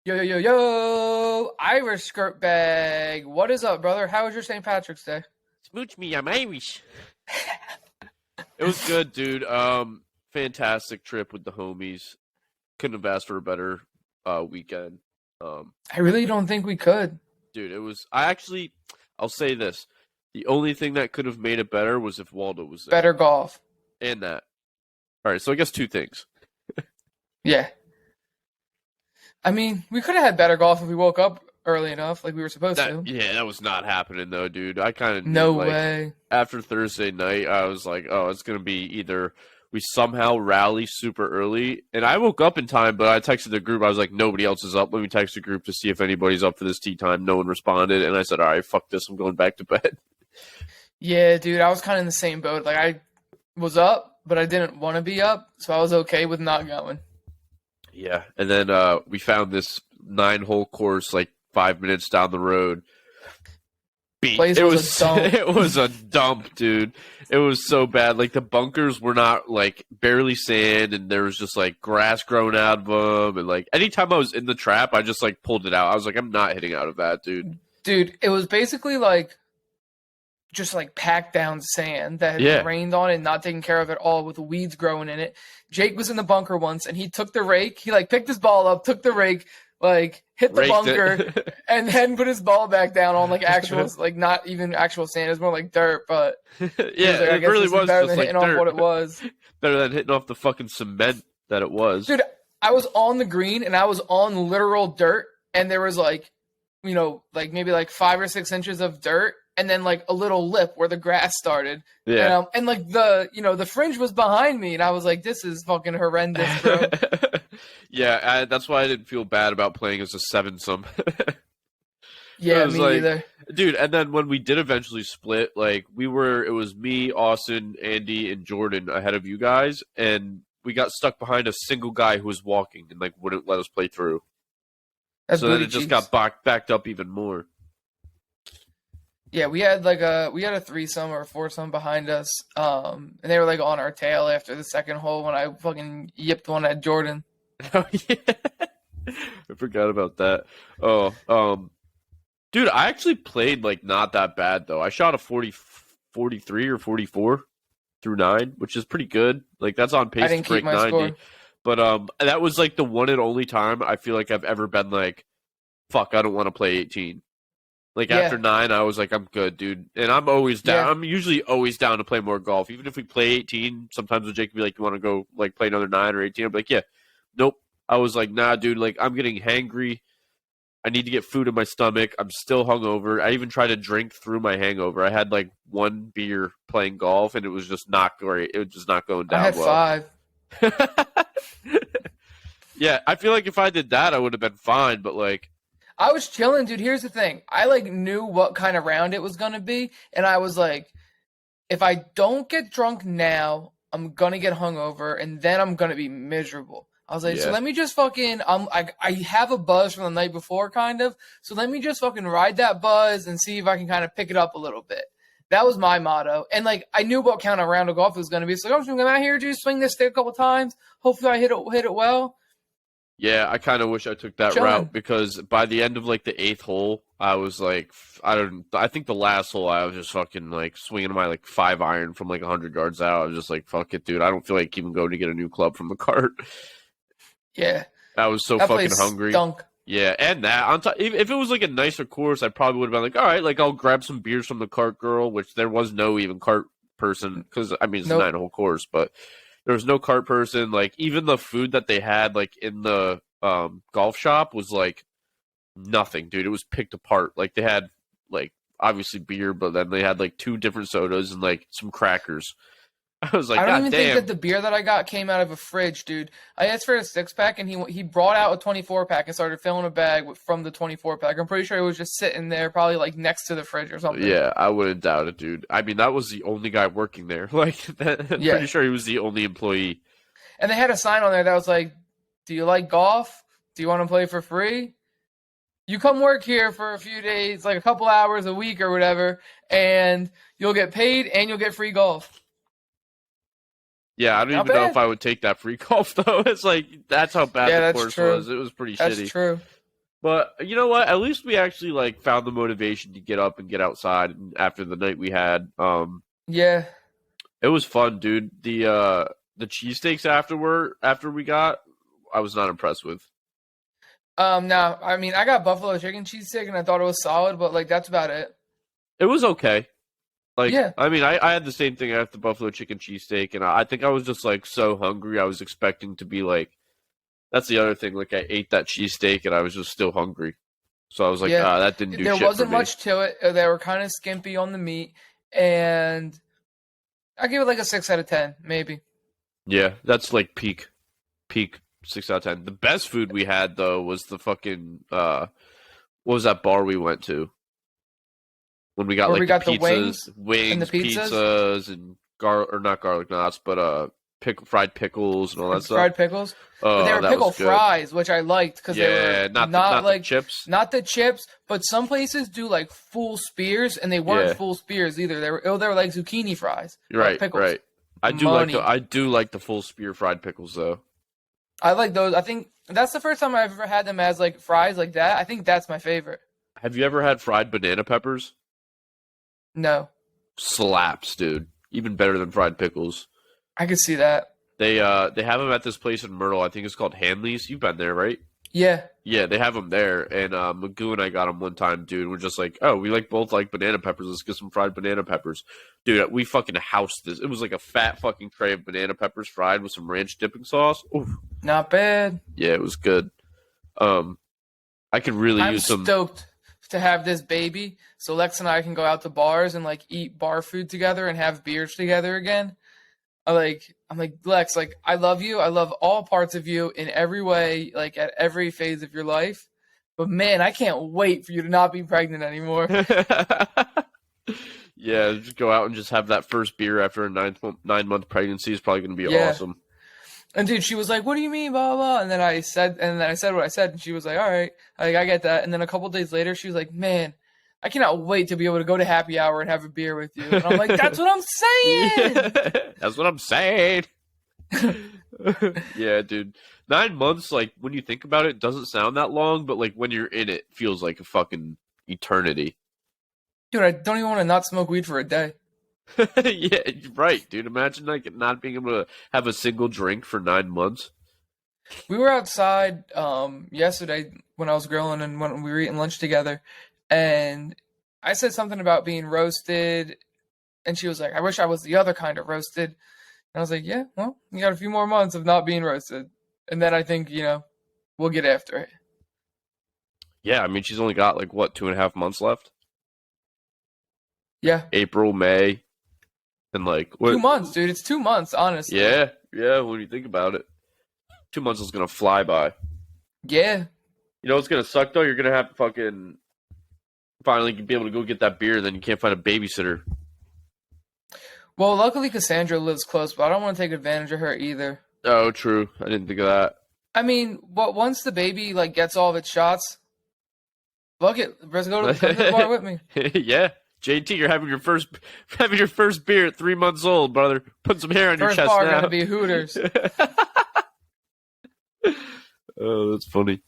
Yo, yo, yo, yo! Irish skirt bag. What is up, brother? How was your St. Patrick's Day? Smooch me, I'm Irish. It was good, dude. Fantastic trip with the homies. Couldn't have asked for a better weekend. Um, I really don't think we could. Dude, it was. I'll say this: the only thing that could have made it better was if Waldo was there, Better golf. and that. All right, so I guess two things. Yeah. I mean, we could have had better golf if we woke up early enough, like we were supposed to. That was not happening though, dude. I kind of knew, No like, way. after Thursday night, I was like, oh, it's gonna be either we somehow rally super early, and I woke up in time, but I texted the group. I was like, nobody else is up. Let me text the group to see if anybody's up for this tea time. No one responded, and I said, all right, fuck this. I'm going back to bed. Yeah, dude, I was kind of in the same boat. Like, I was up, but I didn't want to be up, so I was okay with not going. Yeah, and then we found this 9-hole course like 5 minutes down the road. Place was a dump. It was a dump, dude. It was so bad. Like the bunkers were not like barely sand, and there was just like grass growing out of them. And like anytime I was in the trap, I just like pulled it out. I was like, I'm not hitting out of that, dude. Dude, it was basically like just like packed down sand that had been rained on and not taken care of at all with weeds growing in it. Jake was in the bunker once and he took the rake. He like picked his ball up, took the rake, like hit the Raked bunker, and then put his ball back down on like actual, like not even actual sand. It was more like dirt, but Yeah, like, it really was better just than like hitting off dirt. what it was. Better than hitting off the fucking cement that it was. Dude, I was on the green and I was on literal dirt, and there was like, like maybe like 5 or 6 inches of dirt, and then like a little lip where the grass started. Yeah. And like the fringe was behind me, and I was like, this is fucking horrendous, bro. Yeah, that's why I didn't feel bad about playing as a 7-some. Yeah, was me like, neither. Dude, and then when we did eventually split, like it was me, Austin, Andy, and Jordan ahead of you guys, and we got stuck behind a single guy who was walking and like wouldn't let us play through. That's So then booty it just cheeks. got backed up even more. Yeah, we had a threesome or a foursome behind us, and they were like on our tail after the second hole when I fucking yipped one at Jordan. Oh yeah, I forgot about that. Oh, dude, I actually played like not that bad though. I shot a 43 or 44 through 9, which is pretty good. Like that's on I pace to didn't keep break my 90. score. But that was like the one and only time I feel like I've ever been like, fuck, I don't want to play 18. Like Yeah. after 9, I was like, I'm good, dude. And I'm always down. Yeah. I'm usually always down to play more golf. Even if we play 18, sometimes with Jake will be like, you want to go like play another 9 or 18? I'm like, yeah. Nope. I was like, nah, dude, like I'm getting hangry. I need to get food in my stomach. I'm still hungover. I even tried to drink through my hangover. I had like 1 beer playing golf, and it was just not great. It was just not going I down had well. 5. Yeah, I feel like if I did that, I would have been fine. But like, I was chilling, dude. Here's the thing. I like knew what kind of round it was gonna be, and I was like, if I don't get drunk now, I'm gonna get hungover, and then I'm gonna be miserable. I was like, so Yeah. let me just fucking I have a buzz from the night before, kind of. So let me just fucking ride that buzz and see if I can kind of pick it up a little bit. That was my motto, and like I knew what kind of round of golf it was gonna be. So I'm just gonna come out here, dude, swing this stick a couple times. Hopefully, I hit it well. yeah, I kind of wish I took that Chilling. route because by the end of like the 8th hole, I was like, I think the last hole I was just fucking like swinging my like 5-iron from like 100 yards out. I was just like, fuck it, dude. I don't feel like even going to get a new club from the cart. Yeah, I was so that fucking place hungry. stunk. Yeah, and that on top, if it was like a nicer course, I probably would have been like, all right, like I'll grab some beers from the cart girl, which there was no even cart person because I mean it's a Nope. 9-hole course, but there was no cart person. Like even the food that they had like in the golf shop was like nothing, dude. It was picked apart. Like they had like obviously beer, but then they had like 2 different sodas and like some crackers. I was like, I don't God even damn. think that the beer that I got came out of a fridge, dude. I asked for a 6-pack, and he brought out a 24-pack and started filling a bag from the 24-pack. I'm pretty sure it was just sitting there, probably like next to the fridge or something. Yeah, I wouldn't doubt it, dude. I mean, that was the only guy working there. Like, I'm Yeah. pretty sure he was the only employee. And they had a sign on there that was like, "Do you like golf? Do you want to play for free? You come work here for a few days, like a couple hours a week or whatever, and you'll get paid and you'll get free golf." Yeah, I don't Not even know bad. if I would take that free golf though. It's like that's how bad Yeah, the that's course true. was. It was pretty That's shitty. true. But you know what? At least we actually like found the motivation to get up and get outside after the night we had. Yeah. It was fun, dude. The cheesesteaks after we got, I was not impressed with. Now, I mean, I got buffalo chicken cheesesteak and I thought it was solid, but like that's about it. It was okay. Like, Yeah. I mean, I had the same thing after the buffalo chicken cheesesteak, and I think I was just like so hungry. I was expecting to be like, that's the other thing. Like, I ate that cheesesteak and I was just still hungry. So I was like, Yeah. that didn't do There shit wasn't for me. much to it. They were kind of skimpy on the meat, and I give it like a 6 out of 10, maybe. Yeah, that's like peak 6 out of 10. The best food we had though was the fucking what was that bar we went to when we got Where like we got the pizzas, wings and the pizzas? pizzas, and or not garlic knots, but fried pickles and all that stuff. Fried pickles. But Oh, they were that pickle was good. fries, which I liked because they Yeah, were not like the chips. not the chips, but some places do like full spears, and they weren't Yeah. full spears either. They were like zucchini fries. Right, pickles. right. I do like the full spear fried pickles though. I like those. I think that's the first time I've ever had them as like fries like that. I think that's my favorite. Have you ever had fried banana peppers? No, Slaps, dude. Even better than fried pickles. I could see that. They have them at this place in Myrtle. I think it's called Hanley's. You've been there, right? Yeah, Yeah, they have them there. And Magoo and I got them one time, dude. We're just like, oh, we both like banana peppers. Let's get some fried banana peppers. Dude, we fucking housed this. It was like a fat fucking tray of banana peppers fried with some ranch dipping sauce. Oof. not bad. Yeah, it was good. I could really I'm use some. stoked to have this baby, so Lex and I can go out to bars and like eat bar food together and have beers together again. I'm like Lex, like I love you. I love all parts of you in every way, like at every phase of your life. But man, I can't wait for you to not be pregnant anymore. Yeah, just go out and just have that first beer after a 9-month pregnancy is probably going to be Yeah. awesome. And dude, she was like, "What do you mean, blah blah?" And then I said what I said, and she was like, "All right, like I get that." And then a couple days later, she was like, "Man, I cannot wait to be able to go to happy hour and have a beer with you." And I'm like, "That's what I'm saying." That's what I'm saying. Yeah, dude. 9 months, like when you think about it, doesn't sound that long, but like when you're in it, feels like a fucking eternity. Dude, I don't even want to not smoke weed for a day. Yeah, you're right, dude. Imagine like not being able to have a single drink for 9 months. We were outside yesterday when I was grilling and when we were eating lunch together, and I said something about being roasted, and she was like, "I wish I was the other kind of roasted." And I was like, "Yeah, well, you got a few more months of not being roasted, and then I think we'll get after it." Yeah, I mean, she's only got like what 2.5 months left. Yeah, April, May, and like what? 2 months, dude. It's 2 months, honestly. Yeah. When you think about it, 2 months is gonna fly by. Yeah. You know what's gonna suck though? You're gonna have to fucking finally be able to go get that beer, and then you can't find a babysitter. Well, luckily Cassandra lives close, but I don't want to take advantage of her either. Oh, true. I didn't think of that. I mean, once the baby like gets all of its shots, fuck it, let's come to the bar with me. Yeah, JT, you're having your first beer at 3 months old, brother. Put some hair on First your chest bar now. gonna be Hooters. Oh, that's funny.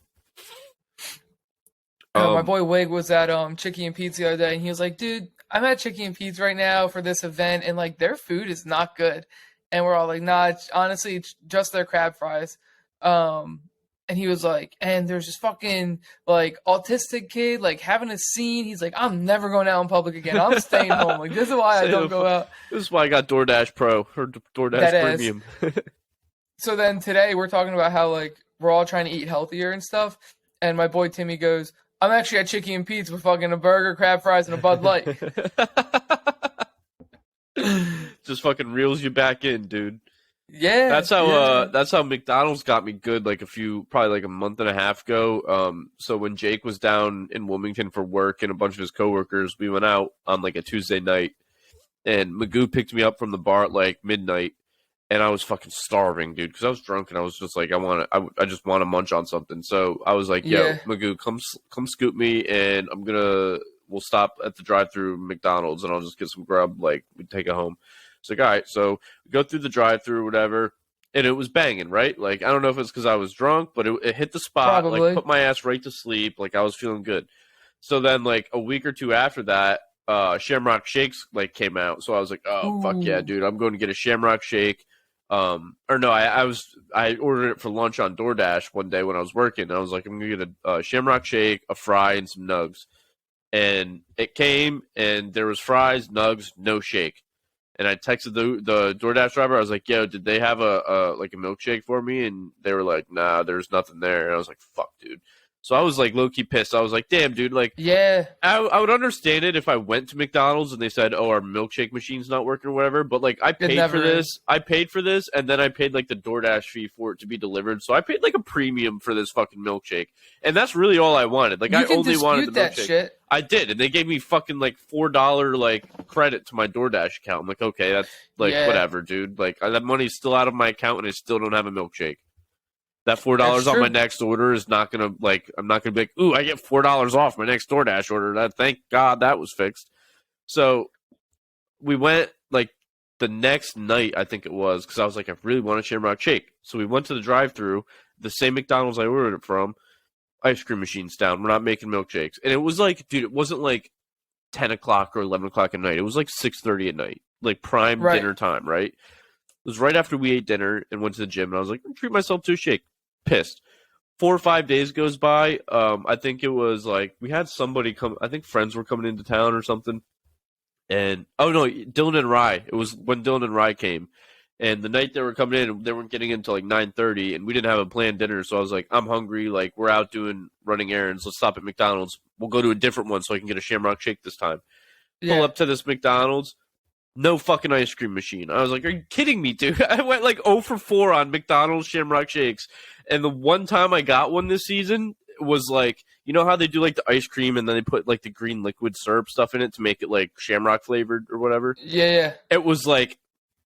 My boy Wig was at Chicky and Pete's the other day, and he was like, "Dude, I'm at Chicky and Pete's right now for this event, and like their food is not good." And we're all like, "Nah, honestly, it's just their crab fries." And he was like, "And there's this fucking like autistic kid like having a scene." He's like, "I'm never going out in public again. I'm staying home. Like this is why I don't go out." This is why I got DoorDash Pro or DoorDash That is. Premium. So then today we're talking about how like we're all trying to eat healthier and stuff, and my boy Timmy goes, "I'm actually at Chicky and Pete's with fucking a burger, crab fries, and a Bud Light." Just fucking reels you back in, dude. Yeah, That's how yeah. that's how McDonald's got me good like probably like a month and a half ago. So when Jake was down in Wilmington for work and a bunch of his coworkers, we went out on like a Tuesday night, and Magoo picked me up from the bar at like midnight, and I was fucking starving, dude, because I was drunk and I was just like, I just want to munch on something. So I was like, "Yo, Yeah. Magoo, come scoop me, and we'll stop at the drive-through McDonald's, and I'll just get some grub, like we take it home." It's like, all right, so we go through the drive-through, whatever, and it was banging, right? Like, I don't know if it's because I was drunk, but it hit the spot, Probably. like, put my ass right to sleep. Like, I was feeling good. So then, like, a week or two after that, Shamrock Shakes, like, came out. So I was like, oh, fuck yeah, Ooh. dude. I'm going to get a Shamrock Shake. Or no, I ordered it for lunch on DoorDash one day when I was working. I was like, I'm going to get a Shamrock Shake, a fry, and some nugs. And it came, and there was fries, nugs, no shake. And I texted the DoorDash driver. I was like, "Yo, did they have a milkshake for me?" And they were like, "Nah, there's nothing there." And I was like, "Fuck, dude." So I was like low key pissed. I was like, "Damn, dude!" Like, Yeah. I would understand it if I went to McDonald's and they said, "Oh, our milkshake machine's not working" or whatever. But like, I paid for this. I paid for this, and then I paid like the DoorDash fee for it to be delivered. So I paid like a premium for this fucking milkshake, and that's really all I wanted. Like, You I can only wanted the dispute that milkshake. shit. I did, and they gave me fucking like $4 like credit to my DoorDash account. I'm like, okay, that's like whatever, dude. Like that money's still out of my account, and I still don't have a milkshake. That $4 on my next order is not gonna like. I'm not gonna be like, ooh, I get $4 off my next DoorDash order. That thank God that was fixed. So we went like the next night, I think it was, because I was like, I really want a Shamrock Shake. So we went to the drive-thru, the same McDonald's I ordered it from. Ice cream machine's down. We're not making milkshakes. And it was like, dude, it wasn't like 10 o'clock or 11 o'clock at night. It was like 6:30 at night, like prime dinner time, right? It was right after we ate dinner and went to the gym, and I was like, I'm treat myself to a shake. Pissed. 4 or 5 days goes by. I think it was like we had somebody come. I think friends were coming into town or something. And oh no, Dylan and Rye. It was when Dylan and Rye came. And the night they were coming in, they weren't getting in until like 9:30, and we didn't have a planned dinner. So I was like, I'm hungry. Like, we're out running errands. Let's stop at McDonald's. We'll go to a different one so I can get a Shamrock Shake this time. Pull up to this McDonald's. No fucking ice cream machine. I was like, are you kidding me, dude? I went like 0 for 4 on McDonald's Shamrock Shakes. And the one time I got one this season was like, you know how they do like the ice cream and then they put like the green liquid syrup stuff in it to make it like Shamrock flavored or whatever? Yeah. It was like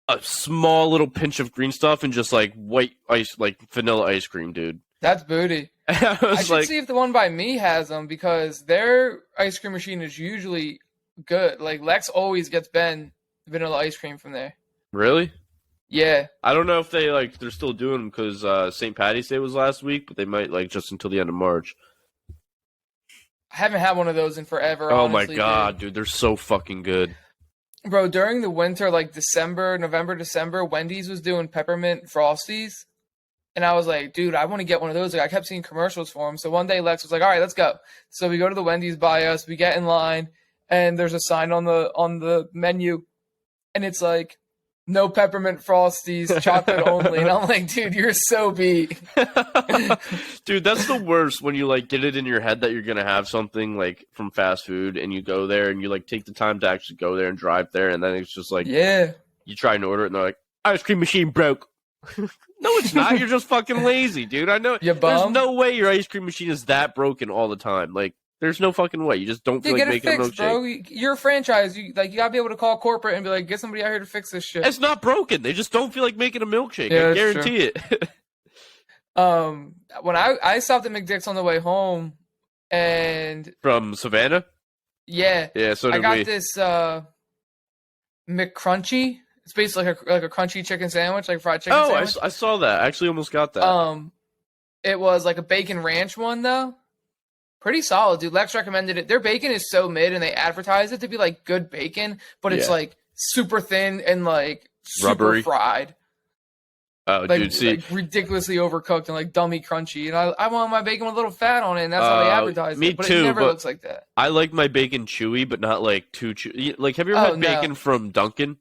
a small little pinch of green stuff and just like white ice, like vanilla ice cream, dude. That's booty. I should see if the one by me has them because their ice cream machine is usually good. Like Lex always gets Ben vanilla ice cream from there. Really? Yeah. I don't know if they're still doing them because St. Patty's Day was last week, but they might like just until the end of March. I haven't had one of those in forever. Oh honestly, my god, dude, they're so fucking good. Bro, during the winter, like November, December, Wendy's was doing peppermint Frosties. And I was like, dude, I want to get one of those. Like, I kept seeing commercials for them. So one day Lex was like, all right, let's go. So we go to the Wendy's by us. We get in line. And there's a sign on the menu. And it's like, no peppermint Frosties, chocolate only. And I'm like, dude, you're so beat. Dude, that's the worst when you like get it in your head that you're going to have something like from fast food and you go there and you like take the time to actually go there and drive there. And then it's just like, yeah, you try and order it and they're like, ice cream machine broke. No, it's not. You're just fucking lazy, dude. I know. There's no way your ice cream machine is that broken all the time. Like, there's no fucking way. You just don't feel like making a milkshake. Bro. You're a franchise. You gotta be able to call corporate and be like, get somebody out here to fix this shit. It's not broken. They just don't feel like making a milkshake. Yeah, I guarantee it. When I stopped at McDick's on the way home, and from Savannah. Yeah. So did I got this McCrunchy. It's basically like a crunchy chicken sandwich, like fried chicken sandwich. I saw that. I actually almost got that. It was like a bacon ranch one though. Pretty solid, dude. Lex recommended it. Their bacon is so mid, and they advertise it to be like good bacon, but it's like super thin and like super rubbery fried. Oh, like, dude, see, like ridiculously overcooked and like dummy crunchy. And I want my bacon with a little fat on it, and that's how they advertise me it. But too, it never looks like that. I like my bacon chewy, but not like too chewy. Like, have you ever had bacon from Dunkin'?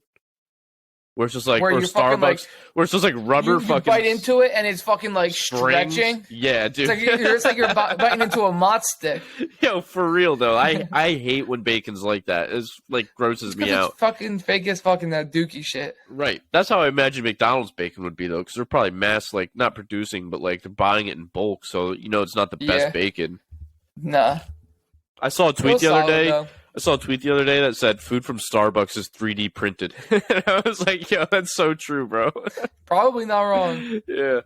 Where it's just like, or Starbucks, like, where it's just like rubber you fucking. bite into it and it's fucking like strings. Stretching. Yeah, dude. It's like you're biting into a mott stick. Yo, for real though, I hate when bacon's like that. It's like grosses me out. It's fucking fake as fucking that dookie shit. Right. That's how I imagine McDonald's bacon would be though, because they're probably like not producing, but like they're buying it in bulk, so it's not the best bacon. Nah. I saw a tweet the other day. I saw a tweet the other day that said food from Starbucks is 3D printed. And I was like, yo, that's so true, bro. Probably not wrong. Yeah.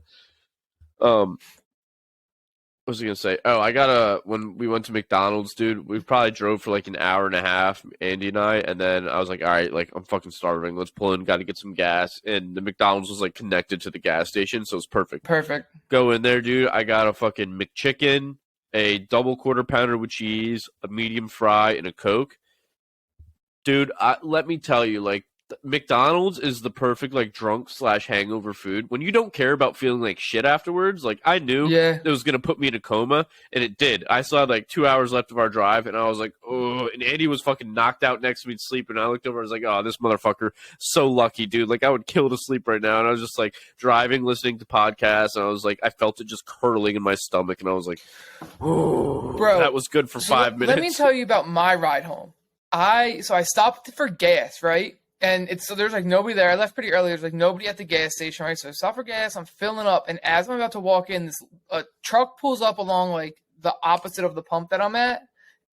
What was I gonna say? Oh, when we went to McDonald's, dude, we probably drove for like an hour and a half, Andy and I, and then I was like, all right, like I'm fucking starving. Let's pull in, gotta get some gas. And the McDonald's was like connected to the gas station, so it's perfect. Perfect. Go in there, dude. I got a fucking McChicken, a double quarter pounder with cheese, a medium fry, and a Coke. Dude, let me tell you, like, McDonald's is the perfect, like, drunk / hangover food. When you don't care about feeling like shit afterwards, like, I knew Yeah. it was going to put me in a coma, and it did. I still had, like, 2 hours left of our drive, and I was like, oh, and Andy was fucking knocked out next to me sleeping. And I looked over, I was like, oh, this motherfucker, so lucky, dude. Like, I would kill to sleep right now. And I was just, like, driving, listening to podcasts, and I was like, I felt it just curdling in my stomach, and I was like, oh, Bro, that was good for 5 minutes. Let me tell you about my ride home. I stopped for gas, right? And there's like nobody there. I left pretty early. There's like nobody at the gas station, right? So I stop for gas. I'm filling up, and as I'm about to walk in, this truck pulls up along like the opposite of the pump that I'm at,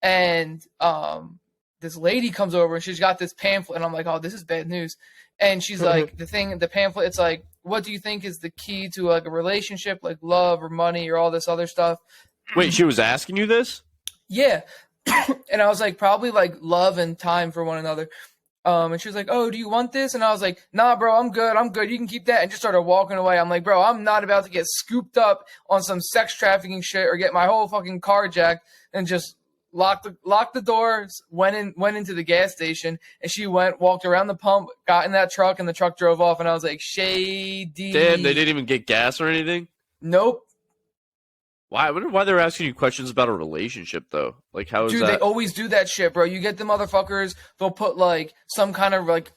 and this lady comes over and she's got this pamphlet, and I'm like, oh, this is bad news. And she's like, the pamphlet, it's like, what do you think is the key to like a relationship, like love or money or all this other stuff? Wait, she was asking you this? Yeah. And I was like, probably like love and time for one another. And she was like, oh, do you want this? And I was like, nah, bro, I'm good. You can keep that. And just started walking away. I'm like, bro, I'm not about to get scooped up on some sex trafficking shit or get my whole fucking car jacked. And just locked the doors, went into the gas station, and she walked around the pump, got in that truck, and the truck drove off. And I was like, shady. Damn, they didn't even get gas or anything? Nope. Why? I wonder why they're asking you questions about a relationship, though. Like, how is Dude, that? they always do that shit, bro. You get the motherfuckers, they'll put, like, some kind of, like,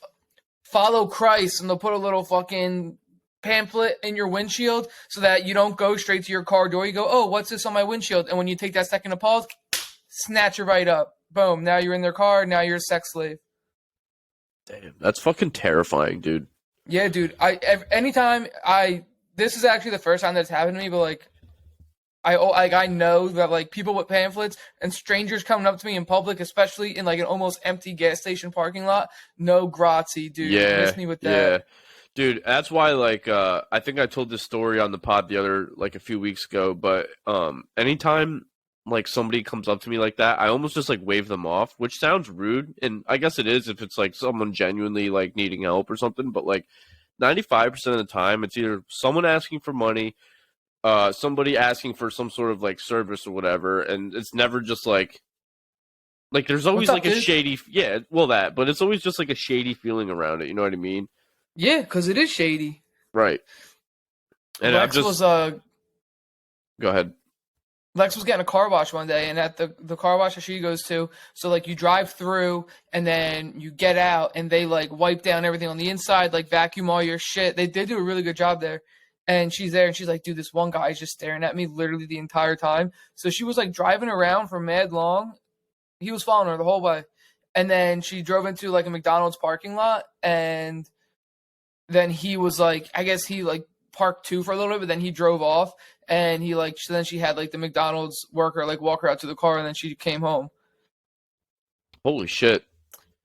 follow Christ, and they'll put a little fucking pamphlet in your windshield so that you don't go straight to your car door. You go, oh, what's this on my windshield? And when you take that second to pause, snatch it right up. Boom. Now you're in their car. Now you're a sex slave. Damn, that's fucking terrifying, dude. Yeah, dude. This is actually the first time that's happened to me, but, like, I know that like people with pamphlets and strangers coming up to me in public, especially in like an almost empty gas station parking lot. No grazie, dude. Yeah, Miss me with that. yeah, dude. That's why, like, I think I told this story on the pod a few weeks ago. But anytime like somebody comes up to me like that, I almost just like wave them off, which sounds rude, and I guess it is if it's like someone genuinely like needing help or something. But like 95% of the time, it's either someone asking for money. Somebody asking for some sort of like service or whatever, and it's never just like there's always like a shady, but it's always just like a shady feeling around it. You know what I mean? Yeah, because it is shady. Right. And Lex was go ahead. Lex was getting a car wash one day, and at the car wash that she goes to, so like you drive through and then you get out, and they like wipe down everything on the inside, like vacuum all your shit. They did do a really good job there. And she's there, and she's like, dude, this one guy is just staring at me literally the entire time. So she was, like, driving around for mad long. He was following her the whole way. And then she drove into, like, a McDonald's parking lot, and then he was, like, I guess he, like, parked too for a little bit, but then he drove off, and he, like, then she had, like, the McDonald's worker, like, walk her out to the car, and then she came home. Holy shit.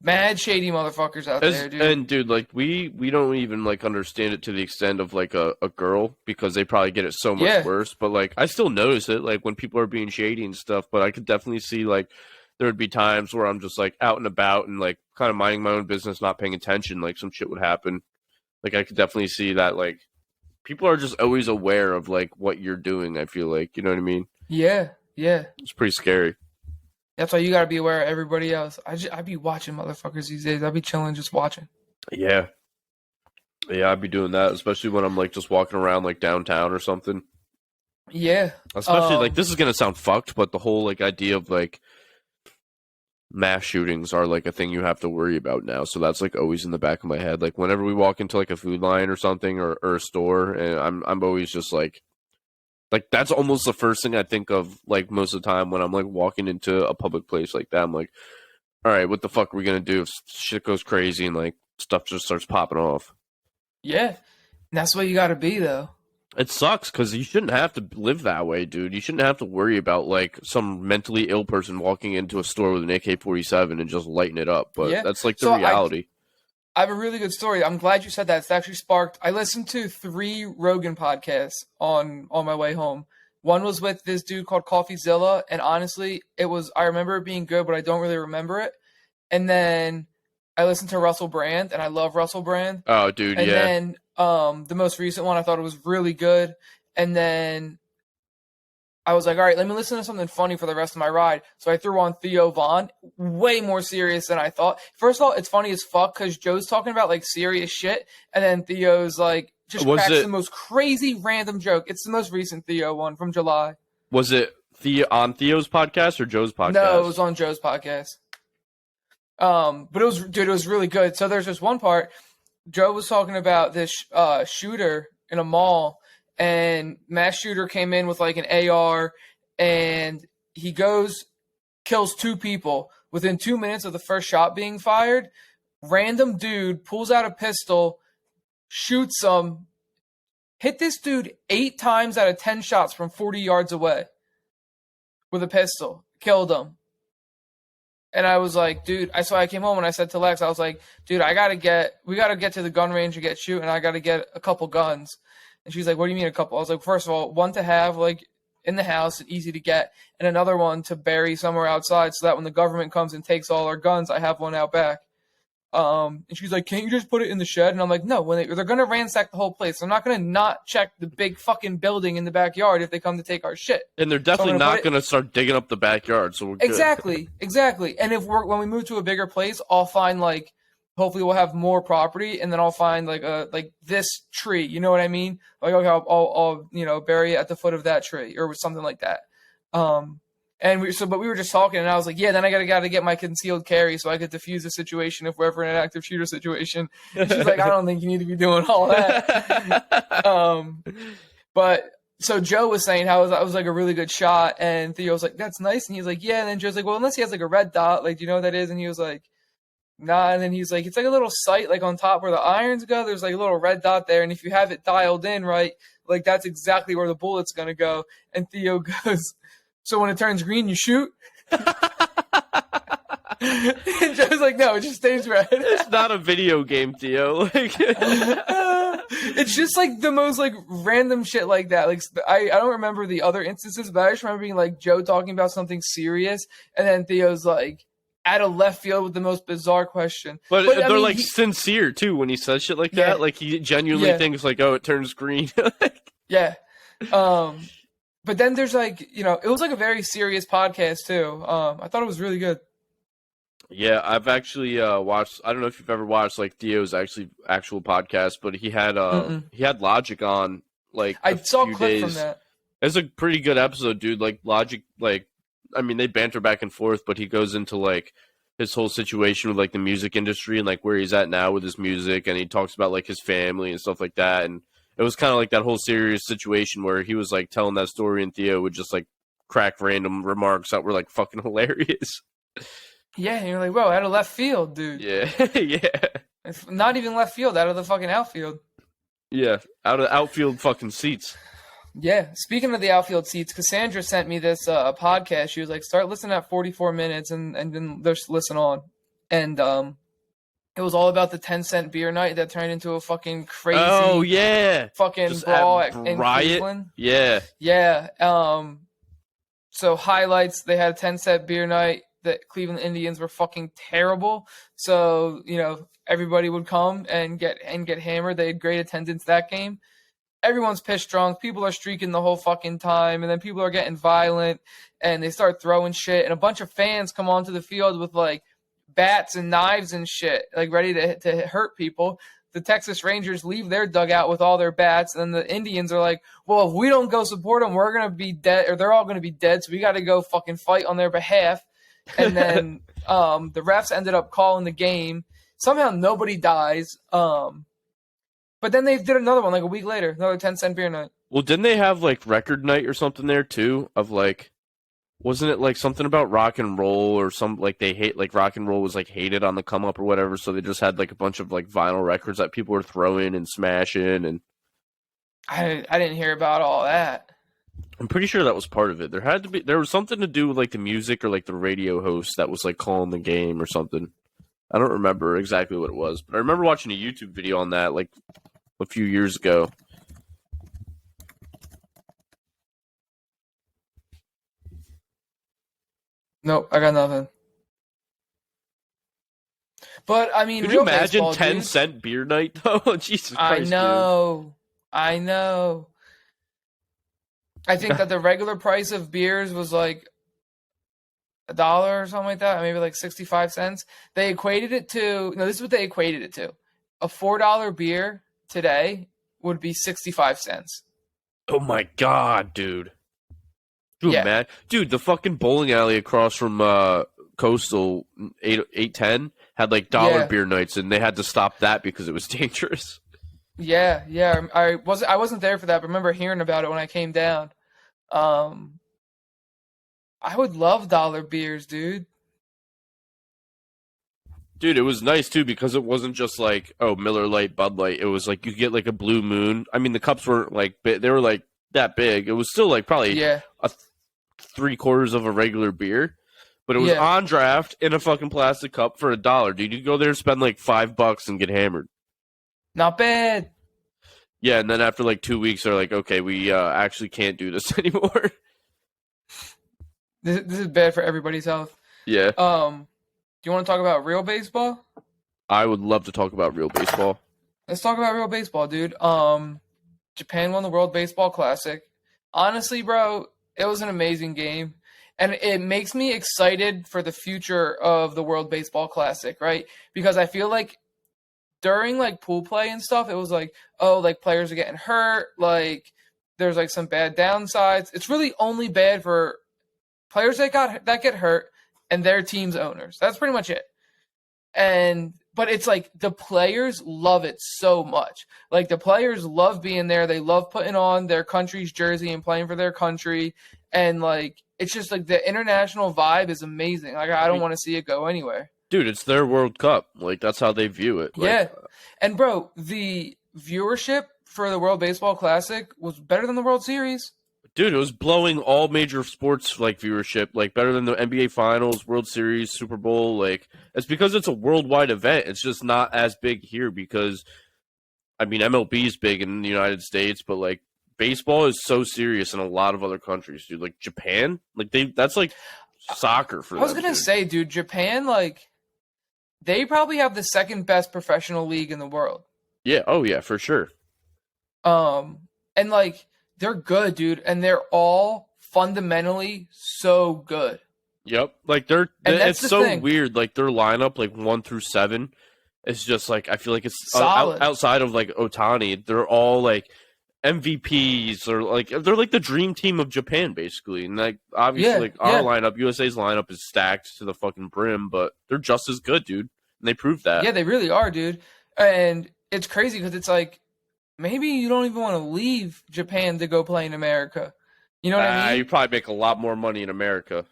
Mad shady motherfuckers out there, dude. And dude, like we don't even like understand it to the extent of like a girl, because they probably get it so much worse. But like I still notice it like when people are being shady and stuff. But I could definitely see like there would be times where I'm just like out and about and like kind of minding my own business, not paying attention, like some shit would happen. Like I could definitely see that like people are just always aware of like what you're doing, I feel like, you know what I mean? Yeah. It's pretty scary. That's why you gotta be aware of everybody else. I be watching motherfuckers these days. I be chilling, just watching. Yeah, I'd be doing that, especially when I'm like just walking around like downtown or something. Yeah, especially like this is gonna sound fucked, but the whole like idea of like mass shootings are like a thing you have to worry about now. So that's like always in the back of my head. Like whenever we walk into like a food line or something or a store, and I'm always just like that's almost the first thing I think of, like, most of the time when I'm, like, walking into a public place like that. I'm like, all right, what the fuck are we going to do if shit goes crazy and, like, stuff just starts popping off? Yeah. And that's what you got to be, though. It sucks because you shouldn't have to live that way, dude. You shouldn't have to worry about, like, some mentally ill person walking into a store with an AK-47 and just lighting it up. But that's, like, the reality. I have a really good story. I'm glad you said that. It's actually sparked. I listened to 3 Rogan podcasts on my way home, One was with this dude called CoffeeZilla, and honestly, I remember it being good, but I don't really remember it. And then I listened to Russell Brand, and I love Russell Brand. Oh, dude, And yeah. then the most recent one, I thought it was really good. And then I was like, all right, let me listen to something funny for the rest of my ride. So I threw on Theo Von, way more serious than I thought. First of all, it's funny as fuck because Joe's talking about like serious shit, and then Theo's like just cracks the most crazy random joke. It's the most recent Theo one from July. Was it on Theo's podcast or Joe's podcast? No, it was on Joe's podcast. But it was really good. So there's this one part, Joe was talking about this shooter in a mall, and mass shooter came in with like an AR, and he kills 2 people. Within 2 minutes of the first shot being fired, random dude pulls out a pistol, shoots him, hit this dude 8 times out of 10 shots from 40 yards away with a pistol, killed him. And I was like, dude, so I came home and I said to Lex, I was like, dude, we got to get to the gun range and get shooting. I got to get a couple guns. And she's like, what do you mean a couple? I was like, first of all, one to have like in the house and easy to get, and another one to bury somewhere outside so that when the government comes and takes all our guns, I have one out back. And she's like, can't you just put it in the shed? And I'm like, no, they're going to ransack the whole place. I'm not going to not check the big fucking building in the backyard if they come to take our shit. And they're definitely not going to start digging up the backyard. So we're good. Exactly. And when we move to a bigger place, I'll find like, hopefully we'll have more property, and then I'll find like this tree. You know what I mean? Like, okay, I'll bury it at the foot of that tree or something like that. But we were just talking, and I was like, yeah, then I gotta get my concealed carry so I could defuse the situation if we're ever in an active shooter situation. And she's like, I don't think you need to be doing all that. But so Joe was saying how it was like a really good shot, and Theo was like, that's nice. And he's like, yeah. And then Joe's like, well, unless he has like a red dot, like, do you know what that is? And he was like, nah. And then he's like, it's like a little sight like on top where the irons go. There's like a little red dot there, and if you have it dialed in right, like that's exactly where the bullet's gonna go. And Theo goes, so when it turns green, you shoot? And Joe's like, no, it just stays red. It's not a video game, Theo. It's just like the most like random shit like that. Like I don't remember the other instances, but I just remember being like Joe talking about something serious, and then Theo's like out of left field with the most bizarre question. But they're sincere too when he says shit like that. Like he genuinely thinks like, oh, it turns green. Yeah. But then there's like, it was like a very serious podcast too. I thought it was really good. Yeah, I've actually watched. I don't know if you've ever watched like Theo's actual podcast, but he had Logic on like I saw a clip days. from that. It's a pretty good episode, dude. Like Logic, like I mean, they banter back and forth, but he goes into like his whole situation with like the music industry and like where he's at now with his music, and he talks about like his family and stuff like that. And it was kind of like that whole serious situation where he was like telling that story, and Theo would just like crack random remarks that were like fucking hilarious. Yeah, and you're like, whoa, out of left field, dude. Yeah, yeah. It's not even left field, out of the fucking outfield. Yeah, out of outfield fucking seats. Yeah, speaking of the outfield seats, Cassandra sent me this podcast. She was like, start listening at 44 minutes and then just listen on. And it was all about the 10-cent beer night that turned into a fucking crazy fucking just brawl in Cleveland. Yeah. Yeah. So highlights, they had a 10-cent beer night. The Cleveland Indians were fucking terrible. So, everybody would come and get hammered. They had great attendance that game. Everyone's pissed drunk. People are streaking the whole fucking time. And then people are getting violent and they start throwing shit. And a bunch of fans come onto the field with like bats and knives and shit, like ready to hurt people. The Texas Rangers leave their dugout with all their bats. And the Indians are like, well, if we don't go support them, we're going to be dead, or they're all going to be dead. So we got to go fucking fight on their behalf. And then the refs ended up calling the game. Somehow nobody dies. But then they did another one like a week later, another 10-cent beer night. Well, didn't they have like record night or something there too? Of like, wasn't it like something about rock and roll or some like they hate like rock and roll was like hated on the come up or whatever? So they just had like a bunch of like vinyl records that people were throwing and smashing. And I didn't hear about all that. I'm pretty sure that was part of it. There was something to do with like the music or like the radio host that was like calling the game or something. I don't remember exactly what it was, but I remember watching a YouTube video on that like a few years ago. Nope, I got nothing. But I mean, Could you real imagine baseball, dude. 10-cent beer night though? Jesus I Christ, dude. know, I know. I think that the regular price of beers was like $1 or something like that, maybe like 65 cents. They equated it to no, this is what they equated it to. A $4 beer today would be 65 cents. Oh my god, dude. Dude, Yeah, man. Dude, the fucking bowling alley across from Coastal 810 had like dollar yeah, beer nights and they had to stop that because it was dangerous. yeah. I wasn't there for that, but I remember hearing about it when I came down. Um, I would love dollar beers, dude. Dude, it was nice too because it wasn't just like, oh, Miller Lite, Bud Light. It was like you could get like a Blue Moon. I mean, the cups weren't like they were like that big. It was still like probably Yeah, a 3/4 of a regular beer, but it was yeah, on draft in a fucking plastic cup for $1. Dude, you could go there and spend like $5 and get hammered. not bad. Yeah, and then after like 2 weeks, they're like, okay, we actually can't do this anymore. This is bad for everybody's health. Yeah, Do you want to talk about real baseball? I would love to talk about real baseball. Let's talk about real baseball, dude. Japan won the World Baseball Classic. Honestly, bro, it was an amazing game. And it makes me excited for the future of the World Baseball Classic, right? Because I feel like during like pool play and stuff, it was like, oh, like players are getting hurt, like there's like some bad downsides. It's really only bad for players that get hurt and their team's owners. That's pretty much it. But it's like the players love it so much. Like the players love being there. They love putting on their country's jersey and playing for their country. And like it's just like the international vibe is amazing. Like I don't want to see it go anywhere. Dude, it's their World Cup. Like that's how they view it. Like, Yeah. And bro, the viewership for the World Baseball Classic was better than the World Series. dude, it was blowing all major sports like viewership, like better than the NBA Finals, World Series, Super Bowl. Like it's because it's a worldwide event. It's just not as big here because I mean MLB is big in the United States, but like baseball is so serious in a lot of other countries, dude. Like Japan, like that's like soccer for I was them. gonna Dude. say, dude, Japan, like they probably have the second best professional league in the world. Yeah, oh yeah, for sure. And like they're good, dude, and they're all fundamentally so good. Yep, like And that's it's the so thing. weird. Like their lineup, like 1 through 7, it's just like I feel like it's Solid. outside of like Otani, they're all like MVPs or like they're like the dream team of Japan basically. And like obviously Yeah, like our yeah. lineup, USA's lineup is stacked to the fucking brim, but they're just as good, dude. And they proved that. Yeah, they really are, dude. And it's crazy because it's like maybe you don't even want to leave Japan to go play in America. You know what I You mean? probably make a lot more money in America.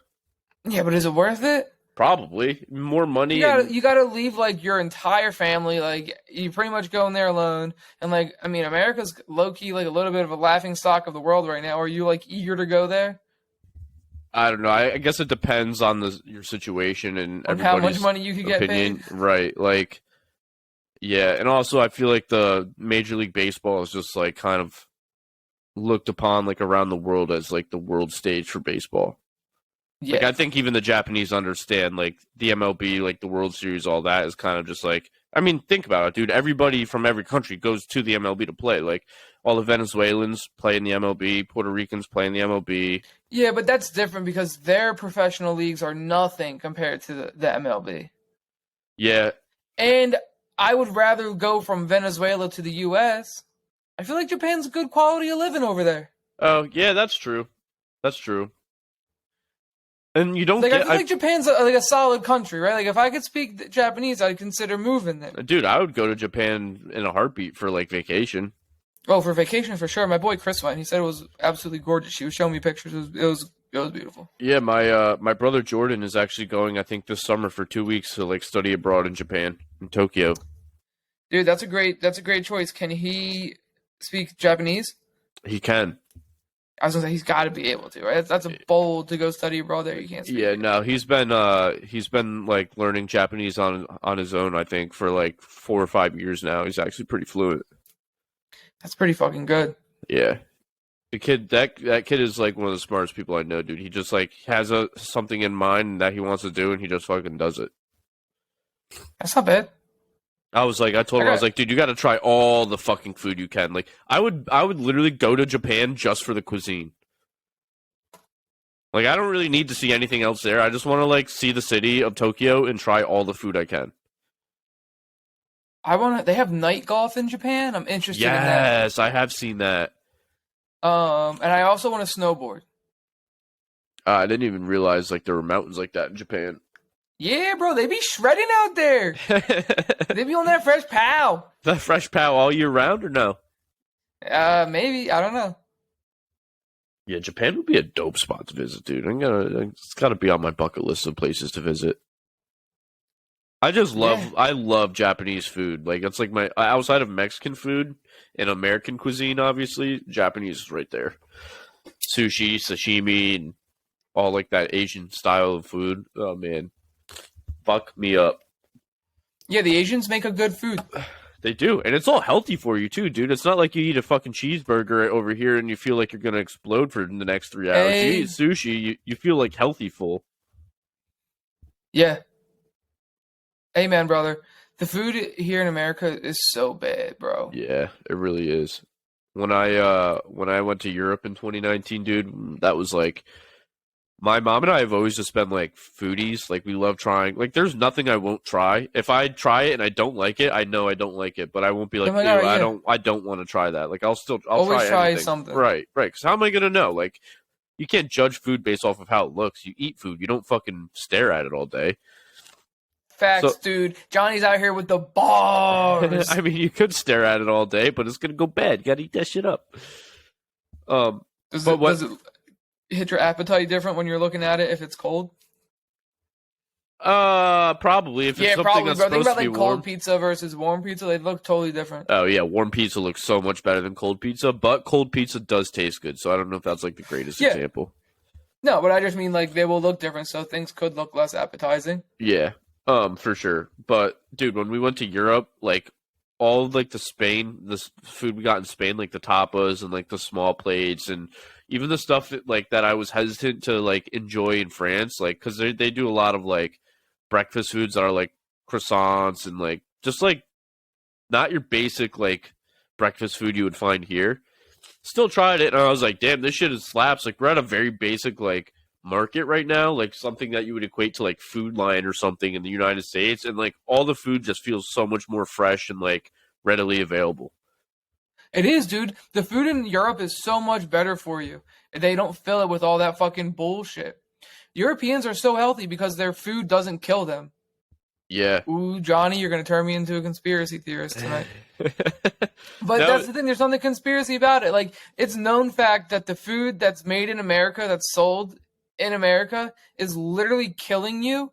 Yeah, but is it worth it? Probably more money You gotta and you gotta leave like your entire family. Like you pretty much go in there alone. And like I mean, America's low key like a little bit of a laughing stock of the world right now. Are you like eager to go there? I don't know. I guess it depends on your situation and On how much everybody's money you could get opinion, paid? right? Like, yeah, and also I feel like the Major League Baseball is just like kind of looked upon like around the world as like the world stage for baseball. Like Yeah. I think even the Japanese understand like the MLB, like the World Series, all that is kind of just like I mean, think about it, dude. Everybody from every country goes to the MLB to play. Like all the Venezuelans play in the MLB, Puerto Ricans play in the MLB. Yeah, but that's different because their professional leagues are nothing compared to the MLB. Yeah, And I would rather go from Venezuela to the US. I feel like Japan's a good quality of living over there. oh yeah, that's true. That's true. And you don't Like I get, feel like Japan's like a solid country, right? Like if I could speak Japanese, I'd consider moving there. dude. I would go to Japan in a heartbeat for like vacation. Oh, for vacation for sure. My boy Chris went. He said it was absolutely gorgeous. She was showing me pictures. It was beautiful. Yeah, my brother Jordan is actually going. I think this summer for 2 weeks to like study abroad in Japan, in Tokyo. Dude, that's a great choice. Can he speak Japanese? He can. I was gonna say he's got to be able to, right? That's a bold to go study abroad there. You can't speak. Yeah, no, he's been like learning Japanese on his own. I think for like 4 or 5 years now. He's actually pretty fluent. That's pretty fucking good. Yeah. The kid that kid is like one of the smartest people I know, dude. He just like has something in mind that he wants to do, and he just fucking does it. That's not bad. I told I him, I was got like, dude, you got to try all the fucking food you can. Like, I would literally go to Japan just for the cuisine. Like, I don't really need to see anything else there. I just want to like see the city of Tokyo and try all the food I can. I want to. They have night golf in Japan. I'm interested in that. Yes, I have seen that. And I also want to snowboard. I didn't even realize like there were mountains like that in Japan. Yeah, bro, they be shredding out there. They be on that fresh pow. That fresh pow all year round or no? Maybe I don't know. Yeah, Japan would be a dope spot to visit, dude. It's gotta be on my bucket list of places to visit. I love Japanese food. Like it's like my outside of Mexican food and American cuisine, obviously, Japanese is right there. Sushi, sashimi, and all like that Asian style of food. Oh man, fuck me up. Yeah, the Asians make a good food. They do, and it's all healthy for you too, dude. It's not like you eat a fucking cheeseburger over here and you feel like you're gonna explode for the next 3 hours. Hey. You eat sushi, you feel like healthy full. Yeah. Amen, brother. The food here in America is so bad, bro. Yeah, it really is. When I went to Europe in 2019, dude, that was like my mom and I have always just been like foodies. Like we love trying. Like there's nothing I won't try. If I try it and I don't like it, I know I don't like it. But I won't be like, Oh my ew, God, yeah. I don't want to try that. Like I'll Always try anything. something. Right. Because how am I gonna know? Like you can't judge food based off of how it looks. You eat food. You don't fucking stare at it all day. Facts, So- dude. Johnny's out here with the bars. I mean, you could stare at it all day, but it's gonna go bad. You gotta eat that shit up. Does it hit your appetite different when you're looking at it if it's cold? Probably if it's something probably, that's bro. Think supposed about to be like warm. cold pizza versus warm pizza. They look totally different. Oh yeah, warm pizza looks so much better than cold pizza, but cold pizza does taste good. So I don't know if that's like the greatest Yeah. example. No, but I just mean like they will look different, so things could look less appetizing. Yeah, for sure. But dude, when we went to Europe, like all of, like this food we got in Spain, like the tapas and like the small plates, and even the stuff that I was hesitant to like enjoy in France, like because they do a lot of like breakfast foods that are like croissants and like just like not your basic like breakfast food you would find here. Still tried it and I was like, damn, this shit is slaps. Like we're at a very basic like market right now, like something that you would equate to like Food Line or something in the United States, and like all the food just feels so much more fresh and like readily available. It is, dude. The food in Europe is so much better for you. They don't fill it with all that fucking bullshit. Europeans are so healthy because their food doesn't kill them. Yeah. Ooh, Johnny, you're going to turn me into a conspiracy theorist tonight. But that's the thing. There's something conspiracy about it. Like, it's known fact that the food that's made in America, that's sold in America, is literally killing you,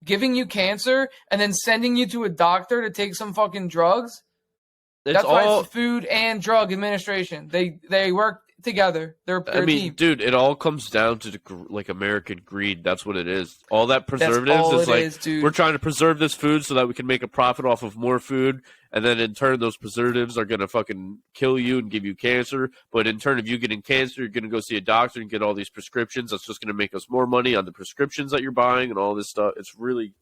giving you cancer, and then sending you to a doctor to take some fucking drugs. That's why it's the Food and Drug Administration. They work together. They're a team. Dude, it all comes down to like American greed. That's what it is. All that preservatives is like we're trying to preserve this food so that we can make a profit off of more food, and then in turn those preservatives are gonna fucking kill you and give you cancer. But in turn of you getting cancer, you're gonna go see a doctor and get all these prescriptions. That's just gonna make us more money on the prescriptions that you're buying and all this stuff. It's really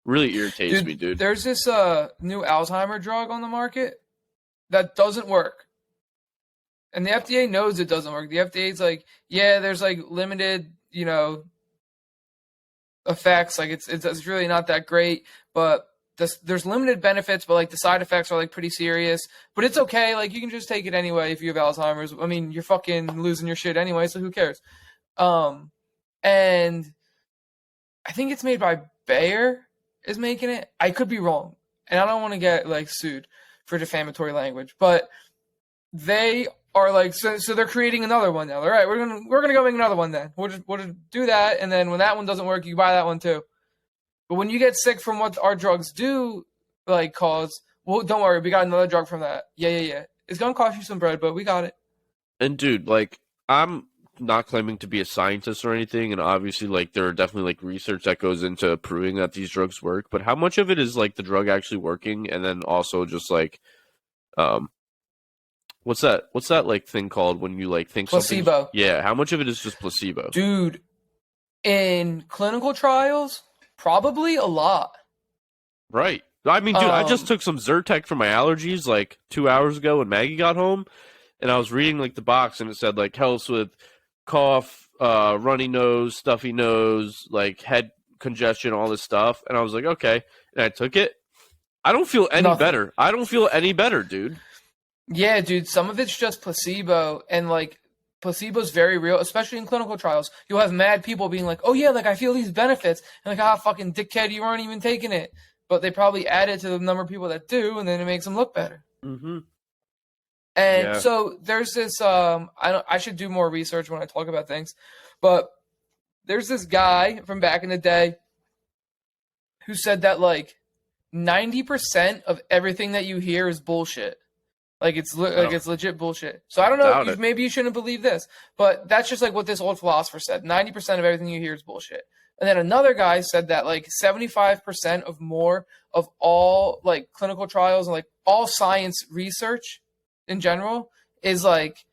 irritates me, dude. There's this new Alzheimer drug on the market that doesn't work. And the FDA knows it doesn't work. The FDA's like, yeah, there's like limited, effects. Like it's really not that great, but there's limited benefits, but like the side effects are like pretty serious. But it's okay. Like you can just take it anyway if you have Alzheimer's. I mean, you're fucking losing your shit anyway, so who cares? And I think it's made by Bayer is making it. I could be wrong, and I don't want to get like sued for defamatory language, but they are like, so they're creating another one now. All right, we're gonna go make another one then. We'll just do that, and then when that one doesn't work, you buy that one too. But when you get sick from what our drugs do, like cause, well, don't worry, we got another drug from that. Yeah. It's gonna cost you some bread, but we got it. And dude, like I'm not claiming to be a scientist or anything, and obviously like there are definitely like research that goes into proving that these drugs work, but how much of it is like the drug actually working, and then also just like What's that? What's that like thing called when you like think something? Placebo. Yeah, how much of it is just placebo? Dude, in clinical trials, probably a lot. Right. I mean, dude, I just Um, took some Zyrtec for my allergies like 2 hours ago when Maggie got home, and I was reading like the box and it said like helps with cough, runny nose, stuffy nose, like head congestion, all this stuff, and I was like, okay, and I took it. I don't feel any Nothing. better. I don't feel any better, dude. Yeah, dude, some of it's just placebo, and like placebo's very real, especially in clinical trials. You'll have mad people being like, "Oh yeah, like I feel these benefits," and like, "Ah, fucking dickhead, you aren't even taking it." But they probably add it to the number of people that do, and then it makes them look better. Mm-hmm. And Yeah. so there's this. I should do more research when I talk about things, but there's this guy from back in the day who said that like 90% of everything that you hear is bullshit. Like it's legit bullshit. So I don't know. Doubt it. Maybe you shouldn't believe this, but that's just like what this old philosopher said. 90% of everything you hear is bullshit. And then another guy said that like 75% of more of all like clinical trials and like all science research in general is like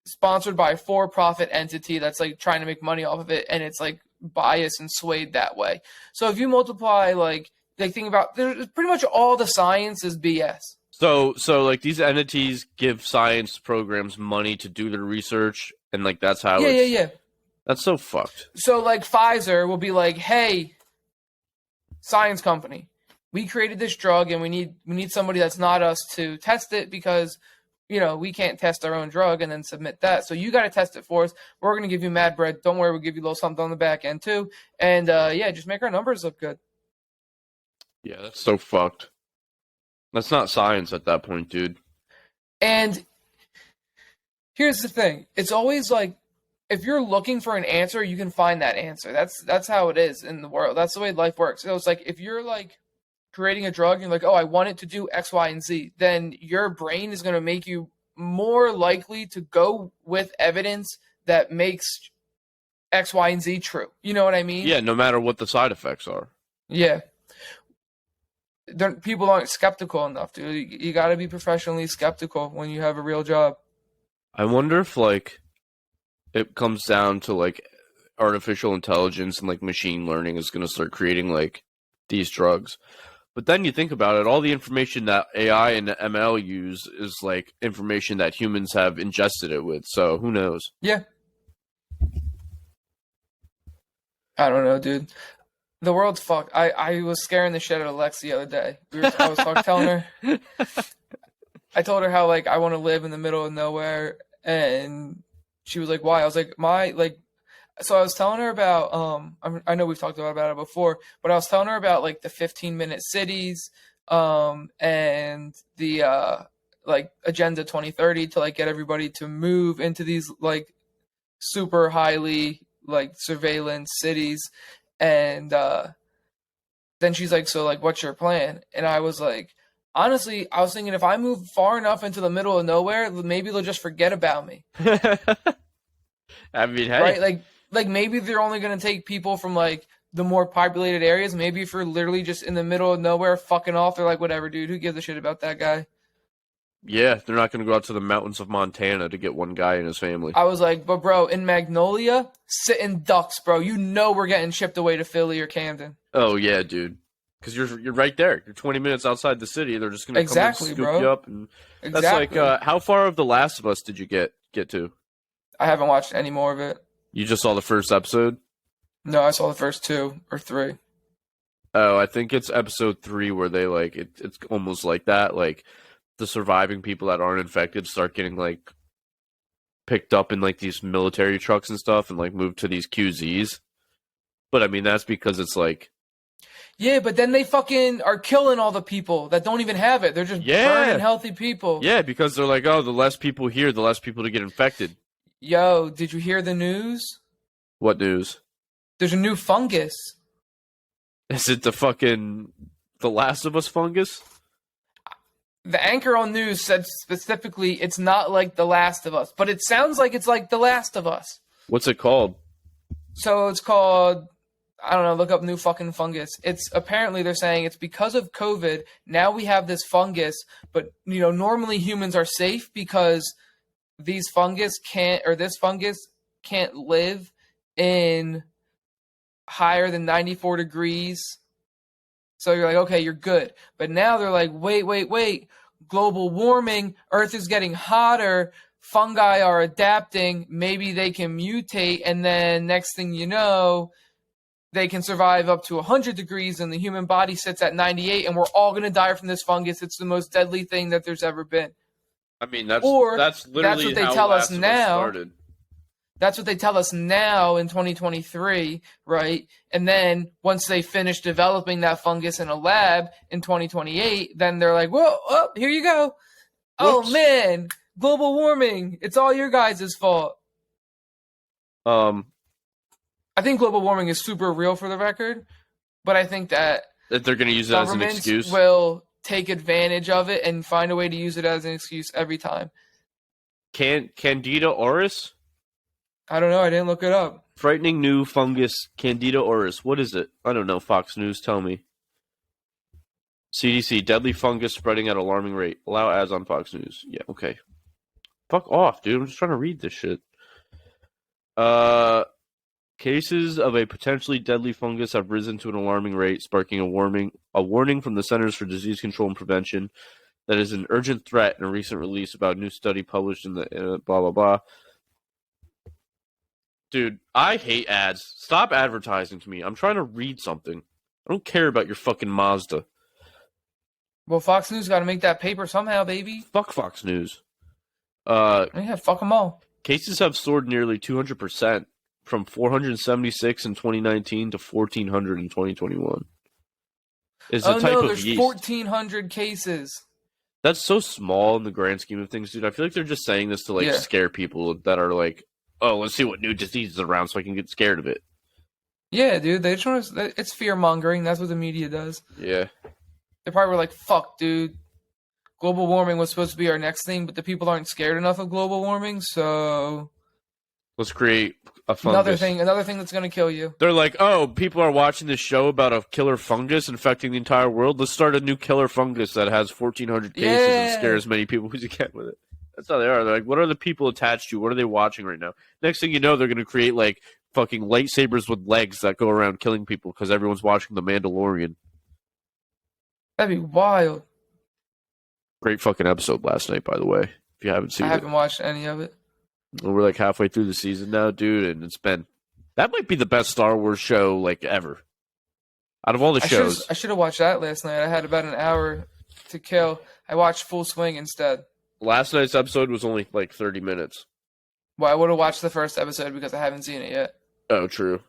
sponsored by a for-profit entity that's like trying to make money off of it, and it's like biased and swayed that way. So if you multiply like think about, there's pretty much all the science is BS. So like these entities give science programs money to do their research, and like that's how it's. Yeah. That's so fucked. So like Pfizer will be like, "Hey, science company, we created this drug and we need somebody that's not us to test it because we can't test our own drug and then submit that. So you got to test it for us. We're going to give you mad bread. Don't worry, we'll give you a little something on the back end too. And yeah, just make our numbers look good." Yeah, that's so fucked. That's not science at that point, dude. And here's the thing. It's always like, if you're looking for an answer, you can find that answer. That's how it is in the world. That's the way life works. So it's like, if you're like creating a drug and you're like, "Oh, I want it to do X, Y, and Z," then your brain is going to make you more likely to go with evidence that makes X, Y, and Z true. You know what I mean? Yeah, no matter what the side effects are. Yeah. People aren't skeptical enough, dude. You got to be professionally skeptical when you have a real job. I wonder if like it comes down to like artificial intelligence and like machine learning is going to start creating like these drugs. But then you think about it, all the information that AI and ML use is like information that humans have ingested it with. So who knows? Yeah. I don't know, dude. The world's fucked. I was scaring the shit out of Lex the other day. I was telling her. I told her how like I want to live in the middle of nowhere, and she was like, "Why?" I was like, So I was telling her about I know we've talked about it before, but I was telling her about like the 15-minute cities, and the like Agenda 2030 to like get everybody to move into these like super highly like surveillance cities. And then she's like, "So like, what's your plan?" And I was like, honestly, I was thinking if I move far enough into the middle of nowhere, maybe they'll just forget about me. I mean, hey. Right? Like maybe they're only going to take people from like the more populated areas. Maybe if you're literally just in the middle of nowhere fucking off, they're like, "Whatever, dude, who gives a shit about that guy?" Yeah, they're not going to go out to the mountains of Montana to get one guy and his family. I was like, "But bro, in Magnolia, sitting ducks, bro. We're getting shipped away to Philly or Camden." Oh yeah, dude. Because you're right there. You're 20 minutes outside the city. They're just going to come and scoop bro. you up. And Exactly. That's like, how far of The Last of Us did you get to? I haven't watched any more of it. You just saw the first episode? No, I saw the first 2 or 3. Oh, I think it's episode 3 where they like it's almost like that. Like the surviving people that aren't infected start getting like picked up in like these military trucks and stuff and like moved to these QZs. But I mean that's because it's like, yeah, but then they fucking are killing all the people that don't even have it. They're just burning healthy people. Yeah, because they're like, oh, the less people here, the less people to get infected. Yo, did you hear the news? What news? There's a new fungus. Is it The Last of Us fungus? The anchor on news said specifically it's not like The Last of Us, but it sounds like it's like The Last of Us. What's it called? So it's called I don't know, look up new fucking fungus. It's apparently they're saying it's because of COVID. Now we have this fungus, but normally humans are safe because this fungus can't live in higher than 94 degrees. So you're like, okay, you're good. But now they're like, wait. Global warming, Earth is getting hotter, fungi are adapting, maybe they can mutate, and then next thing you know, they can survive up to 100 degrees and the human body sits at 98 and we're all going to die from this fungus. It's the most deadly thing that there's ever been. I mean, that's literally what they how tell us Last of Us now. started. That's what they tell us now in 2023, right? And then once they finish developing that fungus in a lab in 2028, then they're like, whoa, oh, here you go. Whoops. Oh, man, global warming. It's all your guys' fault. I think global warming is super real for the record, but I think that they're going to use it as an excuse. Will take advantage of it and find a way to use it as an excuse every time. Candida auris? I don't know. I didn't look it up. Frightening new fungus, Candida auris. What is it? I don't know. Fox News, tell me. CDC, deadly fungus spreading at alarming rate. Allow ads on Fox News. Yeah, okay. Fuck off, dude. I'm just trying to read this shit. Cases of a potentially deadly fungus have risen to an alarming rate, sparking a warning from the Centers for Disease Control and Prevention that is an urgent threat in a recent release about a new study published in the blah, blah, blah. Dude, I hate ads. Stop advertising to me. I'm trying to read something. I don't care about your fucking Mazda. Well, Fox News got to make that paper somehow, baby. Fuck Fox News. Yeah, fuck them all. Cases have soared nearly 200%. From 476 in 2019 to 1,400 in 2021. Is a type of there's yeast. 1,400 cases. That's so small in the grand scheme of things, dude. I feel like they're just saying this to scare people that are like, oh, let's see what new disease is around so I can get scared of it. Yeah, dude. They just want to, it's fear mongering. That's what the media does. Yeah. They probably were like, fuck, dude. Global warming was supposed to be our next thing, but the people aren't scared enough of global warming, so let's create a fungus. Another thing that's going to kill you. They're like, oh, people are watching this show about a killer fungus infecting the entire world. Let's start a new killer fungus that has 1,400 cases and scare as many people as you can with it. That's how they are. They're like, what are the people attached to? What are they watching right now? Next thing you know, they're going to create like fucking lightsabers with legs that go around killing people because everyone's watching The Mandalorian. That'd be wild. Great fucking episode last night, by the way. If you haven't seen it. I haven't watched any of it. We're like halfway through the season now, dude, and that might be the best Star Wars show like ever. Out of all the shows. I should have watched that last night. I had about an hour to kill. I watched Full Swing instead. Last night's episode was only like 30 minutes. Well, I would have watched the first episode because I haven't seen it yet. Oh, true.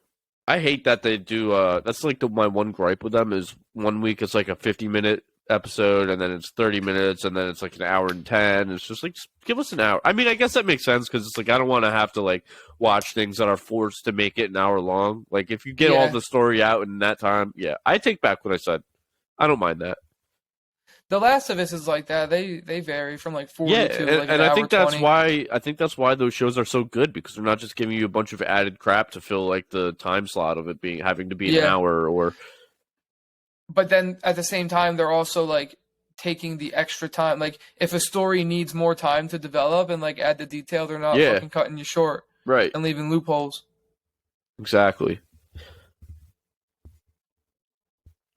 I hate that they do, that's like my one gripe with them is 1 week it's like a 50-minute episode and then it's 30 minutes and then it's like an hour and 10. It's just like, just give us an hour. I mean, I guess that makes sense because it's like I don't want to have to like watch things that are forced to make it an hour long. Like if you get all the story out in that time, yeah, I take back what I said. I don't mind that. The Last of Us is like that. They vary from like 40 to like and an I think hour that's 20. I think that's why those shows are so good because they're not just giving you a bunch of added crap to fill like the time slot of it having to be an hour or. But then at the same time, they're also like taking the extra time. Like if a story needs more time to develop and like add the detail, they're not fucking cutting you short, right? And leaving loopholes. Exactly.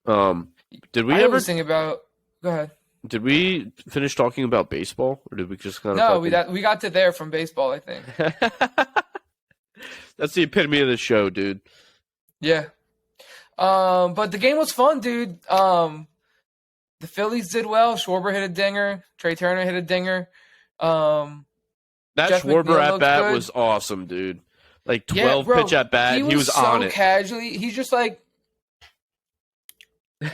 Did we ever think about? Go ahead. Did we finish talking about baseball, or did we just kind of? No, we got to there from baseball. I think that's the epitome of the show, dude. Yeah. But the game was fun, dude. The Phillies did well. Schwarber hit a dinger. Trey Turner hit a dinger. That Jeff Schwarber McNeil at bat good. was awesome, dude. Like 12 pitch at bat. He was so on it. Casually, he's just like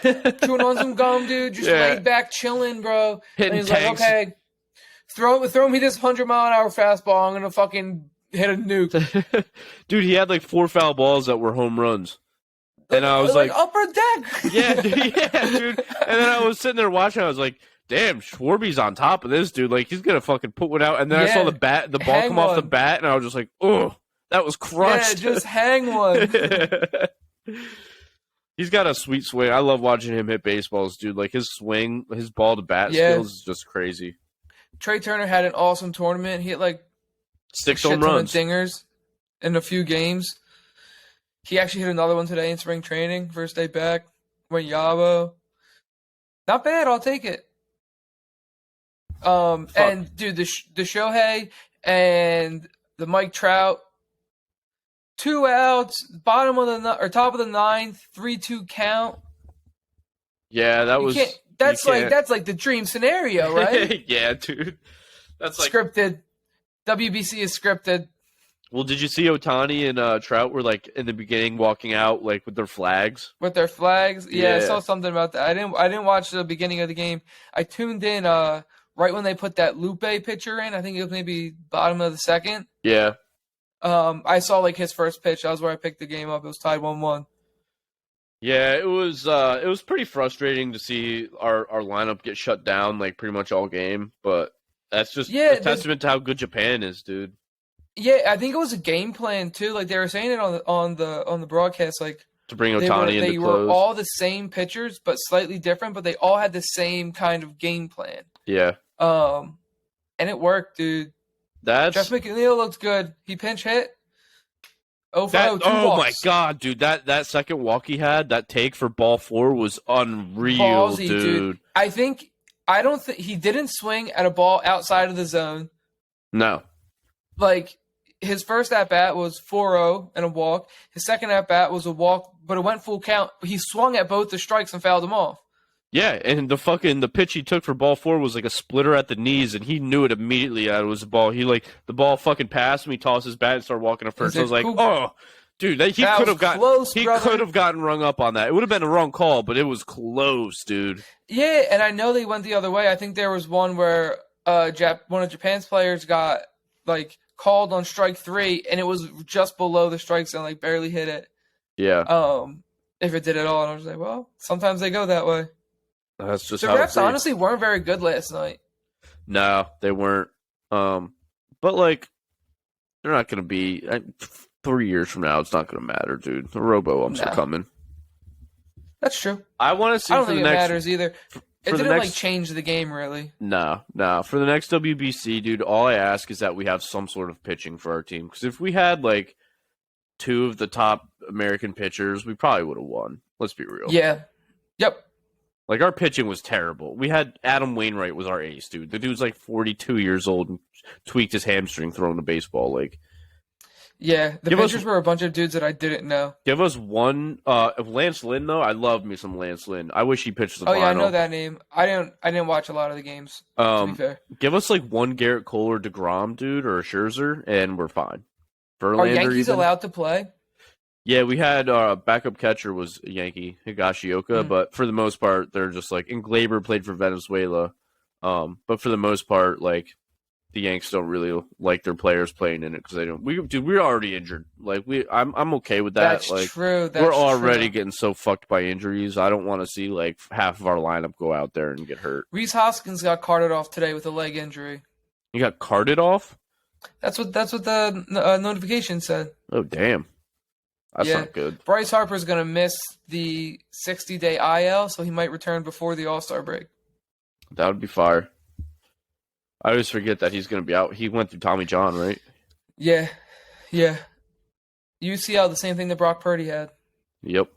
chewing on some gum, dude. Just laid back, chilling, bro. Hitting and he's tanks. like, okay, throw me this 100-mile-an-hour fastball. I'm gonna fucking hit a nuke. Dude, he had like 4 foul balls that were home runs. And I was like upper deck. yeah, dude. And then I was sitting there watching. I was like, damn, Schwarby's on top of this, dude. Like, he's going to fucking put one out. And then I saw the ball come off the bat. And I was just like, oh, that was crushed. Yeah, just hang one. He's got a sweet swing. I love watching him hit baseballs, dude. Like his swing, his ball to bat skills is just crazy. Trey Turner had an awesome tournament. He hit like 6 a home shit ton of runs. dingers in a few games. He actually hit another one today in spring training. First day back. Went Yabo. Not bad. I'll take it. And dude, the Shohei and the Mike Trout, 2 outs, top of the ninth, 3-2 count. Yeah, that was. That's like the dream scenario, right? Yeah, dude. That's like scripted. WBC is scripted. Well, did you see Ohtani and Trout were like in the beginning walking out like with their flags? With their flags? Yeah, I Yeah. saw something about that. I didn't watch the beginning of the game. I tuned in right when they put that Lupe pitcher in. I think it was maybe bottom of the second. Yeah. I saw like his first pitch. That was where I picked the game up. It was tied 1-1. Yeah, it was pretty frustrating to see our lineup get shut down like pretty much all game, but that's just a testament to how good Japan is, dude. Yeah, I think it was a game plan too. Like they were saying it on the broadcast, like to bring Ohtani into they were all the same pitchers but slightly different, but they all had the same kind of game plan. Yeah. And it worked, dude. Jeff McNeil looked good. He pinch hit. 0 for 0, 2 oh walks. my god, dude! That second walk he had, that take for ball 4 was unreal, Ballsy, dude. I don't think he didn't swing at a ball outside of the zone. No. Like his first at bat was 4-0 and a walk. His second at bat was a walk, but it went full count. He swung at both the strikes and fouled them off. Yeah, and the pitch he took for ball 4 was like a splitter at the knees, and he knew it immediately that it was a ball. The ball fucking passed him. He tossed his bat and started walking to first. I was like, oh, dude, he could have gotten rung up on that. It would have been a wrong call, but it was close, dude. Yeah, and I know they went the other way. I think there was one where one of Japan's players got like called on strike 3, and it was just below the strike zone, like barely hit it. Yeah. If it did at all, and I was like, well, sometimes they go that way. That's just the refs honestly weren't very good last night. No, they weren't. But like, they're not going to be 3 years from now. It's not going to matter, dude. The robo-umps are coming. That's true. I want to see. I don't think it matters either. It didn't like change the game really. No. For the next WBC, dude, all I ask is that we have some sort of pitching for our team. Because if we had like 2 of the top American pitchers, we probably would have won. Let's be real. Yeah. Yep. Like, our pitching was terrible. We had Adam Wainwright was our ace, dude. The dude's like 42 years old and tweaked his hamstring throwing a baseball. Like, yeah, the pitchers were a bunch of dudes that I didn't know. Give us one of Lance Lynn, though. I love me some Lance Lynn. I wish he pitched the final. Yeah, I know that name. I didn't watch a lot of the games, to be fair. Give us like one Garrett Cole or DeGrom, dude, or a Scherzer, and we're fine. Verlander, are Yankees allowed to play? Yeah, we had backup catcher was a Yankee, Higashioka, but for the most part, they're just like, and Glaber played for Venezuela, but for the most part, like, the Yanks don't really like their players playing in it because they don't. We're already injured. Like, I'm okay with that. That's like, true. We're already getting so fucked by injuries. I don't want to see like half of our lineup go out there and get hurt. Rhys Hoskins got carted off today with a leg injury. You got carted off? That's what the notification said. Oh damn. That's not good. Bryce Harper's going to miss the 60-day IL, so he might return before the All-Star break. That would be fire. I always forget that he's going to be out. He went through Tommy John, right? Yeah. UCL, the same thing that Brock Purdy had. Yep.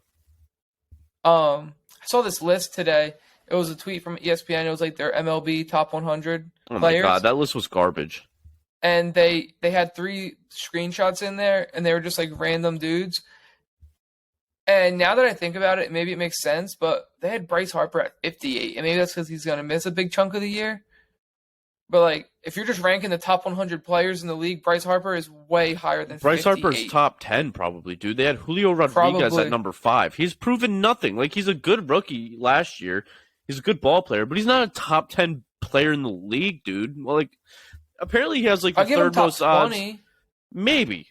I saw this list today. It was a tweet from ESPN. It was like their MLB top 100 players. Oh my God, that list was garbage. And they had 3 screenshots in there, and they were just like random dudes. And now that I think about it, maybe it makes sense, but they had Bryce Harper at 58, and maybe that's because he's going to miss a big chunk of the year. But like, if you're just ranking the top 100 players in the league, Bryce Harper is way higher than 58. Bryce Harper's top 10 probably, dude. They had Julio Rodriguez at number 5. He's proven nothing. Like, he's a good rookie last year. He's a good ball player, but he's not a top 10 player in the league, dude. Well, like, apparently he has like the third most odds. Maybe,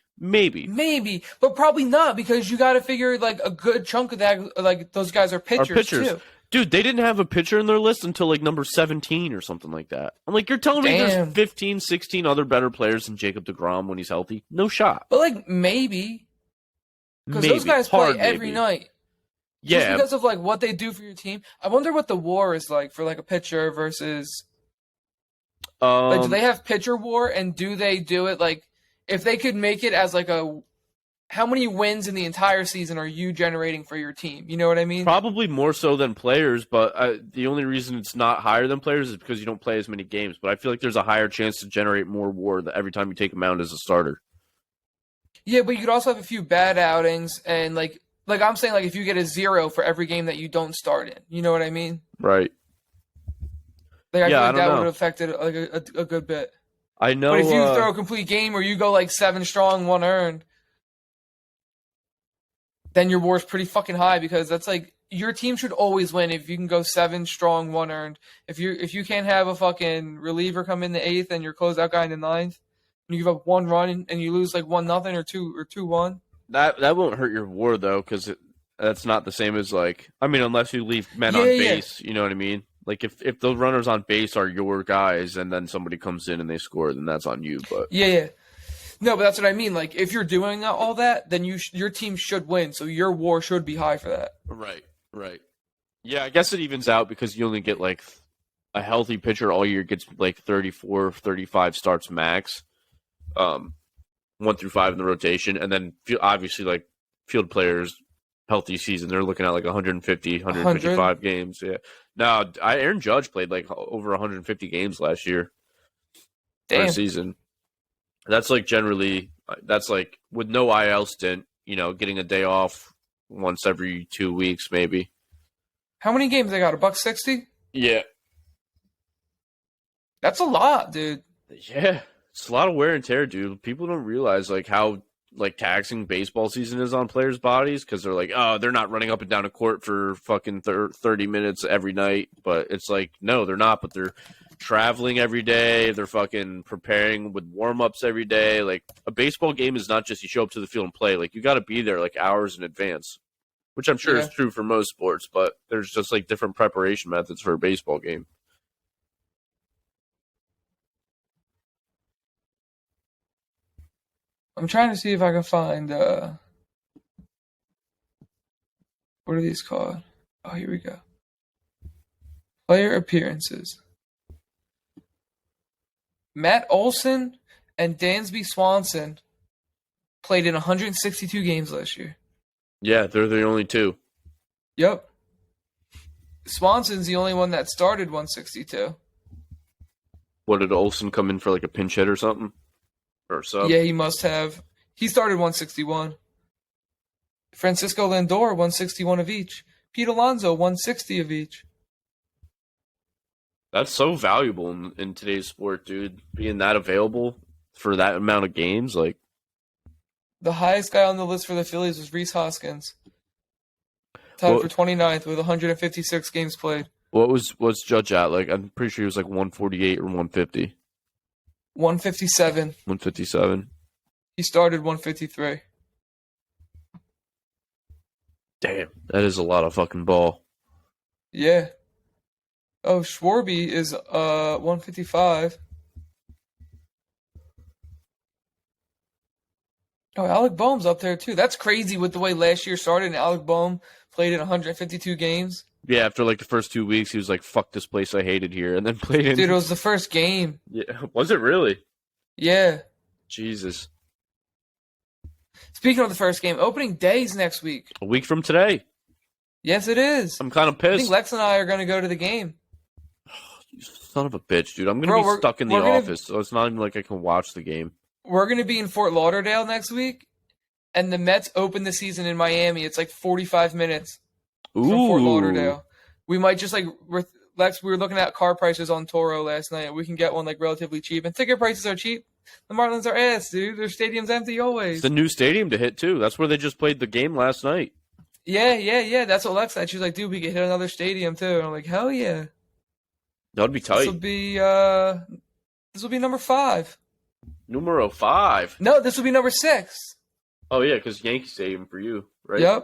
but probably not because you got to figure like a good chunk of that, like those guys are pitchers too. Dude, they didn't have a pitcher in their list until like number 17 or something like that. I'm like, you're telling me there's 15, 16 other better players than Jacob deGrom when he's healthy? No shot. But like maybe Because those Maybe guys play hard, every maybe. night. Just Yeah. because of like what they do for your team. I wonder what the war is like for like a pitcher versus like do they have pitcher war and do they do it like if they could make it as like a how many wins in the entire season are you generating for your team? You know what I mean? Probably more so than players, but the only reason it's not higher than players is because you don't play as many games. But I feel like there's a higher chance to generate more WAR every time you take a mound as a starter. Yeah, but you could also have a few bad outings and like I'm saying like if you get a 0 for every game that you don't start in. You know what I mean? Right. Like I Yeah, feel I like don't that know. would have affected like a good bit. I know. But if you throw a complete game where you go like 7 strong, 1 earned, then your WAR is pretty fucking high because that's like your team should always win if you can go 7 strong, 1 earned. If you can't have a fucking reliever come in the 8th and your closeout guy in the 9th, and you give up 1 run and you lose like 1-0 or 2-1. that won't hurt your WAR though, because that's not the same as like. I mean, unless you leave men Yeah, on yeah. base, you know what I mean. Like if those runners on base are your guys, and then somebody comes in and they score, then that's on you. But Yeah, yeah. No, but that's what I mean. Like, if you're doing all that, then your team should win. So your WAR should be high for that. right, right. Yeah, I guess it evens out because you only get like a healthy pitcher all year gets like 34, 35 starts max, 1 through 5 in the rotation, and then obviously like field players healthy season they're looking at like 150, 155 games. Yeah. Now Aaron Judge played like over 150 games last year for a Damn. season. That's like generally that's like with no IL stint, getting a day off once every 2 weeks maybe. How many games they got? $160? Yeah. That's a lot, dude. Yeah, it's a lot of wear and tear, dude. People don't realize like how like taxing baseball season is on players' bodies because they're like, oh, they're not running up and down a court for fucking 30 minutes every night. But it's like, no, they're not. But they're traveling every day. They're fucking preparing with warm-ups every day. Like a baseball game is not just you show up to the field and play. Like you got to be there like hours in advance, which I'm sure is true for most sports. But there's just like different preparation methods for a baseball game. I'm trying to see if I can find, what are these called? Oh, here we go. Player appearances. Matt Olson and Dansby Swanson played in 162 games last year. Yeah, they're the only two. Yep. Swanson's the only one that started 162. What, did Olsen come in for like a pinch hit or something? Or sub? Yeah, he must have. He started 161. Francisco Lindor, 161 of each. Pete Alonso, 160 of each. That's so valuable in today's sport, dude. Being that available for that amount of games, like The highest guy on the list for the Phillies was Rhys Hoskins. Tied for 29th with 156 games played. What's Judge at? Like, I'm pretty sure he was like 148 or 150. 157. 157. He started 153. Damn, that is a lot of fucking ball. Yeah. Oh, Schwarby is 155. Oh, Alec Boehm's up there too. That's crazy with the way last year started and Alec Boehm played in 152 games. Yeah, after like the first 2 weeks, he was like, "Fuck this place, I hated here," and then played in. Dude, it was the first game. Yeah, was it really? Yeah. Jesus. Speaking of the first game, opening day's next week. A week from today. Yes, it is. I'm kind of I pissed. think Lex and I are going to go to the game. You son of a bitch, dude. I'm gonna be stuck in the we're office, so it's not even like I can watch the game. We're going to be in Fort Lauderdale next week, and the Mets open the season in Miami. It's like 45 minutes from Fort Lauderdale. We might just Lex, we were looking at car prices on Toro last night. We can get one like relatively cheap, and ticket prices are cheap. The Marlins are ass, dude. Their stadium's empty always. It's a new stadium to hit too. That's where they just played the game last night. Yeah. That's what Lex said. She was like, dude, we could hit another stadium too. And I'm like, hell yeah. That would be tight. This will be number 5. Numero 5. No, this will be number 6. Oh yeah, because Yankee Stadium for you, right?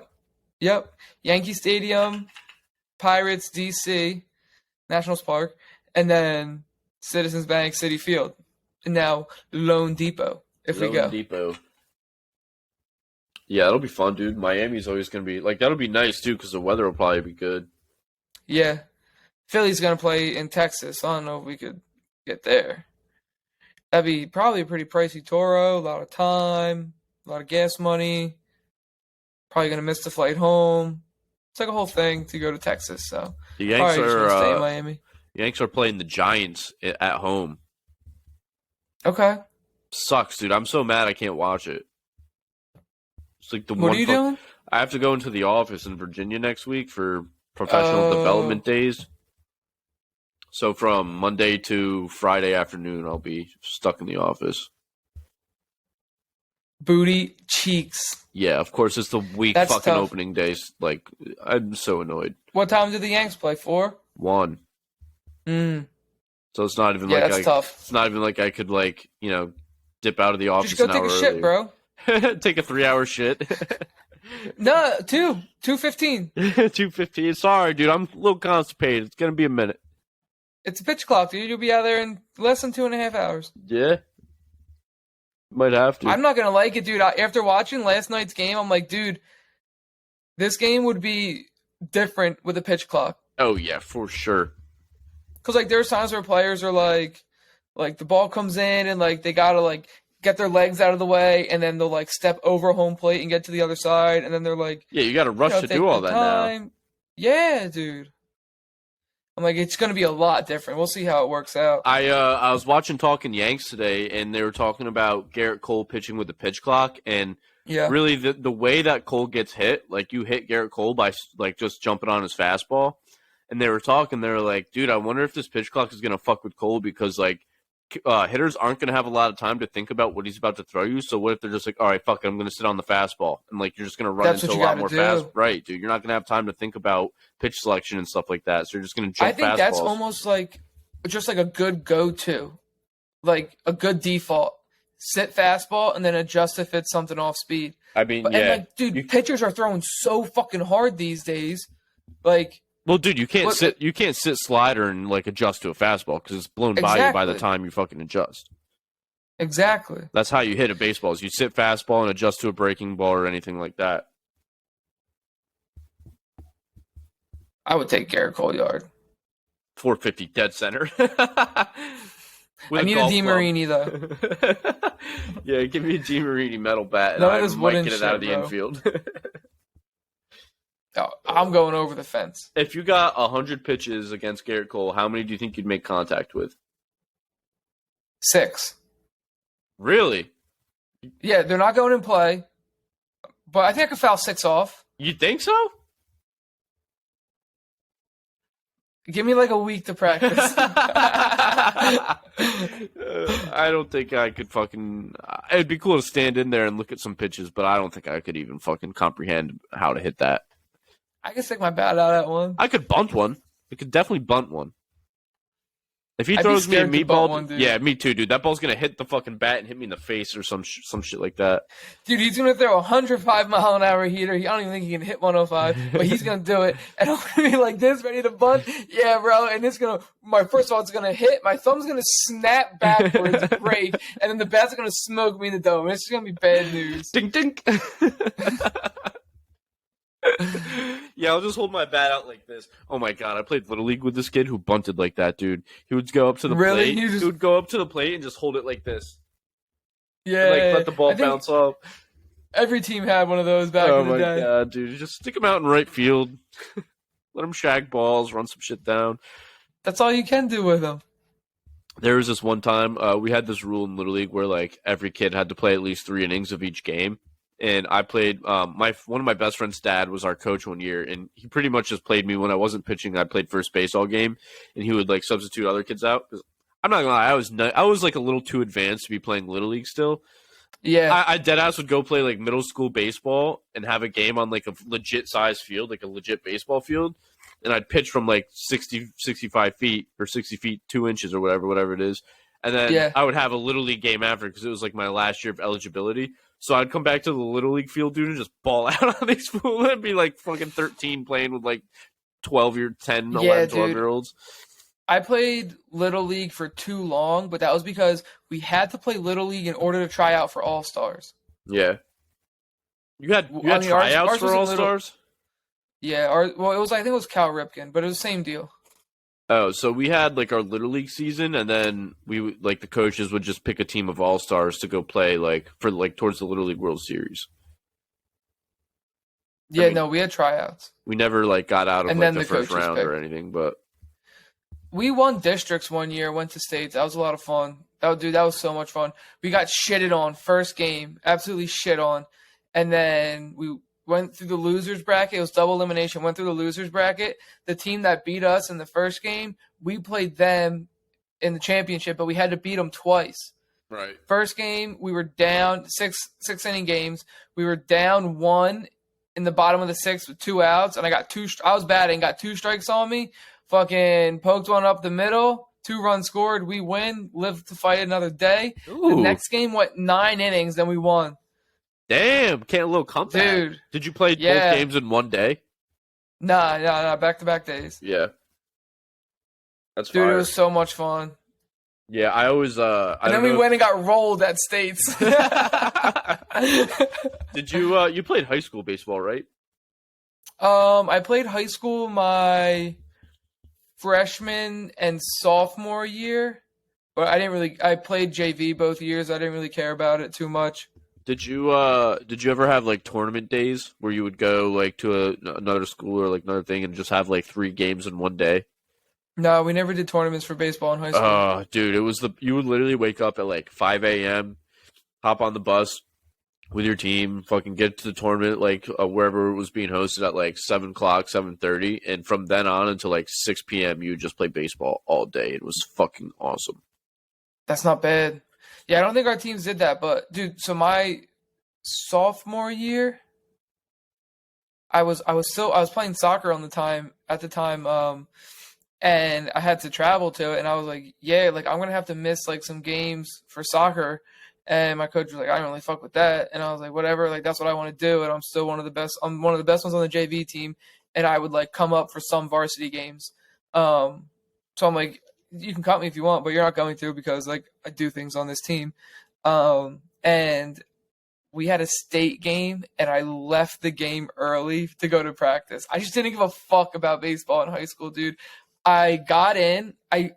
Yep. Yankee Stadium, Pirates, DC, Nationals Park, and then Citizens Bank, Citi Field, and now Lone Depot. If we go, Depot. Yeah, that'll be fun, dude. Miami's always gonna be like that'll be nice too because the weather will probably be good. Yeah. Philly's going to play in Texas. I don't know if we could get there. That'd be probably a pretty pricey Toro, a lot of time, a lot of gas money. Probably going to miss the flight home. It's like a whole thing to go to Texas, so The Yanks probably just going are to stay in Miami. Yanks are playing the Giants at home. Okay. Sucks, dude. I'm so mad I can't watch it. It's like the What one. are you doing? I have to go into the office in Virginia next week for professional development days. So from Monday to Friday afternoon, I'll be stuck in the office. Booty cheeks. Yeah, of course, it's the week That's fucking tough. opening days. Like, I'm so annoyed. What time do the Yanks play? 4? 1. Mm. So it's not even Yeah, like that's tough. It's not even like I could like dip out of the office Just go an take hour a shit, earlier. bro. Take a 3-hour shit. No, 2:15. 2:15. Sorry, dude. I'm a little constipated. It's gonna be a minute. It's a pitch clock, dude. You'll be out there in less than 2.5 hours. Yeah. Might have to. I'm not gonna like it, dude. After watching last night's game, I'm like, dude, this game would be different with a pitch clock. Oh yeah, for sure. Cause like there's times where players are like the ball comes in and like they gotta like get their legs out of the way and then they'll like step over home plate and get to the other side and then they're like, Yeah, you got to rush to take do all their that now. time. Yeah, dude. I'm like, it's gonna be a lot different. We'll see how it works out. I was watching Talking Yanks today, and they were talking about Garrett Cole pitching with the pitch clock, and Yeah. really the way that Cole gets hit, like you hit Garrett Cole by like just jumping on his fastball, and they were like, dude, I wonder if this pitch clock is gonna fuck with Cole because like hitters aren't gonna have a lot of time to think about what he's about to throw you. So what if they're just like, all right, fuck it, I'm gonna sit on the fastball, and like you're just gonna run That's into what a you lot gotta more do. fast, right, dude? You're not gonna have time to think about pitch selection and stuff like that. So you're just gonna jump. I think fastballs. that's almost like just like a good go-to, like a good default. Sit fastball and then adjust if it's something off speed. I mean, And like, dude, pitchers are throwing so fucking hard these days. Like, well, dude, you can't sit slider and like adjust to a fastball because it's blown by you by the time you fucking adjust. Exactly. That's how you hit a baseball. Is you sit fastball and adjust to a breaking ball or anything like that. I would take Garrett Cole yard. 450 dead center. I need a DeMarini though. Yeah, give me a DeMarini metal bat and None of I this might wooden get it out of the shit, bro. infield. Oh, I'm going over the fence. If you got 100 pitches against Garrett Cole, how many do you think you'd make contact with? 6. Really? Yeah, they're not going in play, but I think I could foul 6 off. You think so? Give me like a week to practice. I don't think I could fucking. It'd be cool to stand in there and look at some pitches, but I don't think I could even fucking comprehend how to hit that. I can stick my bat out at one. I could bunt one. I could definitely bunt one. If he I'd be throws me a scared to bunt meatball, one, dude. yeah, me too, dude. That ball's gonna hit the fucking bat and hit me in the face or some shit like that. Dude, he's going to throw a 105-mile-an-hour heater. I don't even think he can hit 105, but he's going to do it. And I'm going to be like this, ready to bunt. Yeah, bro. And it's going to, my first ball is going to hit. My thumb's going to snap backwards, break, and then the bat's going to smoke me in the dome. It's going to be bad news. Ding, ding. Yeah, I'll just hold my bat out like this. Oh my god, I played Little League with this kid who bunted like that, dude. He would go up to the Really? plate. He would go up to the plate and just hold it like this. Yeah. And, like, let the ball I think bounce off. every team had one of those back Oh in the my day. god, dude. Just stick him out in right field. Let him shag balls, run some shit down. That's all you can do with them. There was this one time, we had this rule in Little League where like every kid had to play at least 3 innings of each game. And I played. One of my best friend's dad was our coach one year, and he pretty much just played me when I wasn't pitching. I played first base all game, and he would like substitute other kids out. 'Cause I'm not gonna lie, I was like a little too advanced to be playing Little League still. Yeah. I deadass would go play like middle school baseball and have a game on like a legit size field, like a legit baseball field, and I'd pitch from like 60, 65 feet or 60 feet 2 inches or whatever it is. And then I would have a Little League game after because it was like my last year of eligibility. So I'd come back to the Little League field, dude, and just ball out on these fools. I'd be like fucking 13 playing with like 10, 11, 12-year-olds. I played Little League for too long, but that was because we had to play Little League in order to try out for All-Stars. Yeah. You had I mean, tryouts ours for was a All little. Stars? Yeah, well, I think it was Cal Ripken, but it was the same deal. Oh, so we had like our Little League season, and then like the coaches would just pick a team of All Stars to go play like for like towards the Little League World Series. I Yeah, mean, no, we had tryouts, we never like got out of and like then the the first coaches round or picked. anything, but We won districts one year, went to states. That was a lot of fun. That was so much fun. We got shitted on first game, absolutely shit on, and then we went through the losers bracket. It was double elimination. Went through the losers bracket. The team that beat us in the first game, we played them in the championship, but we had to beat them twice. right. First game, we were down six inning games. We were down one in the bottom of the sixth with 2 outs, and I was batting, got 2 strikes on me. Fucking poked one up the middle, 2 runs scored. We win, live to fight another day. Ooh. The next game went 9 innings, then we won. Damn, can't a little comeback. Dude, Did you play yeah. both games in one day? Nah, back-to-back days. Yeah. That's Dude, fire. it was so much fun. Yeah, I always And then we went and got rolled at states. Did you played high school baseball, right? I played high school my freshman and sophomore year, but I played JV both years. I didn't really care about it too much. Did you ever have like tournament days where you would go like to another school or like another thing and just have like 3 games in one day? No, we never did tournaments for baseball in high school. Dude, you would literally wake up at like 5 a.m., hop on the bus with your team, fucking get to the tournament like wherever it was being hosted at like 7 o'clock, 7:30, and from then on until like 6 p.m. you would just play baseball all day. It was fucking awesome. That's not bad. Yeah, I don't think our teams did that, but dude, so my sophomore year, I was playing soccer at the time, and I had to travel to it, and I was like, yeah, like I'm gonna have to miss like some games for soccer. And my coach was like, I don't really fuck with that. And I was like, whatever, like that's what I want to do. And I'm still one of the best. I'm one of the best ones on the JV team. And I would like come up for some varsity games. So I'm like, you can cut me if you want, but you're not going to because like I do things on this team. And we had a state game and I left the game early to go to practice. I just didn't give a fuck about baseball in high school, dude. I got in, I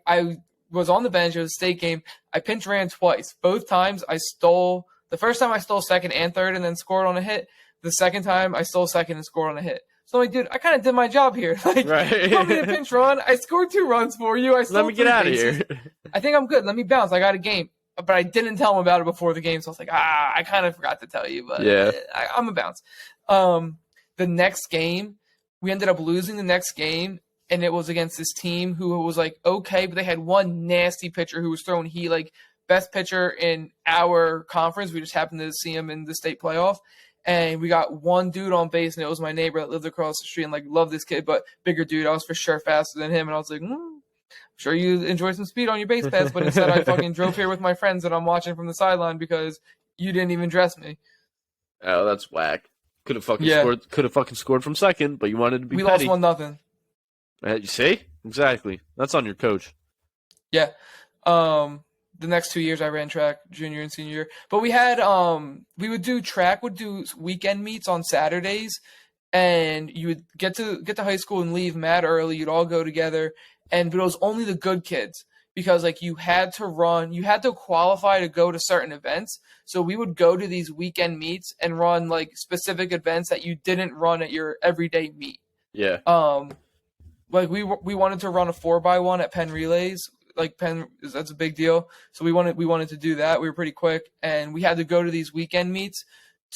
was on the bench. It was a state game. I pinch ran twice. Both times I stole. The first time I stole second and third and then scored on a hit. The second time I stole second and scored on a hit. So I'm like, dude, I kind of did my job here. Like, right. You want me to pinch run? I scored 2 runs for you. I stole Let me get out of bases. here. I think I'm good. Let me bounce. I got a game. But I didn't tell him about it before the game. So I was like, I kind of forgot to tell you. But yeah, I'm a bounce. The next game, we ended up losing the next game. And it was against this team who was like okay, but they had one nasty pitcher who was throwing heat, like best pitcher in our conference. We just happened to see him in the state playoff, and we got one dude on base, and it was my neighbor that lived across the street, and like love this kid, but bigger dude. I was for sure faster than him, and I was like, I'm sure you enjoy some speed on your base paths, but instead I fucking drove here with my friends, and I'm watching from the sideline because you didn't even dress me. Oh, that's whack. Could have fucking scored. Could have fucking scored from second, but you wanted to be. We petty. lost 1-0. You see? Exactly. That's on your coach. Yeah. The next 2 years I ran track, junior and senior year. But we had we would do weekend meets on Saturdays, and you would get to high school and leave mad early. You'd all go together, but it was only the good kids because like you had to qualify to go to certain events. So we would go to these weekend meets and run like specific events that you didn't run at your everyday meet. Yeah. Like we wanted to run a 4x1 at Penn Relays. Like that's a big deal. So we wanted to do that. We were pretty quick, and we had to go to these weekend meets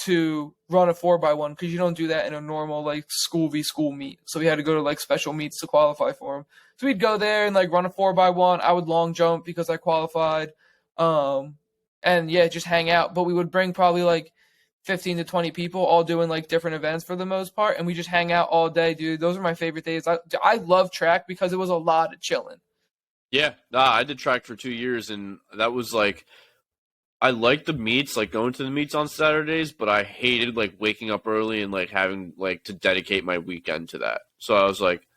to run a 4x1 because you don't do that in a normal like school v school meet. So we had to go to like special meets to qualify for them. So we'd go there and like run a 4x1. I would long jump because I qualified, and yeah, just hang out. But we would bring probably like 15 to 20 people all doing like different events for the most part, and we just hang out all day, dude. Those are my favorite days. I love track because it was a lot of chilling. Yeah, I did track for 2 years, and that was like I liked the meets, like going to the meets on Saturdays, but I hated like waking up early and like having like to dedicate my weekend to that. So I was like,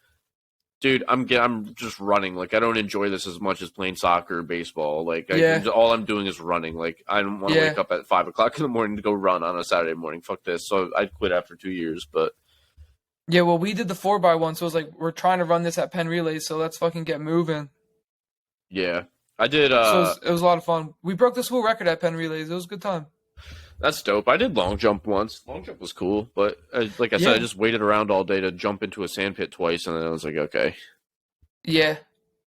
Dude, I'm just running. Like, I don't enjoy this as much as playing soccer or baseball. Like, Yeah. all I'm doing is running. Like, I don't want to Yeah. wake up at 5 o'clock in the morning to go run on a Saturday morning. Fuck this. So I quit after 2 years. But Yeah, well, we did the 4x1, so it was like, we're trying to run this at Penn Relays, so let's fucking get moving. yeah, I did. So it was a lot of fun. We broke the school record at Penn Relays. It was a good time. That's dope. I did long jump once. Long jump was cool, but like I said, I just waited around all day to jump into a sand pit twice, and then I was like, okay. Yeah.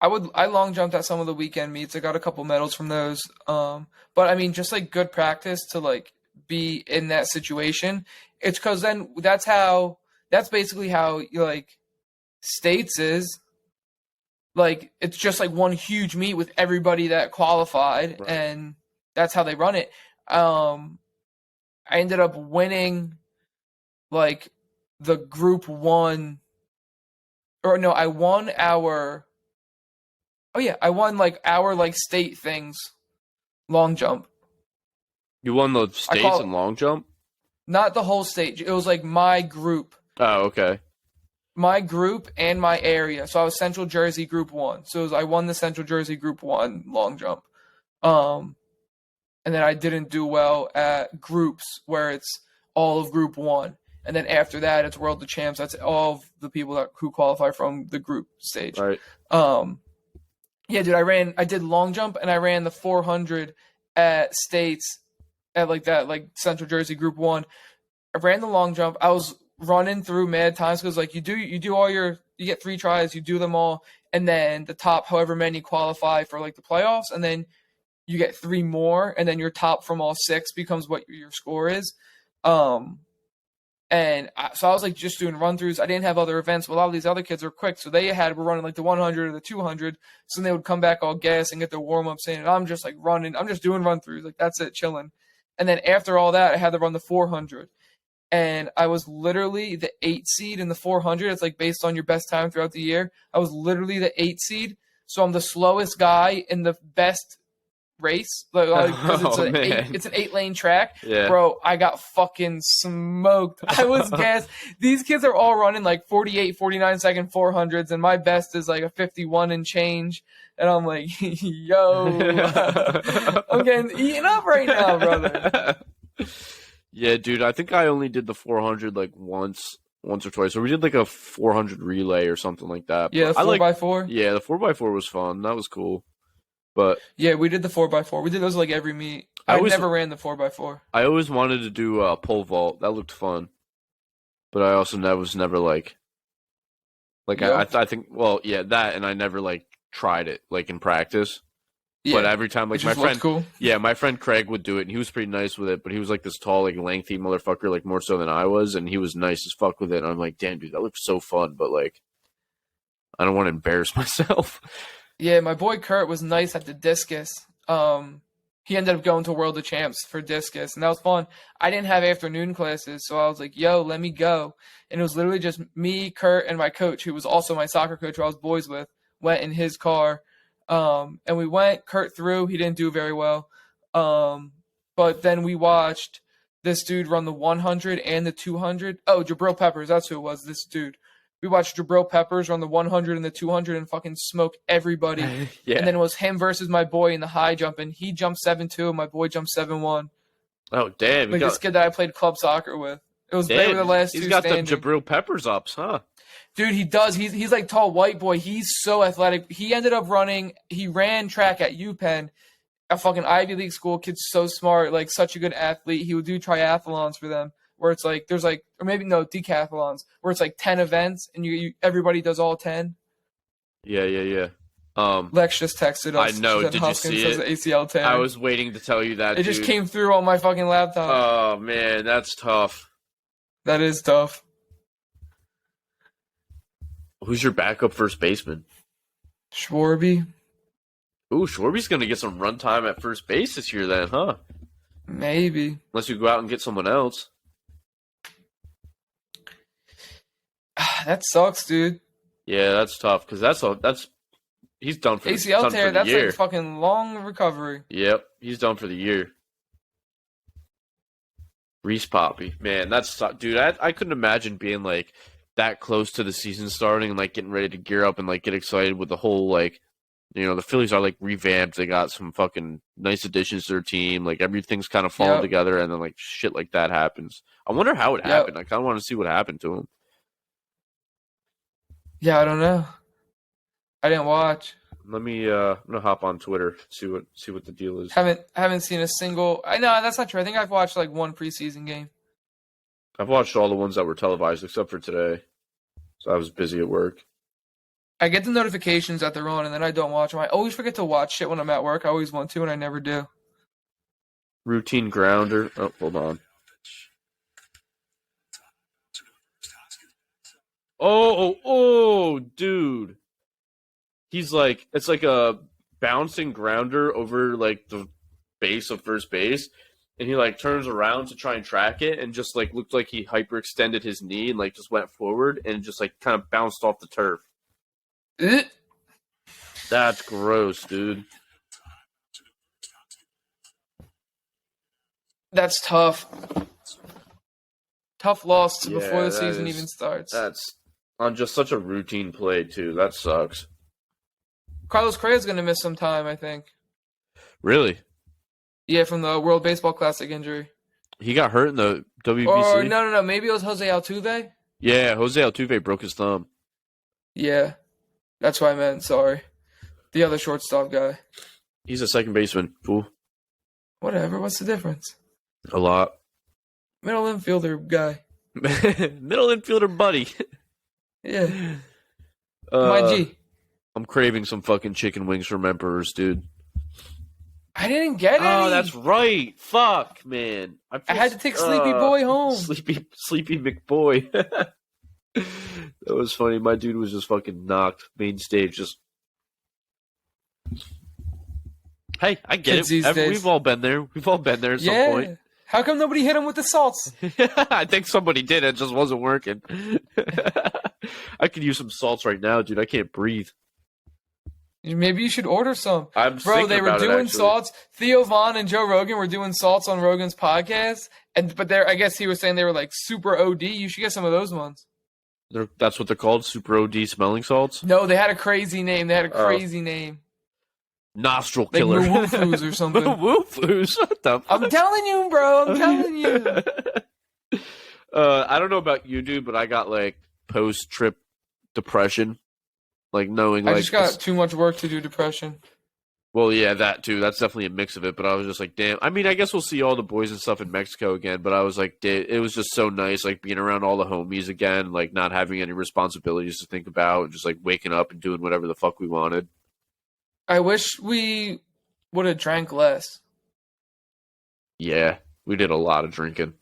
I long jumped at some of the weekend meets. I got a couple medals from those. But I mean, just like good practice to like be in that situation. It's because then that's basically how like states is. Like it's just like one huge meet with everybody that qualified, Right. and that's how they run it. I ended up winning like the group one, or no, I won our. Oh yeah, I won like our like state things, long jump. You won the states in long jump? Not the whole state. It was like my group Oh, okay. and my area. So I was Central Jersey Group 1. So I won the Central Jersey Group 1 long jump. And then I didn't do well at groups where it's all of Group 1. And then after that, it's World of Champs. That's all of the people who qualify from the group stage. Right. Yeah, dude, I did long jump and I ran the 400 at states at like that, like Central Jersey Group 1. I ran the long jump. I was running through mad times because like you do all you get 3 tries, you do them all, and then the top however many qualify for like the playoffs, and then you get 3 more, and then your top from all 6 becomes what your score is. So I was like just doing run throughs. I didn't have other events, but a lot of these other kids are quick, so were running like the 100 or the 200. So then they would come back all gas and get their warm ups in, and I'm just like running. I'm just doing run throughs, like that's it, chilling. And then after all that, I had to run the 400. And I was literally the 8 seed in the 400. It's like based on your best time throughout the year. I was literally the 8 seed. So I'm the slowest guy in the best race. Because it's an 8-lane track. Yeah. Bro, I got fucking smoked. I was gassed. These kids are all running like 48, 49 second 400s. And my best is like a 51 and change. And I'm like, yo, I'm getting eaten up right now, brother. Yeah, dude, I think I only did the 400 like once or twice. So we did like a 400 relay or something like that. Yeah, the 4x4. Yeah, the 4x4 was fun. That was cool. But yeah, we did the 4x4. We did those like every meet. I never ran the 4x4. I always wanted to do a pole vault. That looked fun. But I also was never like I think, well, yeah, that, and I never like tried it like in practice. Yeah, but every time, like my friend, cool. Yeah, my friend Craig would do it, and he was pretty nice with it. But he was like this tall, like lengthy motherfucker, like more so than I was, and he was nice as fuck with it. And I'm like, damn, dude, that looks so fun, but like, I don't want to embarrass myself. Yeah, my boy Kurt was nice at the discus. He ended up going to World of Champs for discus, and that was fun. I didn't have afternoon classes, so I was like, yo, let me go. And it was literally just me, Kurt, and my coach, who was also my soccer coach who I was boys with, went in his car. And we went, Kurt threw, he didn't do very well. But then we watched this dude run the 100 and the 200. Oh, Jabril Peppers, that's who it was, this dude. We watched Jabril Peppers run the 100 and the 200 and fucking smoke everybody. Yeah. And then it was him versus my boy in the high jump, and he jumped 7-2, and my boy jumped 7-1. Oh, damn. Like this kid that I played club soccer with. It was they were the last two standing. He's got the Jabril Peppers ups, huh? Dude, he does. He's like tall white boy. He's so athletic. He ended up he ran track at UPenn, a fucking Ivy League school. Kid's so smart, like such a good athlete. He would do triathlons for them, where it's like there's like, or maybe no, decathlons, where it's like 10 events and everybody does all 10. Yeah. Lex just texted us. I know. Did Hoskins you see it? ACL tear. I was waiting to tell you that. It just came through on my fucking laptop. Oh man, that's tough. That is tough. Who's your backup first baseman? Schwarby. Ooh, Schwarby's gonna get some run time at first base this year, then, huh? Maybe. Unless you go out and get someone else. That sucks, dude. Yeah, that's tough because that's he's done for ACL tear. That's year. like fucking long recovery. Yep, he's done for the year. Reese Poppy, man, that's dude. I couldn't imagine being like that close to the season starting and like getting ready to gear up and like get excited with the whole like, you know, the Phillies are like revamped. They got some fucking nice additions to their team. Like everything's kind of falling together, and then like shit like that happens. I wonder how it happened. I kind of want to see what happened to him. Yeah, I don't know. I didn't watch. Let me. I'm gonna hop on Twitter, see what the deal is. Haven't seen a single. I know that's not true. I think I've watched like one preseason game. I've watched all the ones that were televised except for today, so I was busy at work. I get the notifications that they're on, and then I don't watch them. I always forget to watch shit when I'm at work. I always want to, and I never do. Routine grounder. Oh, hold on. Oh, dude. He's like, it's like a bouncing grounder over like the base of first base, and he like turns around to try and track it, and just like looked like he hyperextended his knee and like just went forward and just like kind of bounced off the turf. That's gross, dude. That's tough. Tough loss before the season even starts. That's on just such a routine play, too. That sucks. Carlos Correa's going to miss some time, I think. Really? Yeah, from the World Baseball Classic injury. He got hurt in the WBC? Or, no. Maybe it was Jose Altuve? Yeah, Jose Altuve broke his thumb. Yeah. That's what I meant. Sorry. The other shortstop guy. He's a second baseman, fool. Whatever. What's the difference? A lot. Middle infielder guy. Middle infielder buddy. Yeah. My G. I'm craving some fucking chicken wings from Emperor's, dude. I didn't get any. Oh, that's right. Fuck, man. I had to take Sleepy Boy home. Sleepy McBoy. That was funny. My dude was just fucking knocked. Main stage just... Hey, I get it. We've all been there. We've all been there at some point. How come nobody hit him with the salts? I think somebody did. It just wasn't working. I could use some salts right now, dude. I can't breathe. Maybe you should order some. Bro, they were doing salts. Theo Vaughn and Joe Rogan were doing salts on Rogan's podcast. But I guess he was saying they were like super OD. You should get some of those ones. That's what they're called? Super OD smelling salts? No, they had a crazy name. Name. Nostril killer. Like Woofus or something. Woofus? What the fuck? I'm telling you, bro. I'm telling you. I don't know about you, dude, but I got like post-trip depression. Like knowing I just got too much work to do depression. Well, yeah, that too. That's definitely a mix of it. But I was just like, damn. I mean, I guess we'll see all the boys and stuff in Mexico again. But I was like, it was just so nice, like being around all the homies again, like not having any responsibilities to think about, and just like waking up and doing whatever the fuck we wanted. I wish we would have drank less. Yeah, we did a lot of drinking.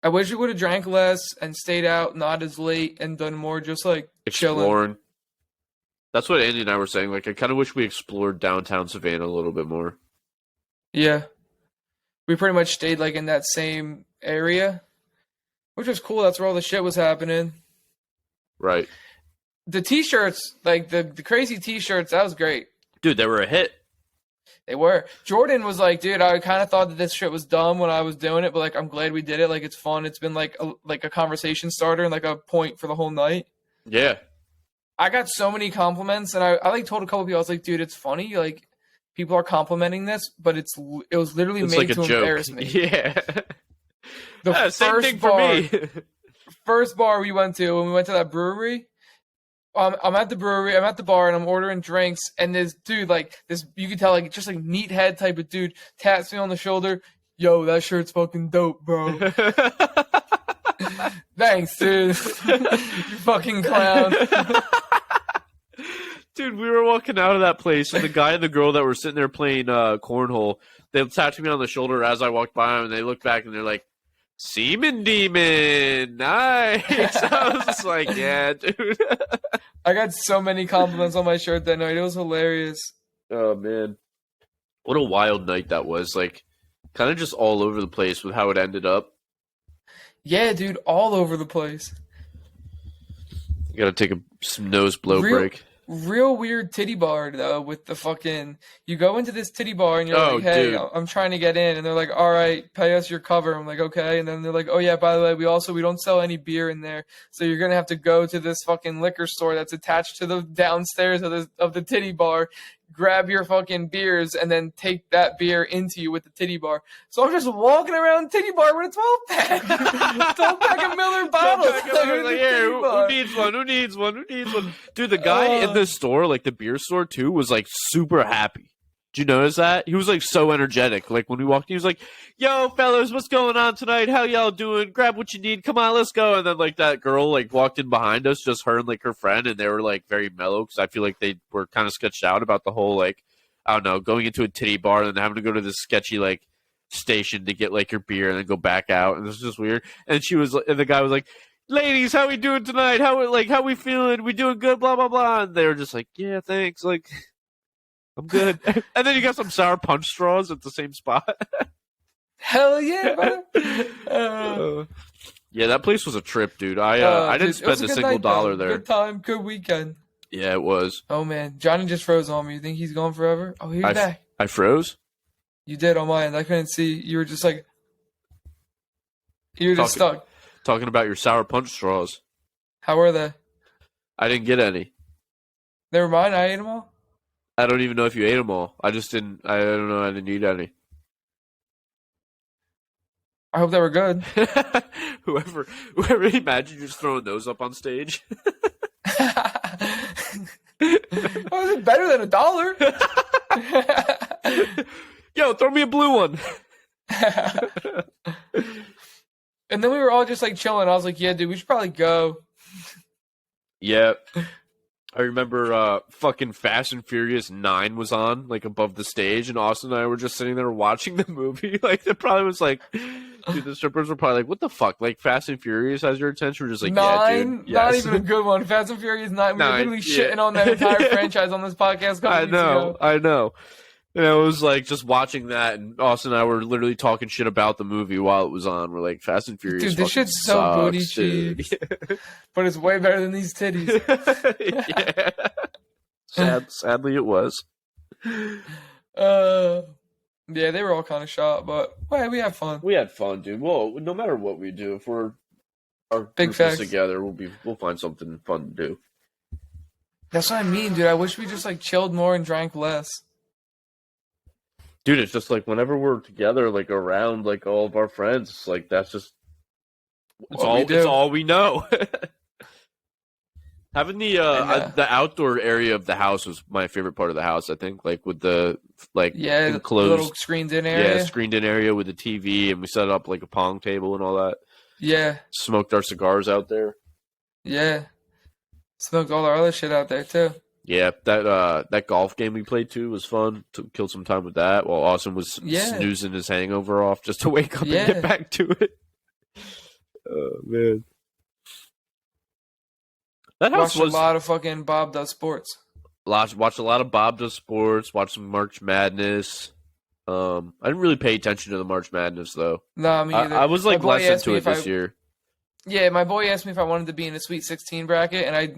I wish we would have drank less and stayed out, not as late, and done more just like exploring. Chilling. That's what Andy and I were saying. Like, I kind of wish we explored downtown Savannah a little bit more. Yeah. We pretty much stayed like in that same area, which was cool. That's where all the shit was happening. Right. The t-shirts, like the crazy t-shirts, that was great. Dude, they were a hit. They were. Jordan was like, dude, I kind of thought that this shit was dumb when I was doing it, but like I'm glad we did it. Like it's fun. It's been like a conversation starter and like a point for the whole night. Yeah. I got so many compliments, and I like told a couple people, I was like, dude, it's funny. Like people are complimenting this, but it was literally made like to embarrass me. Yeah. The same thing for me. First bar we went to when we went to that brewery. I'm at the brewery, I'm at the bar, and I'm ordering drinks, and this dude, like, you can tell, like, just like meathead type of dude, taps me on the shoulder, yo, that shirt's fucking dope, bro. Thanks, dude. You fucking clown. Dude, we were walking out of that place, and the guy and the girl that were sitting there playing cornhole, they tapped me on the shoulder as I walked by them, and they looked back, and they're like, Seaman Demon, nice. I was just like, yeah, dude. I got so many compliments on my shirt that night. It was hilarious. Oh, man. What a wild night that was. Like, kind of just all over the place with how it ended up. Yeah, dude, all over the place. You gotta take a nose blow break. real weird titty bar though with the fucking you go into this titty bar and you're Oh, like, hey, dude. I'm trying to get in, and they're like, all right, pay us your cover. I'm like, okay, and then they're like, oh yeah, by the way, we don't sell any beer in there, so you're gonna have to go to this fucking liquor store that's attached to the downstairs of the titty bar, grab your fucking beers, and then take that beer into you with the titty bar. So I'm just walking around titty bar with a 12-pack, 12-pack of Miller bottles. Like, here, who needs one? Who needs one? Who needs one? Dude, the guy in the store, like the beer store too, was like super happy. Did you notice that? He was like so energetic. Like when we walked in, he was like, yo, fellas, what's going on tonight? How y'all doing? Grab what you need. Come on, let's go. And then like that girl like walked in behind us, just her and like her friend, and they were like very mellow because I feel like they were kind of sketched out about the whole like, I don't know, going into a titty bar and then having to go to this sketchy like station to get like your beer and then go back out. And this was just weird. And the guy was like, ladies, how we doing tonight? How we feeling? We doing good? Blah, blah, blah. And they were just like, yeah, thanks. Like, I'm good. And then you got some sour punch straws at the same spot. Hell yeah, bro. Yeah, that place was a trip, dude. I didn't spend a single dollar there. Good time, good weekend. Yeah, it was. Oh man, Johnny just froze on me. You think he's gone forever? Oh, he's back. I froze? You did on my end. I couldn't see. You were just like, just stuck. Talking about your sour punch straws. How were they? I didn't get any. Never mind. I ate them all. I don't even know if you ate them all. I don't know. I didn't eat any. I hope they were good. whoever imagined you just throwing those up on stage. Oh, is it better than $1? Yo, throw me a blue one. And then we were all just like chilling. I was like, yeah, dude, we should probably go. Yeah. I remember fucking Fast and Furious 9 was on, like, above the stage, and Austin and I were just sitting there watching the movie. Like, it probably was like, dude, the strippers were probably like, what the fuck? Like, Fast and Furious has your attention? We're just like, 9, yeah, dude. Yes. Not even a good one. Fast and Furious 9. We were literally shitting on that entire franchise on this podcast a couple weeks ago. I know. And I was like, just watching that, and Austin and I were literally talking shit about the movie while it was on. We're like, Fast and Furious. Dude, this shit's so booty cheeks. But it's way better than these titties. Yeah. Sadly, it was. Yeah, they were all kind of shot, but well, we had fun. We had fun, dude. Well, no matter what we do, if our big group facts is together, we'll find something fun to do. That's what I mean, dude. I wish we just like chilled more and drank less. Dude, it's just like whenever we're together, like around like all of our friends, it's like that's just it's all we know. Having the outdoor area of the house was my favorite part of the house, I think. Like with the enclosed little screened in area. Yeah, screened in area with the TV, and we set up like a pong table and all that. Yeah. Smoked our cigars out there. Yeah. Smoked all our other shit out there too. Yeah, that golf game we played too was fun. Killed some time with that while Austin was snoozing his hangover off just to wake up and get back to it. Oh man, that house watched a lot of fucking Bob Does Sports. Watched a lot of Bob Does Sports. Watched some March Madness. I didn't really pay attention to the March Madness though. No, me either. I was like less into it this year. Yeah, my boy asked me if I wanted to be in a Sweet 16 bracket, and I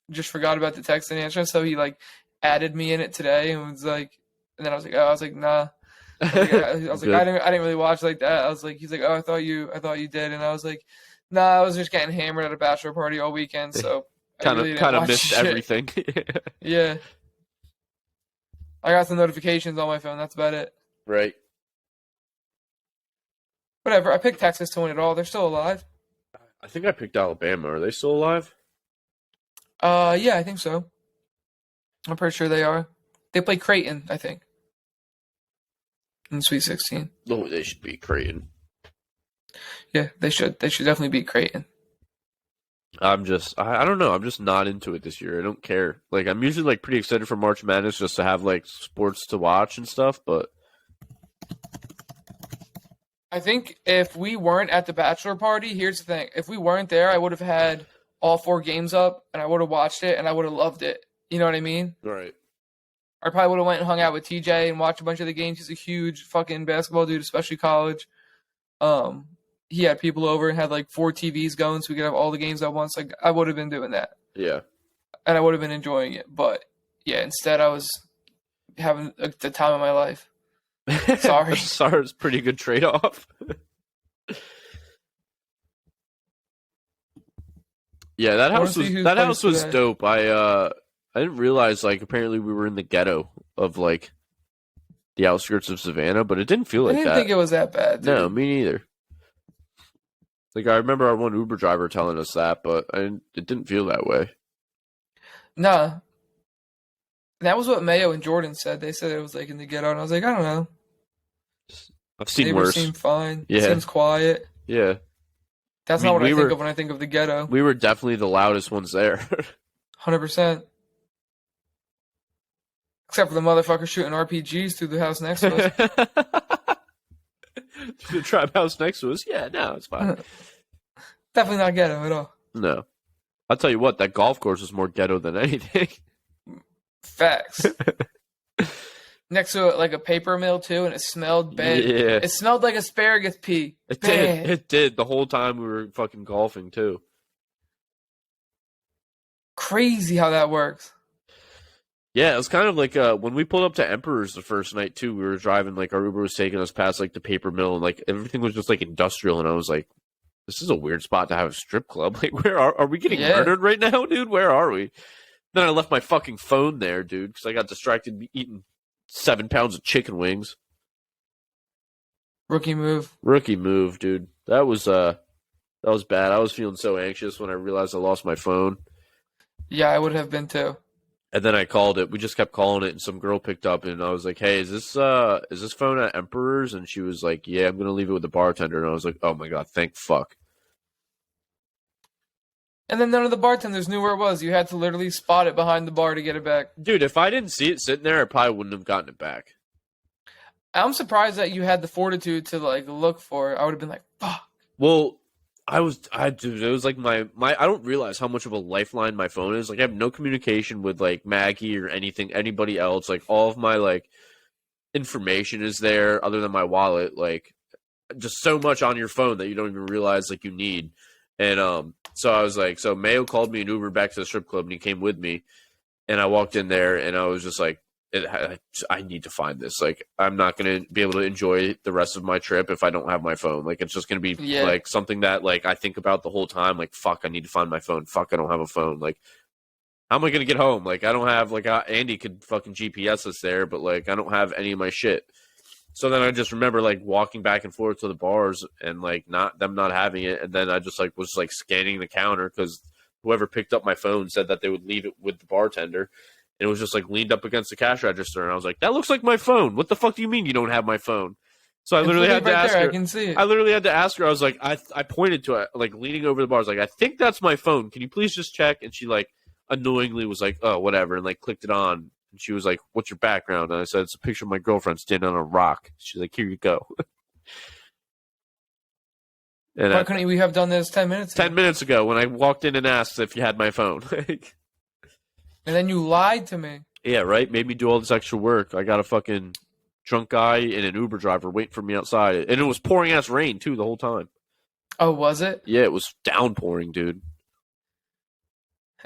just forgot about the text and answer, so he like added me in it today and was like, and then I was like, nah. I was like, I didn't really watch like that. I was like, he's like, oh, I thought you did, and I was like, nah, I was just getting hammered at a bachelor party all weekend, so kind of missed everything. Yeah, I got some notifications on my phone. That's about it. Right. Whatever. I picked Texas to win it all. They're still alive. I think I picked Alabama. Are they still alive? Yeah, I think so. I'm pretty sure they are. They play Creighton, I think, in Sweet 16. Oh, they should beat Creighton. Yeah, they should. They should definitely beat Creighton. I don't know. I'm just not into it this year. I don't care. Like, I'm usually like pretty excited for March Madness just to have like sports to watch and stuff, but I think if we weren't at the bachelor party, here's the thing. If we weren't there, I would have had all 4 games up, and I would have watched it, and I would have loved it. You know what I mean? Right. I probably would have went and hung out with TJ and watched a bunch of the games. He's a huge fucking basketball dude, especially college. He had people over and had like 4 TVs going, so we could have all the games at once. Like, I would have been doing that. Yeah. and I would have been enjoying it. But yeah, instead I was having the time of my life. Sorry. Sorry, it's a pretty good trade off. Yeah, that house was dope. I didn't realize like apparently we were in the ghetto of like the outskirts of Savannah, but it didn't feel like that. I didn't think it was that bad. Dude. No, me neither. Like I remember our one Uber driver telling us that, but it didn't feel that way. Nah. That was what Mayo and Jordan said. They said it was like in the ghetto, and I was like, I don't know. I've seen Neighbors worse. seem fine. Yeah. Seems quiet. Yeah. That's not what I think of when I think of the ghetto. We were definitely the loudest ones there. 100%. Except for the motherfucker shooting RPGs through the house next to us. The tribe house next to us? Yeah, no, it's fine. Definitely not ghetto at all. No. I'll tell you what, that golf course was more ghetto than anything. Facts. Next to like a paper mill too, and it smelled bad. Yeah. It smelled like asparagus pea. It did. It did. The whole time we were fucking golfing too. Crazy how that works. Yeah, it was kind of like when we pulled up to Emperor's the first night too. We were driving, like our Uber was taking us past like the paper mill, and like everything was just like industrial. And I was like, "This is a weird spot to have a strip club. Like, where are we getting murdered right now, dude? Where are we?" Then I left my fucking phone there, dude, because I got distracted eating 7 pounds of chicken wings. Rookie move, dude. That was bad. I was feeling so anxious when I realized I lost my phone. Yeah, I would have been too. And then I called it. We just kept calling it, and some girl picked up, and I was like, "Hey, is this phone at Emperor's?" And she was like, "Yeah, I'm gonna leave it with the bartender." And I was like, "Oh my god, thank fuck." And then none of the bartenders knew where it was. You had to literally spot it behind the bar to get it back. Dude, if I didn't see it sitting there, I probably wouldn't have gotten it back. I'm surprised that you had the fortitude to like look for it. I would have been like, "Fuck." Well, dude, it was like my I don't realize how much of a lifeline my phone is. Like I have no communication with like Maggie or anybody else. Like all of my like information is there other than my wallet. Like just so much on your phone that you don't even realize like you need. And so I was like, so Mayo called me an Uber back to the strip club and he came with me. And I walked in there and I was just like, I need to find this. Like, I'm not going to be able to enjoy the rest of my trip if I don't have my phone. Like, it's just going to be like something that like I think about the whole time. Like, fuck, I need to find my phone. Fuck, I don't have a phone. Like, how am I going to get home? Like, I don't have like Andy could fucking GPS us there, but like I don't have any of my shit. So then I just remember like walking back and forth to the bars and like not having it. And then I just like was like scanning the counter because whoever picked up my phone said that they would leave it with the bartender. And it was just like leaned up against the cash register. And I was like, that looks like my phone. What the fuck do you mean you don't have my phone? So I literally had to ask her. I can see it. I literally had to ask her. I was like, I pointed to it, like leaning over the bar. I was like, I think that's my phone. Can you please just check? And she like annoyingly was like, oh, whatever. And like clicked it on. And she was like, what's your background? And I said, it's a picture of my girlfriend standing on a rock. She's like, here you go. And why couldn't we have done this 10 minutes ago? 10 minutes ago when I walked in and asked if you had my phone. And then you lied to me. Yeah, right? Made me do all this extra work. I got a fucking drunk guy and an Uber driver waiting for me outside. And it was pouring ass rain, too, the whole time. Oh, was it? Yeah, it was downpouring, dude.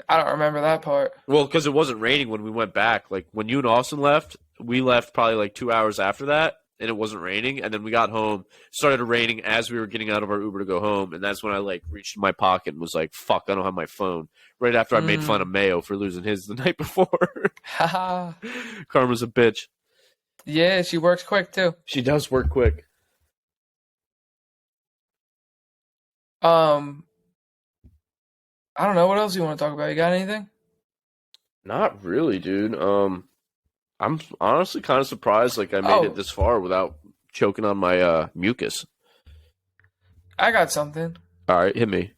I don't remember that part. Well, because it wasn't raining when we went back. Like, when you and Austin left, we left probably like 2 hours after that, and it wasn't raining. And then we got home, started raining as we were getting out of our Uber to go home. And that's when I, like, reached in my pocket and was like, fuck, I don't have my phone. Right after I made fun of Mayo for losing his the night before. Haha. Karma's a bitch. Yeah, she works quick, too. She does work quick. I don't know. What else do you want to talk about? You got anything? Not really, dude. I'm honestly kind of surprised like I made it this far without choking on my mucus. I got something. All right, hit me.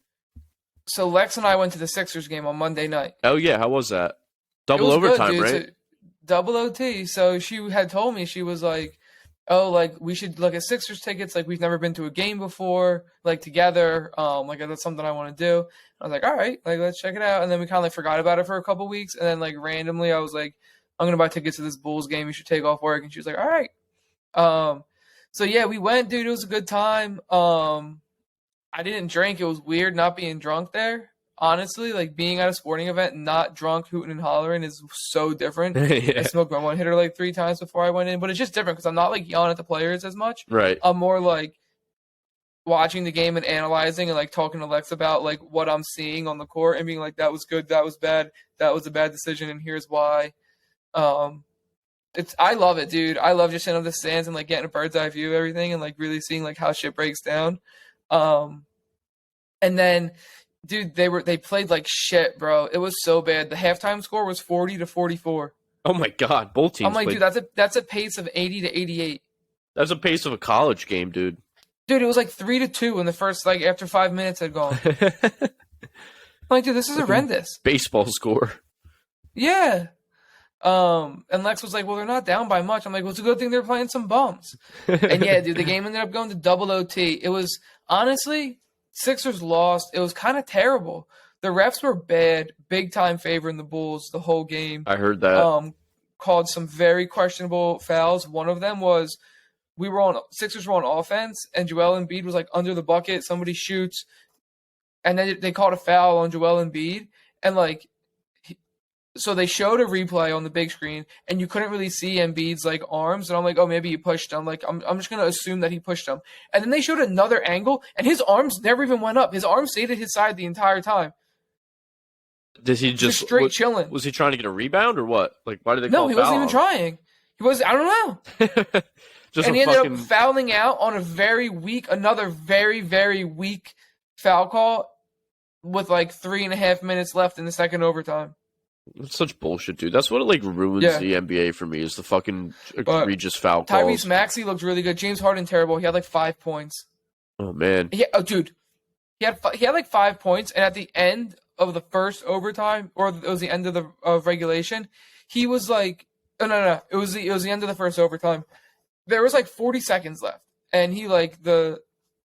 So Lex and I went to the Sixers game on Monday night. Oh yeah, how was that? Double overtime, right? So, double OT. So she had told me, she was like, oh, like we should look at Sixers tickets. Like we've never been to a game before, like together. Like that's something I want to do. I was like, all right, like let's check it out. And then we kind of like forgot about it for a couple weeks. And then like randomly, I was like, I'm gonna buy tickets to this Bulls game. You should take off work. And she was like, all right. So yeah, we went, dude. It was a good time. I didn't drink. It was weird not being drunk there. honestly, like being at a sporting event, not drunk, hooting and hollering is so different. Yeah. I smoked my one hitter like 3 times before I went in, but it's just different because I'm not like yelling at the players as much. Right. I'm more like watching the game and analyzing and like talking to Lex about like what I'm seeing on the court and being like, that was good, that was bad, that was a bad decision, and here's why. I love it, dude. I love just sitting on the stands and like getting a bird's eye view of everything and like really seeing like how shit breaks down. And then, dude, they played like shit, bro. It was so bad. The halftime score was 40-44. Oh my God, both teams. I'm like, played. dude, that's a pace of 80-88. That's a pace of a college game, dude. Dude, it was like 3-2 in the first like after 5 minutes had gone. I'm like, dude, this is horrendous. Baseball score. Yeah. And Lex was like, well, they're not down by much. I'm like, well, it's a good thing they're playing some bums. And yeah, dude, the game ended up going to double OT. It was, honestly, Sixers lost. It was kind of terrible. The refs were bad, big time favoring the Bulls the whole game. I heard that. Called some very questionable fouls. One of them was Sixers were on offense, and Joel Embiid was like under the bucket. Somebody shoots, and then they called a foul on Joel Embiid, and like, so they showed a replay on the big screen, and you couldn't really see Embiid's like arms, and I'm like, oh, maybe he pushed him. Like, I'm just gonna assume that he pushed him, and then they showed another angle, and his arms never even went up. His arms stayed at his side the entire time. Did he just straight chilling? Was he trying to get a rebound or what? Like, why did they? No, he wasn't even trying. He was. I don't know. And he ended up fouling out on another very, very weak foul call with like 3.5 minutes left in the second overtime. It's such bullshit, dude. That's what like ruins the NBA for me is the fucking egregious foul calls. Tyrese Maxey looked really good. James Harden terrible. He had like 5 points. Oh man. Dude, he had like 5 points, and at the end of the first overtime, or it was the end of the regulation, he was like, no, it was the end of the first overtime. There was like 40 seconds left, and he like the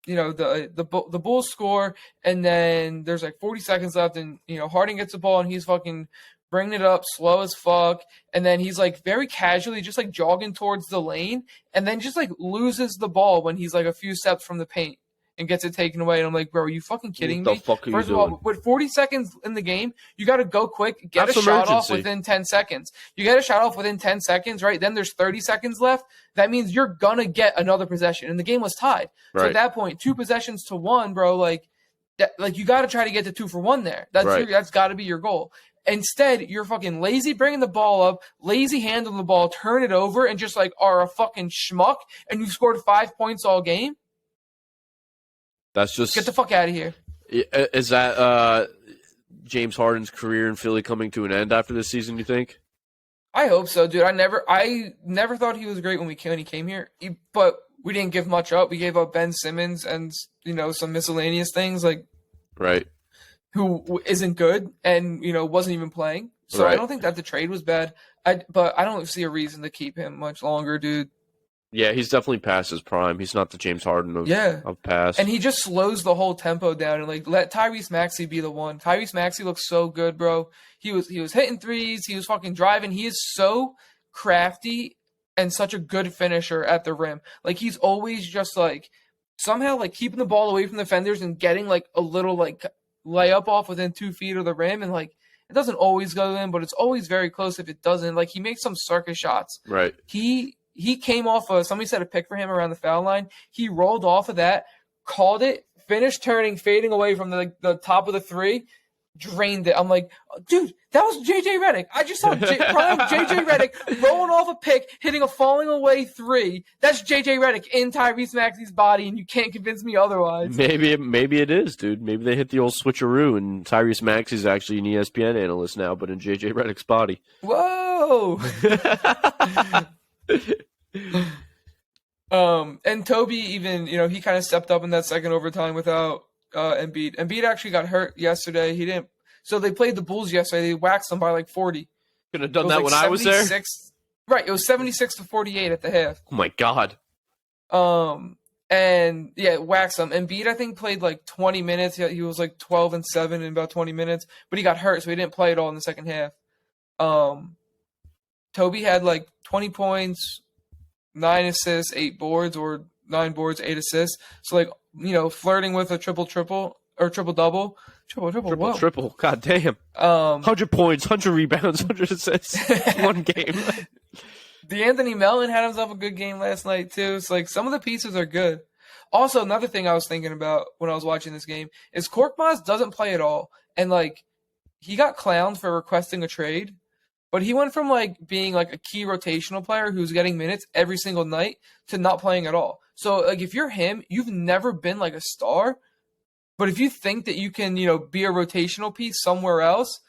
Bulls score, and then there's like 40 seconds left, and Harden gets the ball, and he's fucking bringing it up slow as fuck, and then he's like very casually just like jogging towards the lane, and then just like loses the ball when he's like a few steps from the paint and gets it taken away. And I'm like, bro, are you fucking kidding me? What the fuck are you doing? First of all, with 40 seconds in the game, you got to go quick, get a shot off within 10 seconds. You get a shot off within 10 seconds, right? Then there's 30 seconds left. That means you're going to get another possession. And the game was tied. Right. So at that point, 2 possessions to 1, bro, like you got to try to get to 2 for 1 there. That's got to be your goal. Instead, you're fucking lazy bringing the ball up, lazy handling the ball, turn it over, and just like are a fucking schmuck, and you scored 5 points all game. That's just get the fuck out of here. Is that James Harden's career in Philly coming to an end after this season? You think? I hope so, dude. I never thought he was great when he came here, but we didn't give much up. We gave up Ben Simmons and some miscellaneous things like right. Who isn't good and wasn't even playing. So right. I don't think that the trade was bad. But I don't see a reason to keep him much longer, dude. Yeah, he's definitely past his prime. He's not the James Harden of past. And he just slows the whole tempo down and like let Tyrese Maxey be the one. Tyrese Maxey looks so good, bro. He was hitting threes, he was fucking driving. He is so crafty and such a good finisher at the rim. Like he's always just like somehow like keeping the ball away from the defenders and getting like a little like layup off within 2 feet of the rim, and like it doesn't always go in, but it's always very close if it doesn't. Like he makes some circus shots. Right. He came off of somebody set a pick for him around the foul line. He rolled off of that, called it, finished turning, fading away from the top of the 3, drained it. I'm like, dude, that was JJ Redick. I just saw prime JJ Redick rolling off a pick, hitting a falling away 3. That's JJ Redick in Tyrese Maxey's body, and you can't convince me otherwise. Maybe it is, dude. Maybe they hit the old switcheroo, and Tyrese Maxey's actually an ESPN analyst now, but in JJ Redick's body. Whoa. And Toby even, he kind of stepped up in that second overtime without Embiid. Embiid actually got hurt yesterday. He didn't. So they played the Bulls yesterday. They waxed them by like 40. Could have done that when I was there. Right. It was 76-48 at the half. Oh my God. And yeah, waxed them. Embiid, I think, played like 20 minutes. He was like 12 and 7 in about 20 minutes, but he got hurt, so he didn't play at all in the second half. Toby had like 20 points, 9 assists, 8 boards, or 9 boards, 8 assists. So like, flirting with a triple-triple or triple double, triple. Whoa. Triple. God damn. 100 points, 100 rebounds, 100 assists, one game. D'Anthony Melton had himself a good game last night too. It's like some of the pieces are good. Also, another thing I was thinking about when I was watching this game is Korkmaz doesn't play at all, and like he got clowned for requesting a trade, but he went from like being like a key rotational player who's getting minutes every single night to not playing at all. So like if you're him, you've never been like a star, but if you think that you can, be a rotational piece somewhere else,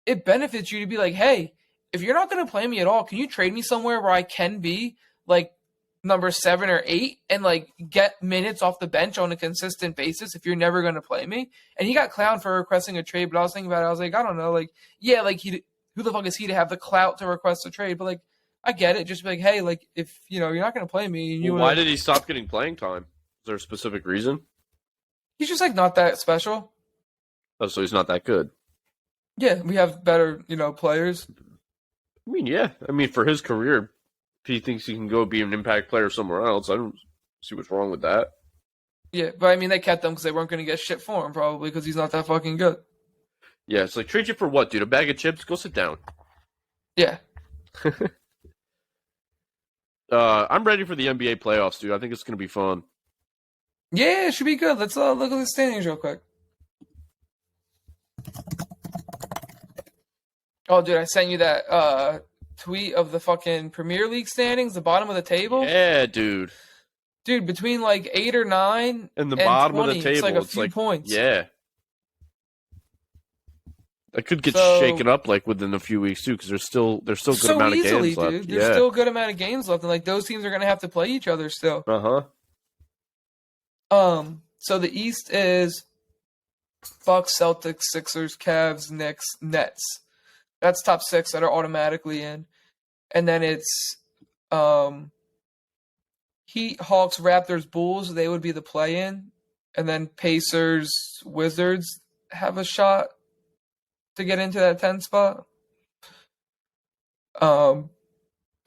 it benefits you to be like, hey, if you're not going to play me at all, can you trade me somewhere where I can be like number 7 or 8 and like get minutes off the bench on a consistent basis if you're never going to play me? And he got clowned for requesting a trade, but I was thinking about it. I was like, I don't know. Like, yeah, like who the fuck is he to have the clout to request a trade? But like, I get it. Just be like, hey, like if, you're not going to play me. And why did he stop getting playing time? Is there a specific reason? He's just like not that special. Oh, so he's not that good. Yeah, we have better, players. I mean, yeah. I mean, for his career, if he thinks he can go be an impact player somewhere else, I don't see what's wrong with that. Yeah, but I mean, they kept him because they weren't going to get shit for him, probably, because he's not that fucking good. Yeah, it's like, trade you for what, dude? A bag of chips? Go sit down. Yeah. I'm ready for the NBA playoffs, dude. I think it's going to be fun. Yeah, it should be good. Let's look at the standings real quick. Oh, dude, I sent you that tweet of the fucking Premier League standings, the bottom of the table. Yeah, dude. Dude, between like 8 or 9 and the bottom 20, of the table, it's like a few points. Yeah. That could get shaken up like within a few weeks too, because there's still good amount of games left. Dude. There's still a good amount of games left, and like those teams are gonna have to play each other still. So the East is Bucks, Celtics, Sixers, Cavs, Knicks, Nets. That's top 6 that are automatically in, and then it's Heat, Hawks, Raptors, Bulls. They would be the play-in, and then Pacers, Wizards have a shot to get into that 10 spot. But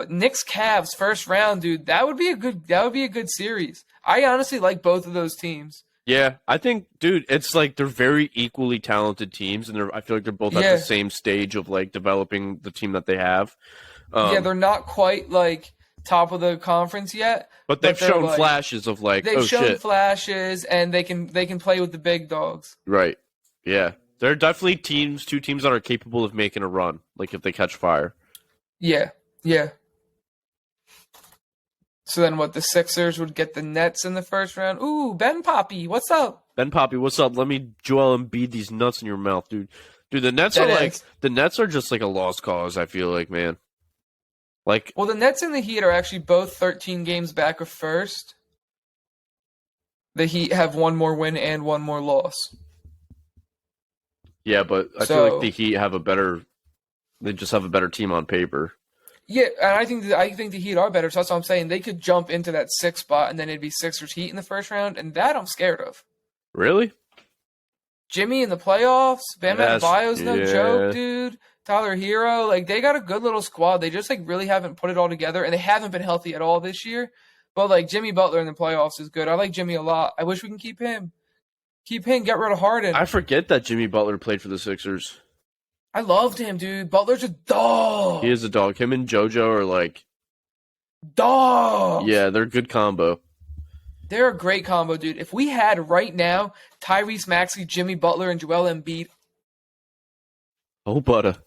Knicks Cavs first round, dude, that would be a good series. I honestly like both of those teams. Yeah, I think, dude, it's like they're very equally talented teams, and I feel like they're both at the same stage of like developing the team that they have. They're not quite like top of the conference yet, but they've shown like, flashes of like they've shown flashes, and they can play with the big dogs. Right. Yeah. They're definitely two teams that are capable of making a run, like if they catch fire. Yeah. Yeah. So then what, the Sixers would get the Nets in the first round? Ooh, Ben Poppy, what's up? Ben Poppy, what's up? Let me Joel Embiid these nuts in your mouth, dude. Dude, the Nets are just like a lost cause, I feel like, man. Like, well, the Nets and the Heat are actually both 13 games back of first. The Heat have one more win and one more loss. Yeah, but I feel like the Heat have they just have a better team on paper. Yeah, and I think the Heat are better, so that's what I'm saying. They could jump into that 6th spot, and then it'd be Sixers Heat in the first round, and that I'm scared of. Really? Jimmy in the playoffs, Bam Adebayo's no joke, dude. Tyler Hero, like they got a good little squad. They just like really haven't put it all together, and they haven't been healthy at all this year. But like Jimmy Butler in the playoffs is good. I like Jimmy a lot. I wish we can keep him. Keep him. Get rid of Harden. I forget that Jimmy Butler played for the Sixers. I loved him, dude. Butler's a dog. He is a dog. Him and JoJo are like dogs. Yeah, they're a good combo. They're a great combo, dude. If we had right now Tyrese Maxey, Jimmy Butler, and Joel Embiid. Oh, butter.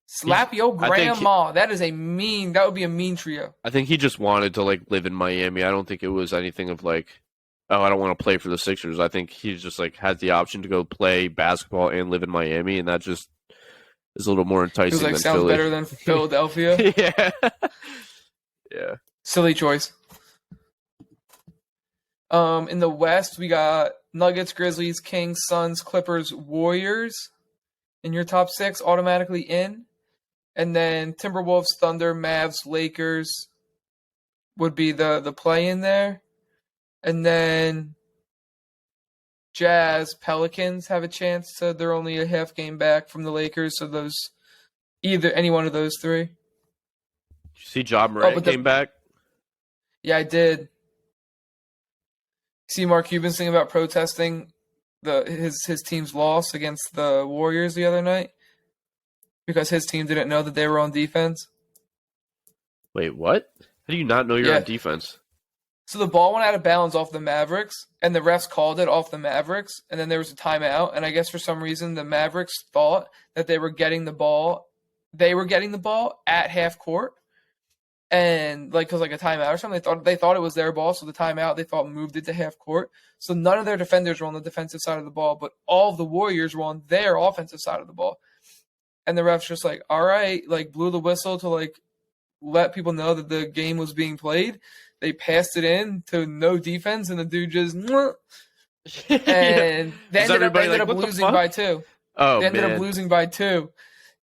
Slap your grandma. That would be a mean trio. I think he just wanted to like live in Miami. I don't think it was anything of like, oh, I don't want to play for the Sixers. I think he just like had the option to go play basketball and live in Miami, and that just is a little more enticing than sounds Philly. Better than Philadelphia. Yeah. Yeah. Silly choice. In the West, we got Nuggets, Grizzlies, Kings, Suns, Clippers, Warriors. In your top 6, automatically in. And then Timberwolves, Thunder, Mavs, Lakers would be the play in there. And then Jazz, Pelicans have a chance. So they're only a half game back from the Lakers. So any one of those 3. Did you see Ja Morant came back? Yeah, I did. See Mark Cuban's thing about protesting his team's loss against the Warriors the other night because his team didn't know that they were on defense. Wait, what? How do you not know you're Yeah. on defense? So the ball went out of bounds off the Mavericks, and the refs called it off the Mavericks, and then there was a timeout. And I guess for some reason the Mavericks thought that they were getting the ball at half court, and like because like a timeout or something, they thought it was their ball, so the timeout they thought moved it to half court. So none of their defenders were on the defensive side of the ball, but all of the Warriors were on their offensive side of the ball. And the refs just like, all right, like blew the whistle to like let people know that the game was being played. They passed it in to no defense, and the dude just and they ended up losing by 2. Oh, they ended up losing by 2,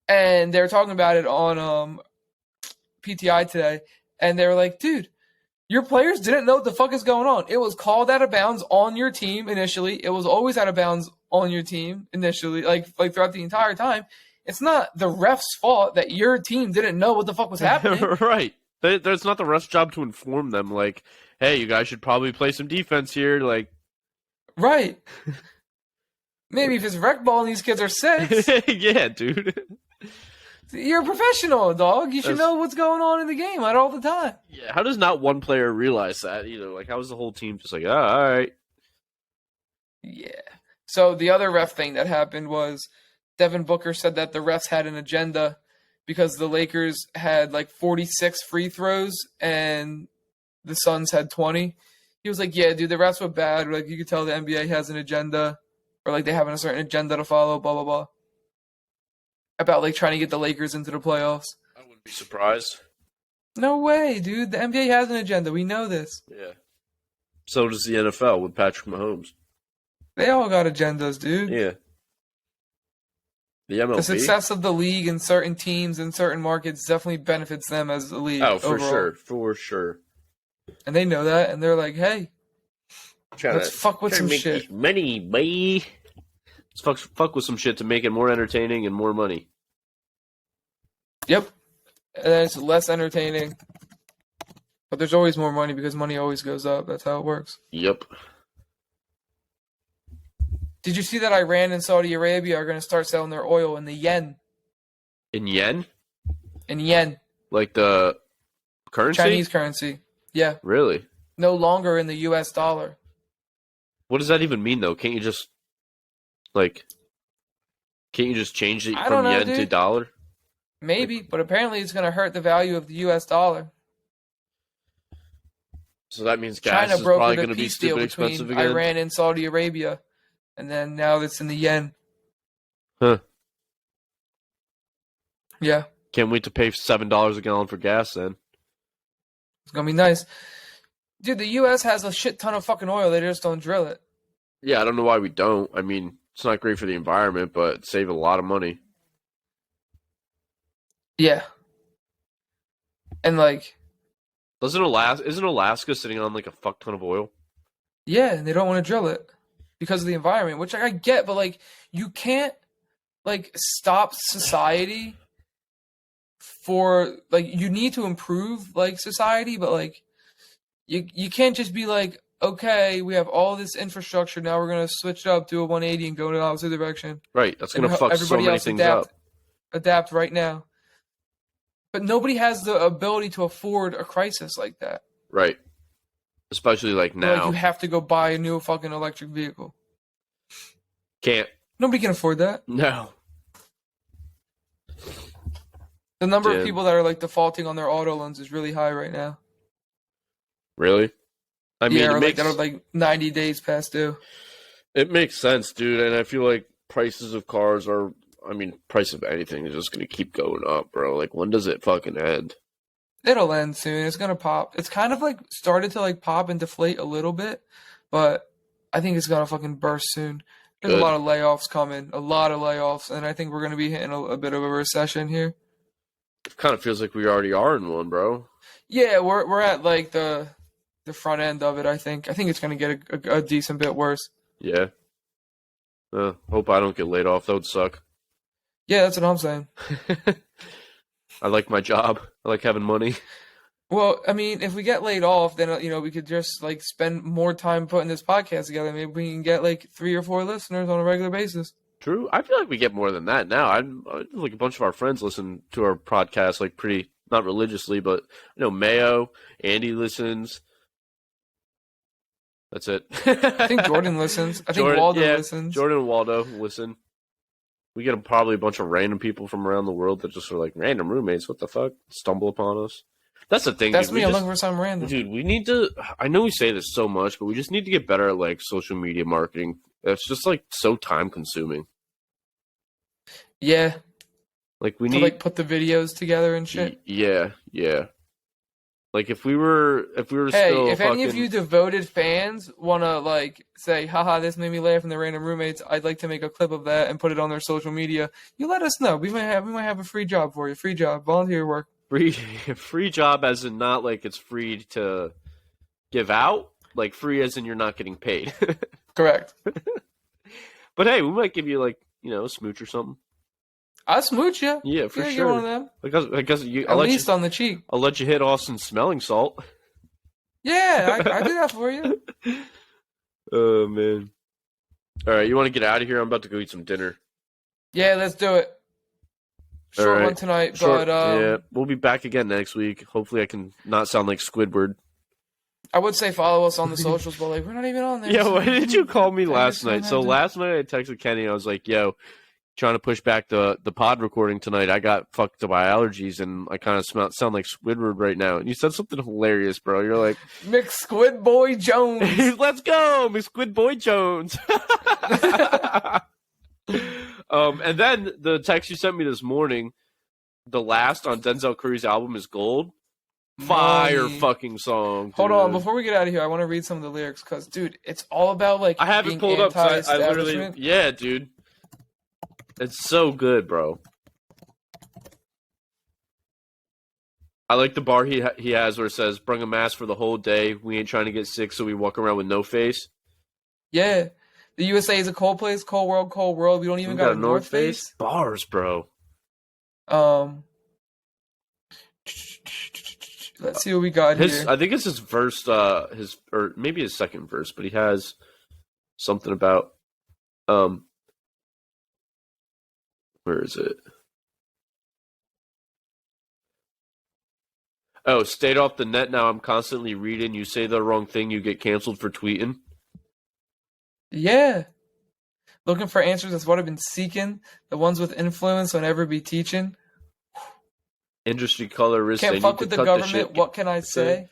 and they were talking about it on PTI today, and they were like, "Dude, your players didn't know what the fuck is going on. It was called out of bounds on your team initially. It was always out of bounds on your team initially, like throughout the entire time. It's not the ref's fault that your team didn't know what the fuck was happening, right?" That's not the ref's job to inform them, like, hey, you guys should probably play some defense here, like. Right. Maybe if it's rec ball and these kids are 6. Yeah, dude. You're a professional, dog. You should know what's going on in the game all the time. Yeah, how does not one player realize that, Like, how is the whole team just like, oh, all right. Yeah. So the other ref thing that happened was Devin Booker said that the refs had an agenda because the Lakers had like 46 free throws and the Suns had 20. He was like, yeah, dude, the refs were bad. Like, you could tell the NBA has an agenda, or like they have a certain agenda to follow, blah, blah, blah. About like trying to get the Lakers into the playoffs. I wouldn't be surprised. No way, dude. The NBA has an agenda. We know this. Yeah. So does the NFL with Patrick Mahomes. They all got agendas, dude. Yeah. The MLB? The success of the league and certain teams in certain markets definitely benefits them as a league. Oh, for overall. sure. For sure. And they know that, and they're like, hey, let's fuck with some shit. Money, boy. Let's fuck with some shit to make it more entertaining and more money. Yep. And then it's less entertaining. But there's always more money because money always goes up. That's how it works. Yep. Did you see that Iran and Saudi Arabia are going to start selling their oil in the yen? In yen? In yen. Like the currency? Chinese currency. Yeah. Really? No longer in the US dollar. What does that even mean, though? Can't you just change it from yen to dollar? Maybe, but apparently it's going to hurt the value of the US dollar. So that means gas is probably going to be stupid expensive again? Iran and Saudi Arabia. And then now it's in the yen. Huh. Yeah. Can't wait to pay $7 a gallon for gas then. It's going to be nice. Dude, the U.S. has a shit ton of fucking oil. They just don't drill it. Yeah, I don't know why we don't. I mean, it's not great for the environment, but it'd save a lot of money. Yeah. And like... Isn't Alaska sitting on like a fuck ton of oil? Yeah, and they don't want to drill it because of the environment, which I get, but like you can't like stop society for like you need to improve like society, but like you can't just be like, okay, we have all this infrastructure, now we're gonna switch it up, do a 180 and go in the opposite direction. Right, that's gonna fuck so many things up. Adapt right now. But nobody has the ability to afford a crisis like that. Right. Especially like now. Like you have to go buy a new fucking electric vehicle. Can't. Nobody can afford that. No. The number of people that are like defaulting on their auto loans is really high right now. Really? I mean, or that are like 90 days past due. It makes sense, dude. And I feel like prices of cars are, price of anything is just going to keep going up, bro. Like, when does it fucking end? It'll end soon. It's going to pop. It's kind of like started to like pop and deflate a little bit, but I think it's going to fucking burst soon. There's a lot of layoffs coming, a lot of layoffs, and I think we're going to be hitting a bit of a recession here. It kind of feels like we already are in one, bro. Yeah, we're at like the front end of it, I think. I think it's going to get a decent bit worse. Yeah. Hope I don't get laid off. That would suck. Yeah, that's what I'm saying. I like my job. I like having money. Well, I mean, if we get laid off, then we could just like spend more time putting this podcast together. Maybe we can get like 3 or 4 listeners on a regular basis. True. I feel like we get more than that now. Like a bunch of our friends listen to our podcast like pretty not religiously, but Mayo, Andy listens. That's it. I think Jordan listens. I think Waldo listens. Jordan and Waldo listen. We get probably a bunch of random people from around the world that just are like random roommates. What the fuck? Stumble upon us. That's the thing. That's me. I'm looking for something random. Dude, we need to. I know we say this so much, but we just need to get better at like social media marketing. It's just like so time consuming. Yeah. Like we need to like put the videos together and shit. Yeah. Like if we were hey, still if any of you devoted fans want to like say, haha, this made me laugh and the random roommates, I'd like to make a clip of that and put it on their social media. You let us know. We might have a free job for you. Free job, volunteer work. Free job as in not like it's free to give out, like free as in you're not getting paid. Correct. But hey, we might give you like, a smooch or something. I'll smooch you. Yeah, for sure. Get one of them. I guess At least on the cheek. I'll let you hit Austin's smelling salt. Yeah, I do that for you. Oh, man. All right, you want to get out of here? I'm about to go eat some dinner. Yeah, let's do it. Short one tonight, but yeah, we'll be back again next week. Hopefully I can not sound like Squidward. I would say follow us on the socials, but like we're not even on there. Yeah, why did you call me last night? So last night I texted Kenny. I was like, yo, trying to push back the pod recording tonight. I got fucked up by allergies, and I kind of sound like Squidward right now. And you said something hilarious, bro. You're like, McSquidboy Jones. Let's go, McSquidboy Jones. And then the text you sent me this morning, the last on Denzel Curry's album is Gold. Fire fucking song. Dude. Hold on, before we get out of here, I want to read some of the lyrics because, dude, it's all about like. I have it pulled up. I literally, yeah, dude, it's so good, bro. I like the bar he has where it says, "Bring a mask for the whole day. We ain't trying to get sick, so we walk around with no face." Yeah. The USA is a cold place, cold world, cold world. We don't even got a North Face. Bars, bro. Let's see what we got here. I think it's his verse, or maybe his second verse, but he has something about, where is it? Oh, stayed off the net. Now I'm constantly reading. You say the wrong thing, you get canceled for tweeting. Yeah. Looking for answers, that's what I've been seeking. The ones with influence will never be teaching. Industry colorist. Can't fuck with the government. What can I say?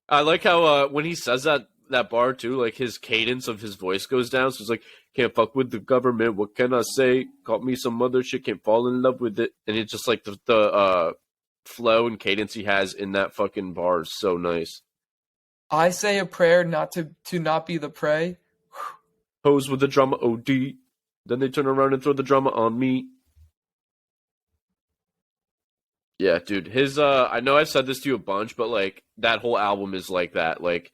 I like how when he says that bar too, like his cadence of his voice goes down. So it's like, can't fuck with the government. What can I say? Caught me some other shit. Can't fall in love with it. And it's just like the flow and cadence he has in that fucking bar is so nice. I say a prayer not to not be the prey. Pose with the drama OD. Then they turn around and throw the drama on me. Yeah, dude. His I know I've said this to you a bunch, but like that whole album is like that. Like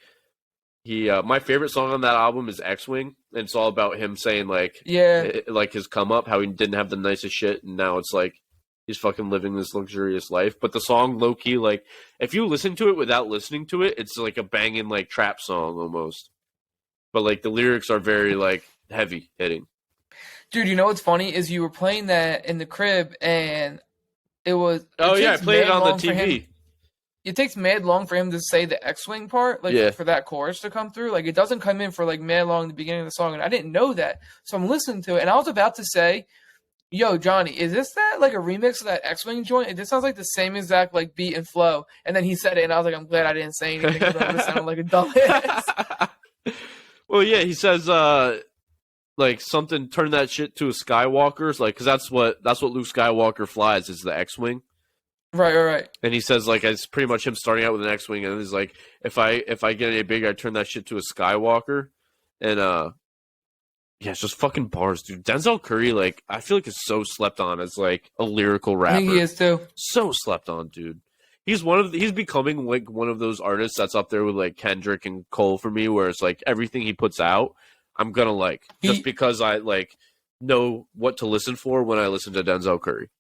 he my favorite song on that album is X-Wing, and it's all about him saying like like his come up, how he didn't have the nicest shit, and now it's like he's fucking living this luxurious life. But the song low key, like if you listen to it without listening to it, it's like a banging like trap song almost. But like the lyrics are very like heavy hitting. Dude, you know what's funny is you were playing that in the crib and it was. I played it on the TV. It takes mad long for him to say the X-Wing part, like for that chorus to come through. Like it doesn't come in for like mad long in the beginning of the song, and I didn't know that. So I'm listening to it, and I was about to say, "Yo, Johnny, is this that like a remix of that X-Wing joint? This sounds like the same exact like beat and flow." And then he said it, and I was like, "I'm glad I didn't say anything because I would have sounded like a dumbass." Well, yeah, he says like something, turn that shit to a Skywalker's, like because that's what Luke Skywalker flies is the X-Wing. Right. And he says like it's pretty much him starting out with an X-Wing, and he's like, if I get any bigger, I turn that shit to a Skywalker, and yeah, it's just fucking bars, dude. Denzel Curry, like I feel like is so slept on as like a lyrical rapper. I think he is too. So slept on, dude. He's becoming like one of those artists that's up there with like Kendrick and Cole for me, where it's like everything he puts out, I'm gonna like just because I like know what to listen for when I listen to Denzel Curry.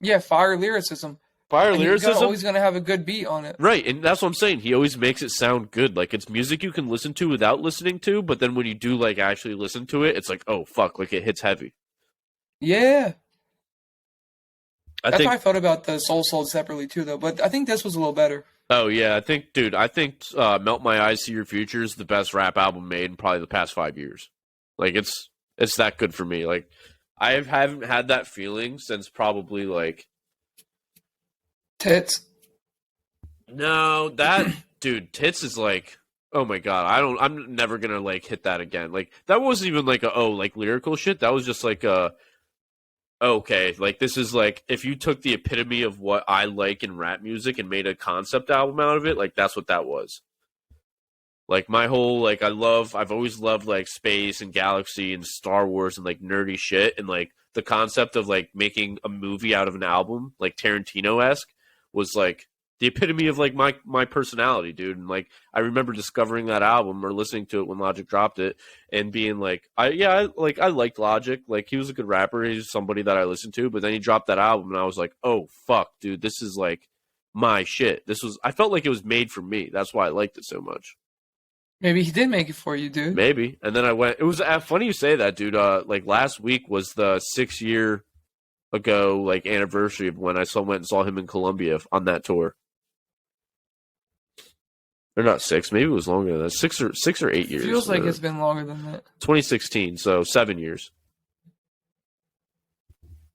Yeah, fire lyricism. Fire And you're lyricism. always gonna have a good beat on it. Right, and that's what I'm saying. He always makes it sound good. Like, it's music you can listen to without listening to, but then when you do, like, actually listen to it, it's like, oh, fuck, like, it hits heavy. Yeah. I That's think. how I felt about the Soul Sold separately, too, though. But I think this was a little better. Oh, yeah, I think Melt My Eyes, See Your Future is the best rap album made in probably the past 5 years. Like, it's that good for me. Like, I haven't had that feeling since probably, like... Tits. No, that... dude, Tits is like... Oh my god, I'm never gonna, like, hit that again. Like, that wasn't even, like, lyrical shit. That was just, like, okay, like, this is, like, if you took the epitome of what I like in rap music and made a concept album out of it, like, that's what that was. Like, my whole, like, I've always loved, like, space and galaxy and Star Wars and, like, nerdy shit, and, like, the concept of, like, making a movie out of an album, like, Tarantino-esque, was, like, the epitome of, like, my personality, dude. And, like, I remember discovering that album or listening to it when Logic dropped it and being like, I liked Logic. Like, he was a good rapper. He's somebody that I listened to. But then he dropped that album and I was like, oh, fuck, dude, this is, like, my shit. I felt like it was made for me. That's why I liked it so much. Maybe he did make it for you, dude. Maybe. And then it was funny you say that, dude. Like, last week was the 6-year ago, like, anniversary of when I went and saw him in Colombia on that tour. Or not 6, maybe it was longer than that. 6 or 8 years. Feels like it's been longer than that. 2016, so 7 years.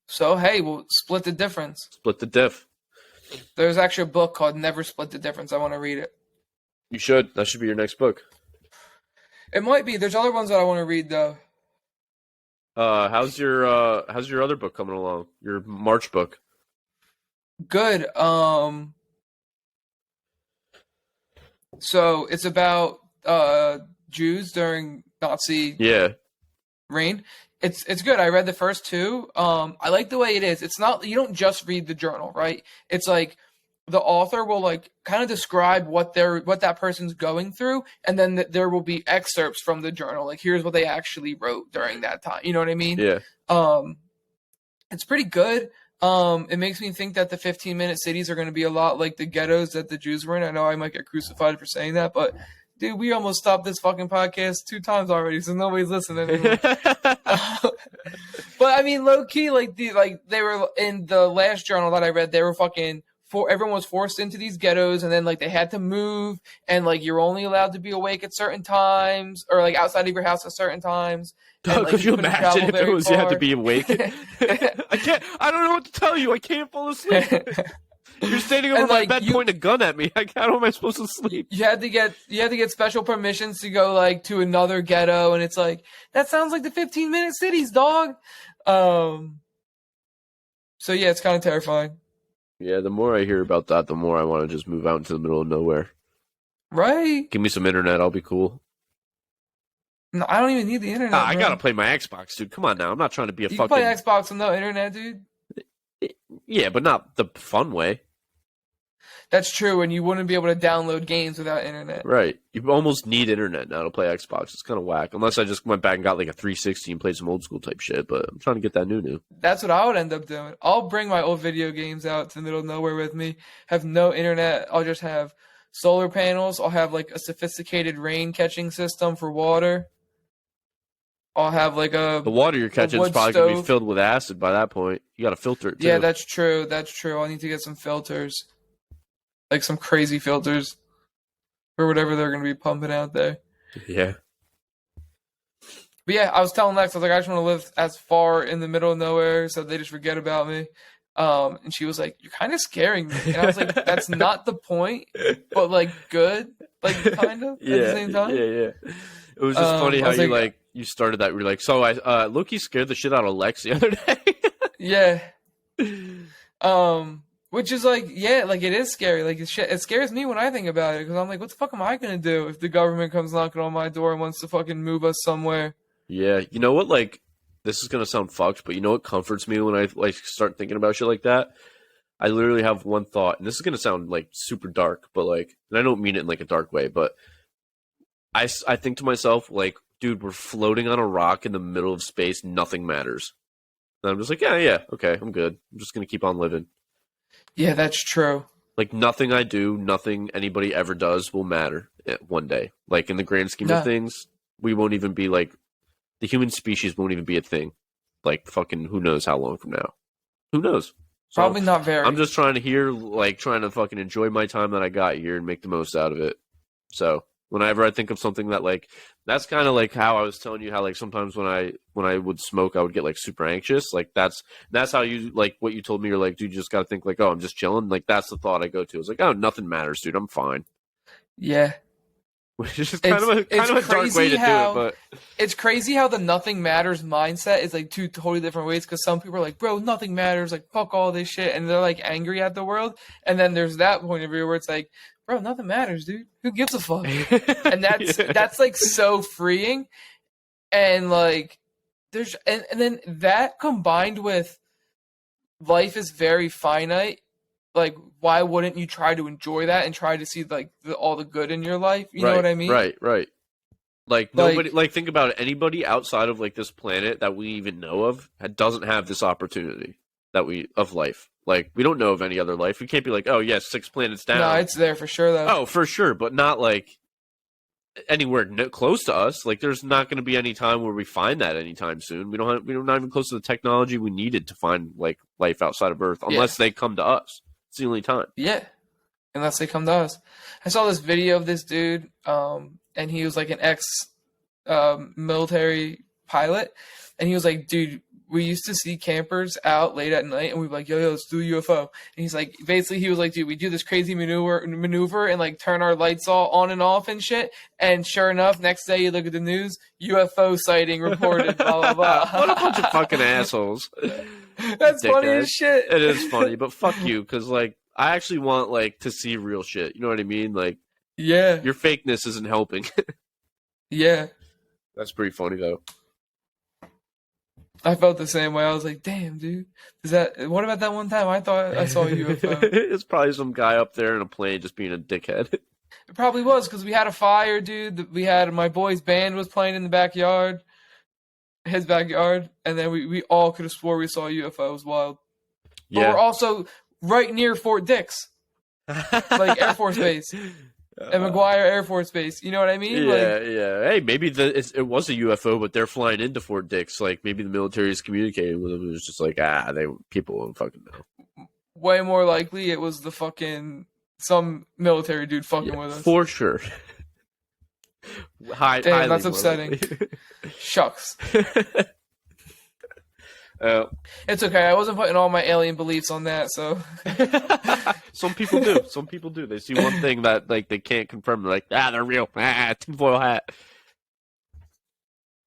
So, hey, we'll split the difference. Split the diff. There's actually a book called Never Split the Difference. I want to read it. You should. That should be your next book. It might be. There's other ones that I want to read, though. How's your other book coming along? Your March book? Good. So it's about Jews during Nazi reign. It's good. I read the first 2. I like the way it is. It's not, you don't just read the journal, right? It's like the author will, like, kind of describe what that person's going through, and then there will be excerpts from the journal. Like, here's what they actually wrote during that time. You know what I mean? Yeah. It's pretty good. It makes me think that the 15-minute cities are going to be a lot like the ghettos that the Jews were in. I know I might get crucified for saying that, but dude, we almost stopped this fucking podcast 2 times already, so nobody's listening anymore. But I mean, low key, they were in the last journal that I read. They were fucking everyone was forced into these ghettos, and then, like, they had to move, and, like, you're only allowed to be awake at certain times, or, like, outside of your house at certain times. And, like, could you imagine if it was you had to be awake? I don't know what to tell you. I can't fall asleep. You're standing over my bed pointing a gun at me. How am I supposed to sleep? You had to get special permissions to go, like, to another ghetto, and it's like, that sounds like the 15-minute cities, dog. So yeah, it's kind of terrifying. Yeah, the more I hear about that, the more I want to just move out into the middle of nowhere. Right? Give me some internet, I'll be cool. No, I don't even need the internet. I gotta play my Xbox, dude. Come on now, I'm not trying to be a you fucking... You can play Xbox with no internet, dude? Yeah, but not the fun way. That's true, and you wouldn't be able to download games without internet. Right. You almost need internet now to play Xbox. It's kind of whack. Unless I just went back and got, like, a 360 and played some old school type shit, but I'm trying to get that new. That's what I would end up doing. I'll bring my old video games out to the middle of nowhere with me, have no internet. I'll just have solar panels. I'll have, like, a sophisticated rain catching system for water. I'll have, like, the water you're catching is probably going to be filled with acid by that point. You got to filter it, too. Yeah, that's true. I need to get some filters. Like, some crazy filters. Or whatever they're going to be pumping out there. Yeah. But yeah, I was telling Lex, I was like, I just want to live as far in the middle of nowhere so they just forget about me. And she was like, you're kind of scaring me. And I was like, that's not the point, but, like, good. Like, kind of, at the same time. Yeah. It was just funny how you started that. We were like, so I Loki scared the shit out of Lex the other day. Yeah. Which is like, yeah, like, it is scary. Like, it scares me when I think about it, because I'm like, what the fuck am I going to do if the government comes knocking on my door and wants to fucking move us somewhere? Yeah, you know what, like, this is going to sound fucked, but you know what comforts me when I, like, start thinking about shit like that? I literally have one thought, and this is going to sound, like, super dark, but, like, and I don't mean it in, like, a dark way, but I think to myself, like, dude, we're floating on a rock in the middle of space, nothing matters. And I'm just like, yeah, okay, I'm good. I'm just going to keep on living. Yeah, that's true. Like nothing I do, nothing anybody ever does will matter one day. Like in the grand scheme of No, things, we won't even be like the human species won't even be a thing. Like fucking who knows how long from now. Who knows? So probably not I'm very. just trying to fucking enjoy my time that I got here and make the most out of it. So whenever I think of something that like that's kind of like how I was telling you how like sometimes when I would smoke I would get like super anxious. Like that's how you like what you told me. You're like, dude, you just got to think like, oh, I'm just chilling. Like that's the thought I go to. It's like, oh, nothing matters, dude. I'm fine. Yeah. Which is just It's kind of a dark way to do it, but it's crazy how the nothing matters mindset is like two totally different ways. Because some people are like, bro, nothing matters, like fuck all this shit, and they're like angry at the world. And then there's that point of view where it's like, bro, nothing matters, dude. Who gives a fuck? And yeah. that's like so freeing. And like and then that combined with life is very finite. Like, why wouldn't you try to enjoy that and try to see like all the good in your life? You know what I mean? Right. Like Like, nobody, like think about it. Anybody outside of like this planet that we even know of doesn't have this opportunity of life. Like we don't know of any other life. We can't be like, oh yes, 6 planets down. no, it's there for sure though. Oh, for sure, but not like anywhere close to us. Like there's not going to be any time where we find that anytime soon. We're not even close to the technology we needed to find like life outside of Earth, unless they come to us. It's the only time. Yeah, unless they come to us. I saw this video of this dude, and he was like an ex military pilot, and he was like, dude, we used to see campers out late at night, and we'd be like, yo, let's do a UFO. And he's like, basically, he was like, dude, we do this crazy maneuver and like turn our lights all on and off and shit. And sure enough, next day you look at the news, UFO sighting reported, blah, blah, blah. What a bunch of fucking assholes. That's funny as shit. It is funny, but fuck you, because like I actually want like to see real shit. You know what I mean? Like, yeah, your fakeness isn't helping. yeah. That's pretty funny though. I felt the same way. I was like, damn, dude. What about that one time I thought I saw a UFO? It's probably some guy up there in a plane just being a dickhead. It probably was, because we had a fire, dude. We had my boy's band was playing in the backyard, his backyard, and then we all could have swore we saw a UFO. It was wild. Yeah. But we're also right near Fort Dix, like Air Force Base. And McGuire Air Force Base, you know what I mean? Yeah. Hey, maybe it was a UFO, but they're flying into Fort Dix. Like maybe the military is communicating with them. It was just like people won't fucking know. Way more likely it was some military dude fucking with us. For sure. Damn, that's upsetting. Shucks. It's okay. I wasn't putting all my alien beliefs on that, so. Some people do. Some people do. They see one thing that like they can't confirm. They're like, they're real. Tinfoil hat.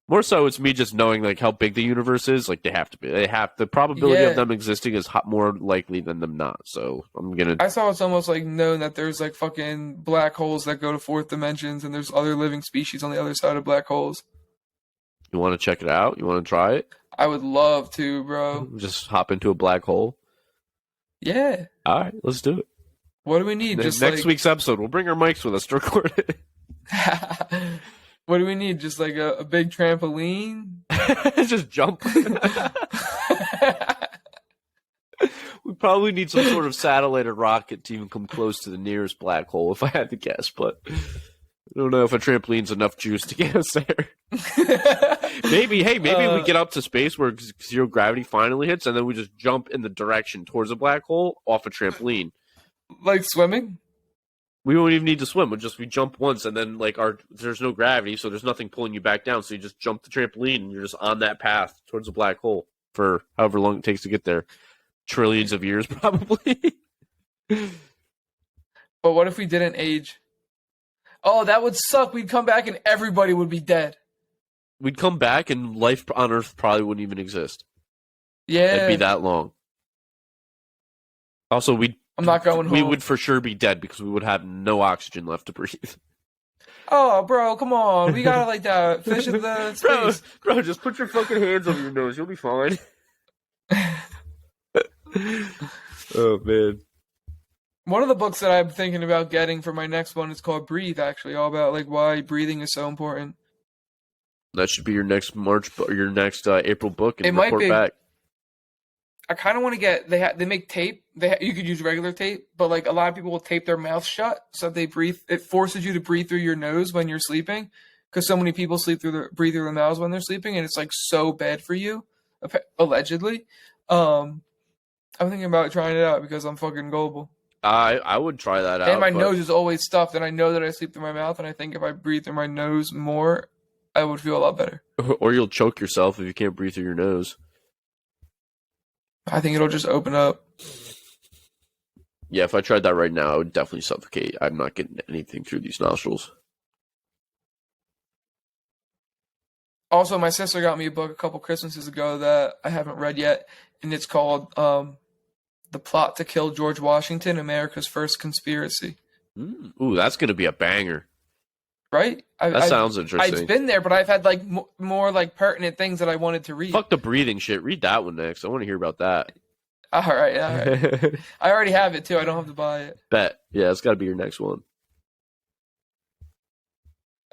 More so, it's me just knowing like how big the universe is. Like they have to be. The probability of them existing is more likely than them not. So I'm gonna. I saw it's almost like known that there's like fucking black holes that go to fourth dimensions, and there's other living species on the other side of black holes. You want to check it out? You want to try it? I would love to, bro. Just hop into a black hole. Yeah. All right, let's do it. What do we need? Just next week's episode, we'll bring our mics with us to record it. What do we need? Just like a big trampoline? Just jump. We probably need some sort of satellite or rocket to even come close to the nearest black hole, if I had to guess. But I don't know if a trampoline's enough juice to get us there. Maybe we get up to space where zero gravity finally hits, and then we just jump in the direction towards a black hole off a trampoline. Like swimming? We won't even need to swim. We jump once, and then like there's no gravity, so there's nothing pulling you back down. So you just jump the trampoline, and you're just on that path towards a black hole for however long it takes to get there. Trillions of years, probably. But what if we didn't age? Oh, that would suck. We'd come back, and everybody would be dead. We'd come back, and life on Earth probably wouldn't even exist. Yeah, it'd be that long. Also, I'm not going home. We would for sure be dead because we would have no oxygen left to breathe. Oh, bro, come on. We gotta like that fish in the space. Bro, just put your fucking hands over your nose. You'll be fine. Oh, man. One of the books that I'm thinking about getting for my next one is called Breathe, actually, all about like why breathing is so important. That should be your next March or your next April book, and it might be. Back. I kind of want to get they make tape. You could use regular tape, but like a lot of people will tape their mouth shut so that they breathe. It forces you to breathe through your nose when you're sleeping, because so many people breathe through their mouths when they're sleeping, and it's like so bad for you, allegedly. I'm thinking about trying it out because I'm fucking gullible. I would try that out. And my nose is always stuffed, and I know that I sleep through my mouth, and I think if I breathe through my nose more, I would feel a lot better. Or you'll choke yourself if you can't breathe through your nose. I think it'll just open up. Yeah, if I tried that right now, I would definitely suffocate. I'm not getting anything through these nostrils. Also, my sister got me a book a couple Christmases ago that I haven't read yet, and it's called The Plot to Kill George Washington, America's First Conspiracy. Ooh, that's going to be a banger. Right? That sounds interesting. I've been there, but I've had like more like pertinent things that I wanted to read. Fuck the breathing shit. Read that one next. I want to hear about that. All right. I already have it too. I don't have to buy it. Bet. Yeah, it's got to be your next one.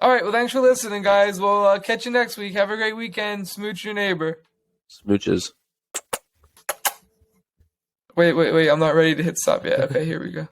All right. Well, thanks for listening, guys. We'll catch you next week. Have a great weekend. Smooch your neighbor. Smooches. Wait. I'm not ready to hit stop yet. Okay, here we go.